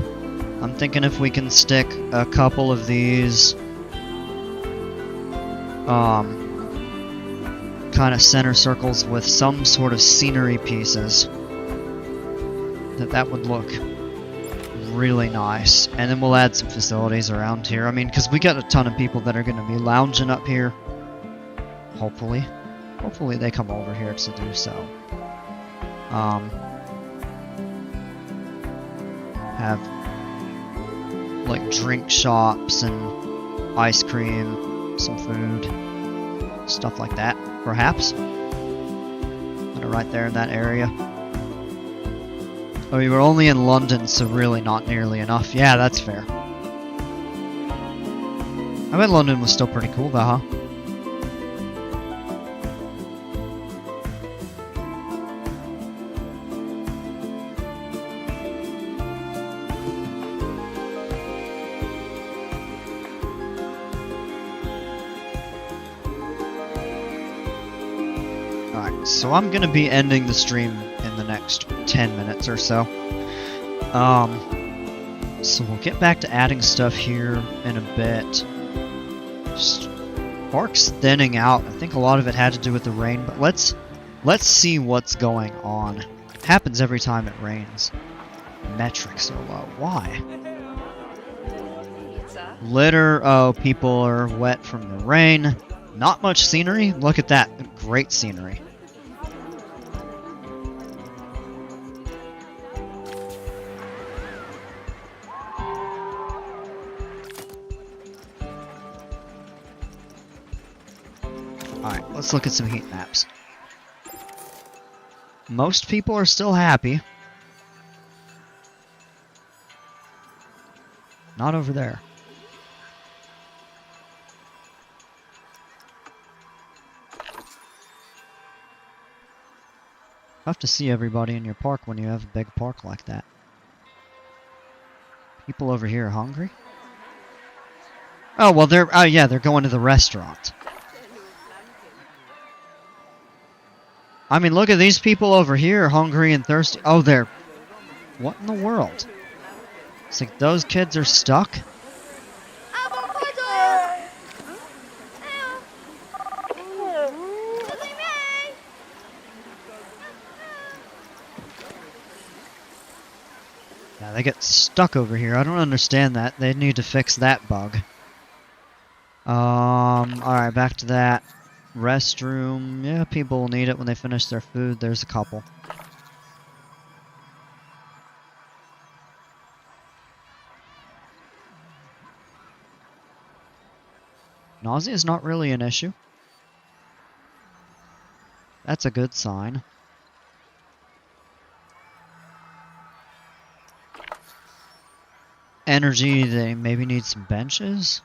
I'm thinking if we can stick a couple of these, kind of center circles with some sort of scenery pieces, that would look really nice. And then we'll add some facilities around here. I mean, because we got a ton of people that are going to be lounging up here. Hopefully they come over here to do so. Have like drink shops and ice cream, some food, stuff like that. Perhaps. Right there in that area. Oh, we were only in London, so really not nearly enough. Yeah, that's fair. I bet London was still pretty cool though, huh? So I'm going to be ending the stream in the next 10 minutes or so. So we'll get back to adding stuff here in a bit. Sparks thinning out. I think a lot of it had to do with the rain, but let's see what's going on. It happens every time it rains. Metrics are low. Why? Litter. Oh, people are wet from the rain. Not much scenery. Look at that. Great scenery. Alright, let's look at some heat maps. Most people are still happy. Not over there. Tough to see everybody in your park when you have a big park like that. People over here are hungry? Oh, well, they're going to the restaurant. I mean, look at these people over here, hungry and thirsty. Oh, they're... What in the world? It's like those kids are stuck? Yeah, they get stuck over here. I don't understand that. They need to fix that bug. Alright, back to that. Restroom. Yeah, people will need it when they finish their food. There's a couple. Nausea is not really an issue. That's a good sign. Energy, they maybe need some benches.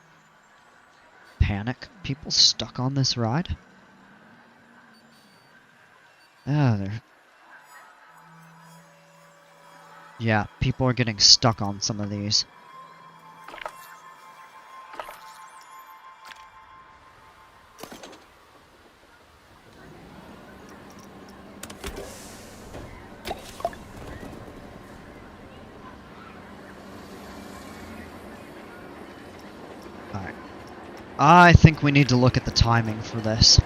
Panic. People stuck on this ride? Ah, they're... Yeah, people are getting stuck on some of these. Alright. I think we need to look at the timing for this.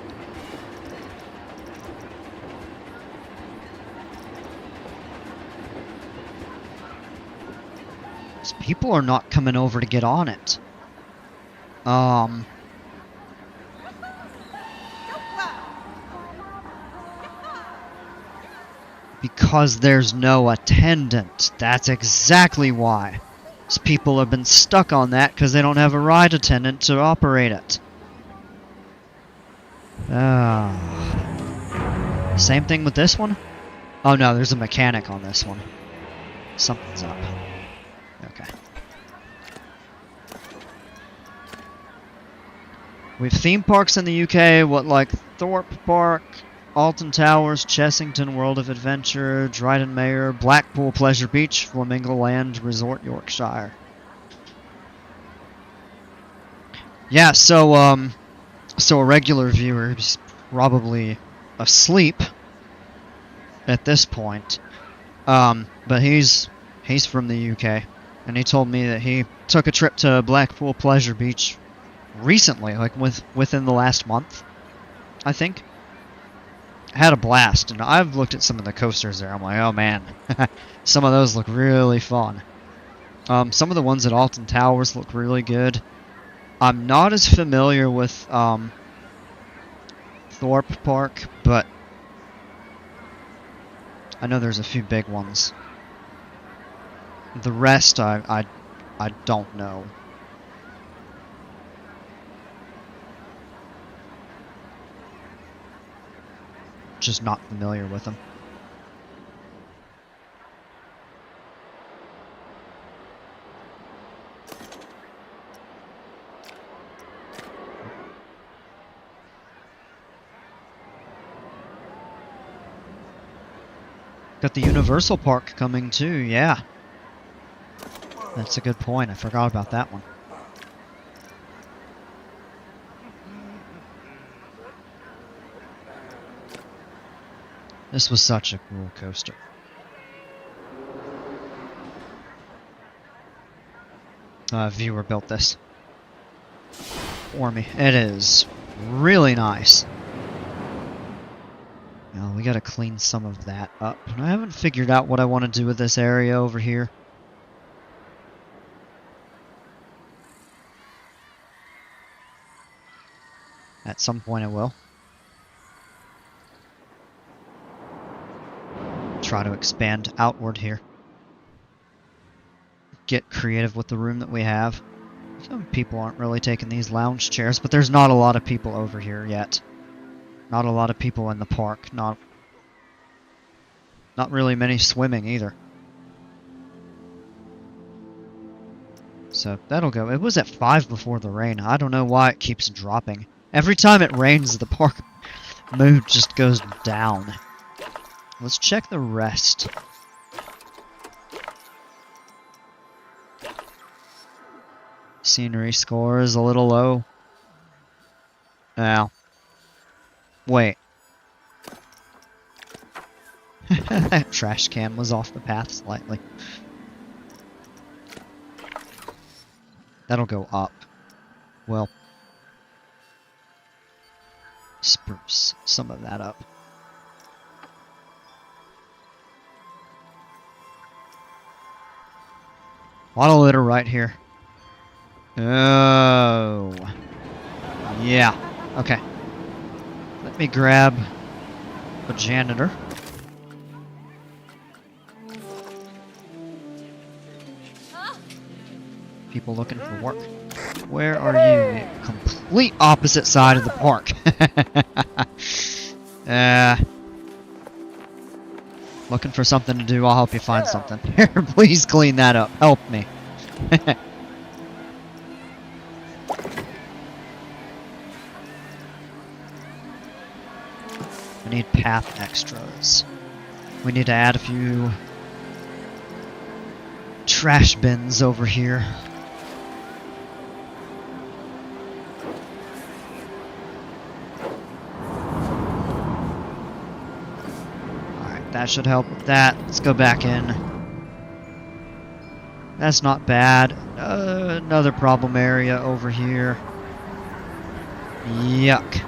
People are not coming over to get on it. Because there's no attendant. That's exactly why. These people have been stuck on that because they don't have a ride attendant to operate it. Same thing with this one? Oh no, there's a mechanic on this one. Something's up. Okay. We have theme parks in the UK, what like Thorpe Park, Alton Towers, Chessington World of Adventure, Dryden Mayor, Blackpool Pleasure Beach, Flamingo Land Resort, Yorkshire. Yeah, so a regular viewer is probably asleep at this point. But he's from the UK, and he told me that he took a trip to Blackpool Pleasure Beach recently, like within the last month, I think. Had a blast, and I've looked at some of the coasters there. I'm like, oh man, some of those look really fun. Some of the ones at Alton Towers look really good. I'm not as familiar with Thorpe Park, but I know there's a few big ones. The rest, I don't know. Just not familiar with them. Got the Universal Park coming too, yeah. That's a good point. I forgot about that one. This was such a cool coaster. Viewer built this for me. It is really nice. Now we gotta clean some of that up. And I haven't figured out what I want to do with this area over here. At some point I will. Try to expand outward here. Get creative with the room that we have. Some people aren't really taking these lounge chairs, but there's not a lot of people over here yet. Not a lot of people in the park. Not really many swimming either. So So that'll go. It was at 5 before the rain. I don't know why it keeps dropping. Every time it rains, the park mood just goes down. Let's check the rest. Scenery score is a little low. Now, wait. That trash can was off the path slightly. That'll go up. Well, spruce some of that up. A lot of litter right here. Oh. Yeah. Okay. Let me grab a janitor. People looking for work. Where are you? Complete opposite side of the park. Looking for something to do, I'll help you find something. Here, please clean that up. Help me. I need path extras. We need to add a few trash bins over here. Alright, that should help with that. Let's go back in. That's not bad. Another problem area over here. Yuck.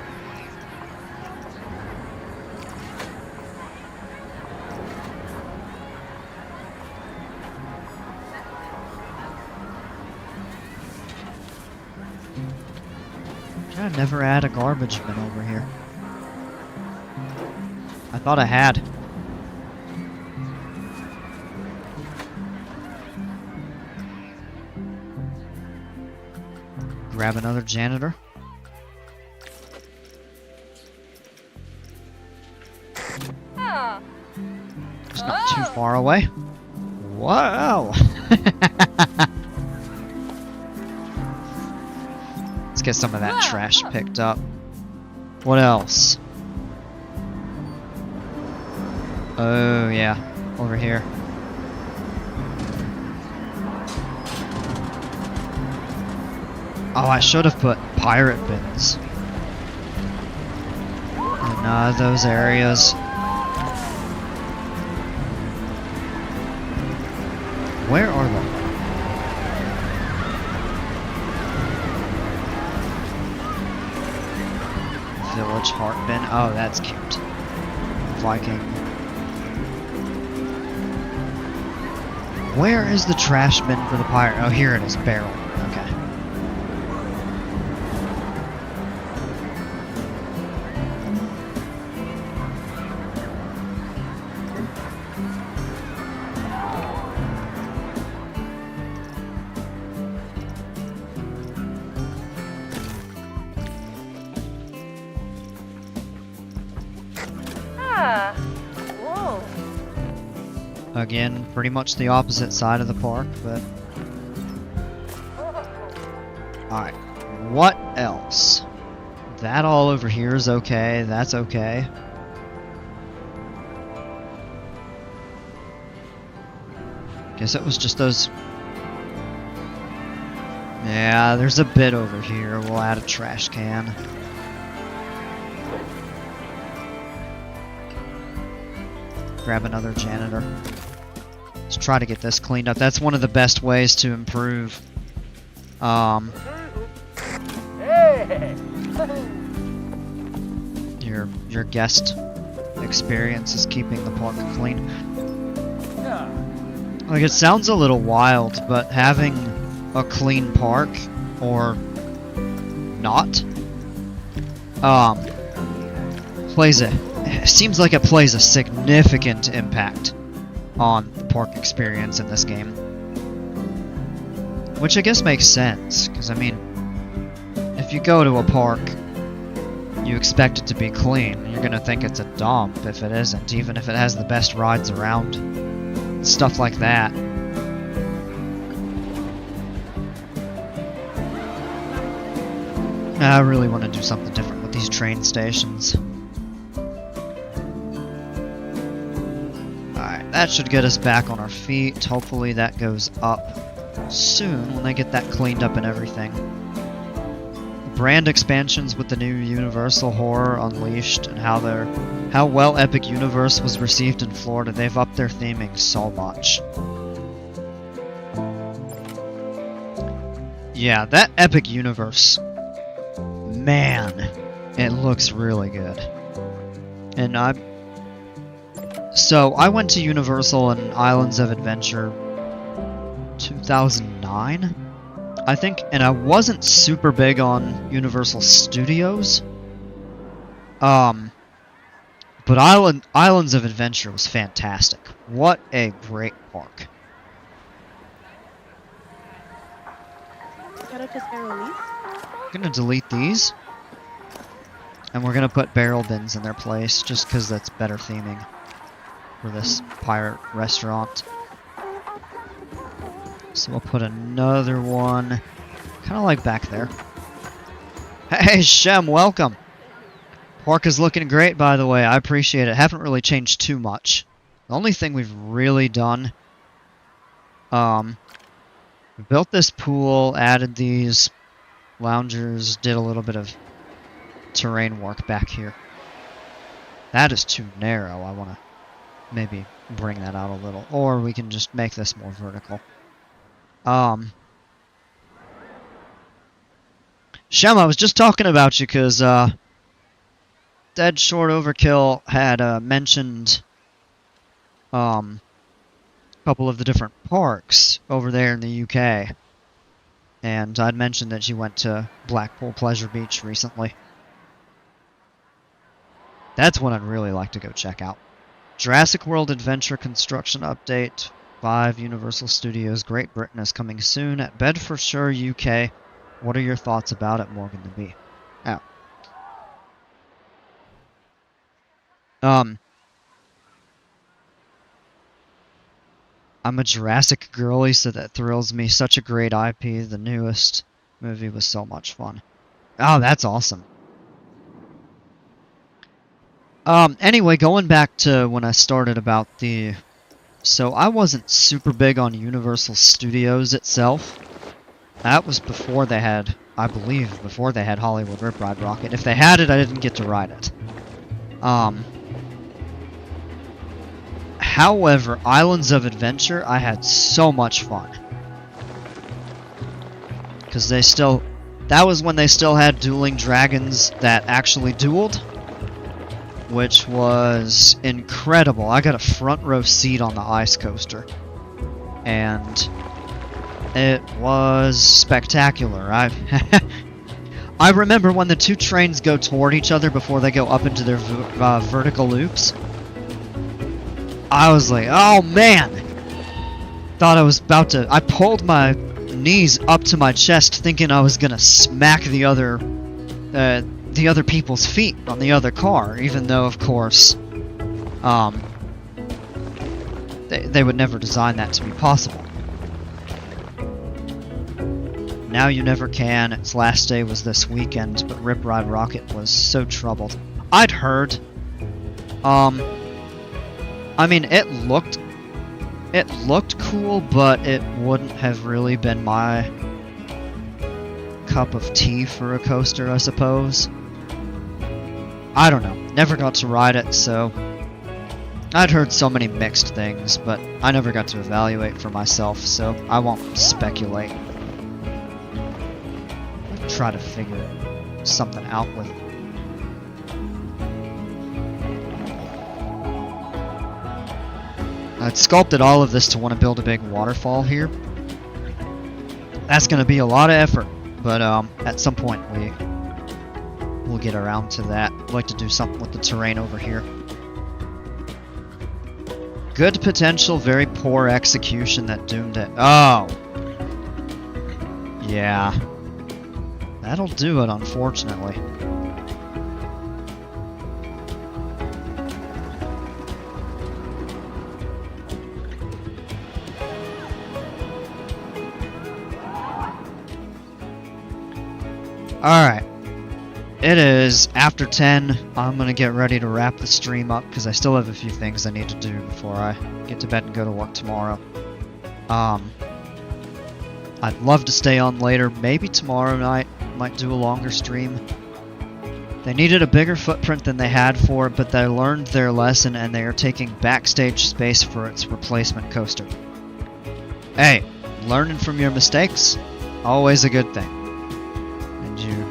I never add a garbage bin over here. I thought I had. Grab another janitor. It's not too far away. Wow! Let's get some of that trash picked up. What else? Oh, yeah. Over here. Oh, I should have put pirate bins in those areas. Where are they? Village heart bin. Oh, that's cute. Viking. Where is the trash bin for the pirate? Oh, here it is. Barrel. Okay. Whoa. Again, pretty much the opposite side of the park, but... Alright, what else? That all over here is okay, that's okay. Guess it was just those... Yeah, there's a bit over here. We'll add a trash can. Grab another janitor. Let's try to get this cleaned up. That's one of the best ways to improve your guest experience is keeping the park clean. Like, it sounds a little wild, but having a clean park, or not, seems like it plays a significant impact on the park experience in this game. Which I guess makes sense, because I mean, if you go to a park, you expect it to be clean, you're gonna think it's a dump if it isn't, even if it has the best rides around. Stuff like that. I really want to do something different with these train stations. Alright, that should get us back on our feet. Hopefully that goes up soon when they get that cleaned up and everything. Brand expansions with the new Universal Horror Unleashed and how well Epic Universe was received in Florida. They've upped their theming so much. Yeah, that Epic Universe, man, it looks really good. And I went to Universal and Islands of Adventure 2009, I think, and I wasn't super big on Universal Studios. But Islands of Adventure was fantastic. What a great park. Gotta just release. I'm gonna delete these. And we're gonna put barrel bins in their place, just because that's better theming for this pirate restaurant. So we'll put another one, kind of like back there. Hey Shem, welcome! Pork is looking great, by the way. I appreciate it. Haven't really changed too much. The only thing we've really done, we built this pool, added these loungers, did a little bit of terrain work back here. That is too narrow. I want to maybe bring that out a little, or we can just make this more vertical. Shem, I was just talking about you because Dead Short Overkill had mentioned a couple of the different parks over there in the UK, and I'd mentioned that she went to Blackpool Pleasure Beach recently. That's one I'd really like to go check out. Jurassic World Adventure Construction Update 5 Universal Studios Great Britain is coming soon at Bedfordshire, UK. What are your thoughts about it, Morgan the Bee? Oh. I'm a Jurassic girly, so that thrills me. Such a great IP. The newest movie was so much fun. Oh, that's awesome. Anyway, going back to when I started about the... So I wasn't super big on Universal Studios itself. That was before they had, I believe, before they had Hollywood Rip Ride Rocket. If they had it, I didn't get to ride it. However, Islands of Adventure, I had so much fun. Because they still... That was when they still had dueling dragons that actually dueled, which was incredible. I got a front row seat on the ice coaster, and it was spectacular. I remember when the two trains go toward each other before they go up into their vertical loops. I was like, oh man! Thought I was about to... I pulled my knees up to my chest thinking I was gonna smack the other people's feet on the other car, even though, of course, they would never design that to be possible. Now you never can. Its last day was this weekend, but Rip Ride Rocket was so troubled. I'd heard. I mean, it looked cool, but it wouldn't have really been my cup of tea for a coaster, I suppose. I don't know. Never got to ride it, so... I'd heard so many mixed things, but I never got to evaluate for myself, so I won't speculate. Try to figure something out with it. I'd sculpted all of this to want to build a big waterfall here. That's going to be a lot of effort, but at some point we'll get around to that. I'd like to do something with the terrain over here. Good potential, very poor execution that doomed it. Oh! Yeah. That'll do it, unfortunately. Alright. it is after 10. I'm gonna get ready to wrap the stream up because I still have a few things I need to do before I get to bed and go to work tomorrow. I'd love to stay on later. Maybe tomorrow night might do a longer stream. They needed a bigger footprint than they had for it, but they learned their lesson and they are taking backstage space for its replacement coaster. Hey, learning from your mistakes, always a good thing. And you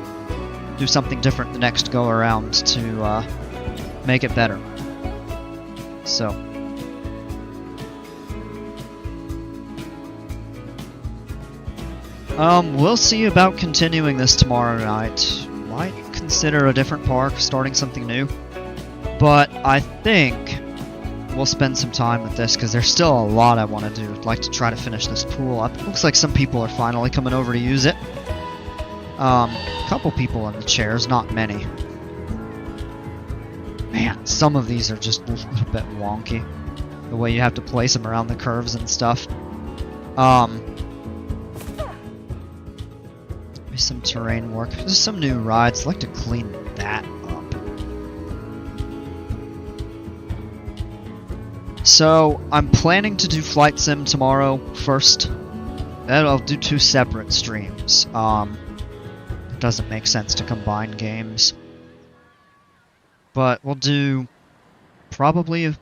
do something different the next go around to make it better. So. We'll see about continuing this tomorrow night. Might consider a different park, starting something new. But I think we'll spend some time with this because there's still a lot I want to do. I'd like to try to finish this pool up. It looks like some people are finally coming over to use it. A couple people in the chairs, not many. Man, some of these are just a little bit wonky. The way you have to place them around the curves and stuff. Maybe some terrain work. There's some new rides. I'd like to clean that up. So, I'm planning to do Flight Sim tomorrow first. Then I'll do 2 separate streams. It doesn't make sense to combine games. But we'll do probably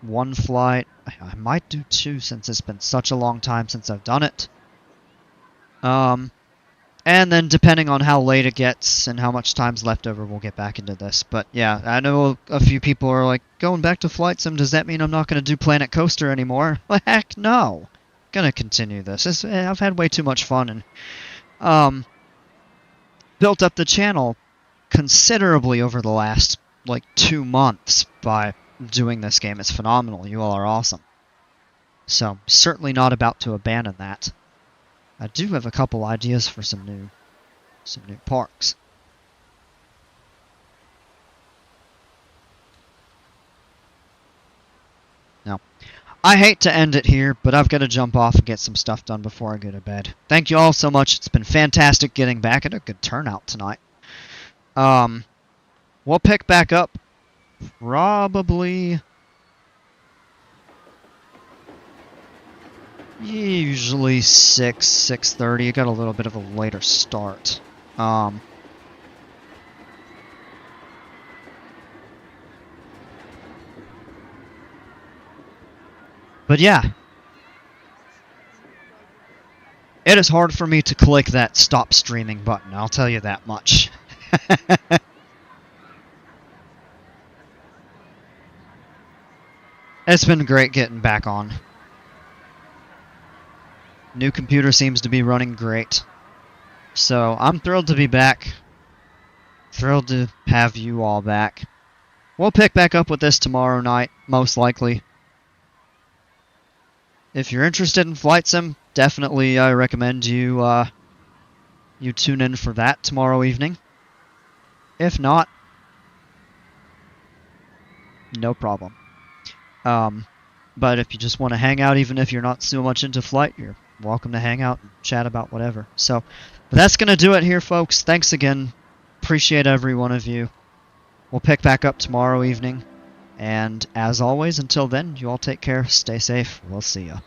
1 flight. I might do 2 since it's been such a long time since I've done it. And then depending on how late it gets and how much time's left over, we'll get back into this. But yeah, I know a few people are like, going back to Flight Sim, does that mean I'm not going to do Planet Coaster anymore? Well, heck no. Gonna continue this. I've had way too much fun and built up the channel considerably over the last like 2 months by doing this game. It's phenomenal. You all are awesome. So certainly not about to abandon that. I do have a couple ideas for some new parks. Now, I hate to end it here, but I've got to jump off and get some stuff done before I go to bed. Thank you all so much. It's been fantastic getting back and a good turnout tonight. We'll pick back up probably usually 6:30. I got a little bit of a later start. But yeah. It is hard for me to click that stop streaming button, I'll tell you that much. It's been great getting back on. New computer seems to be running great. So I'm thrilled to be back. Thrilled to have you all back. We'll pick back up with this tomorrow night, most likely. If you're interested in Flight Sim, definitely I recommend you you tune in for that tomorrow evening. If not, no problem. But if you just want to hang out, even if you're not so much into flight, you're welcome to hang out and chat about whatever. So, but that's going to do it here, folks. Thanks again. Appreciate every one of you. We'll pick back up tomorrow evening. And as always, until then, you all take care. Stay safe. We'll see ya.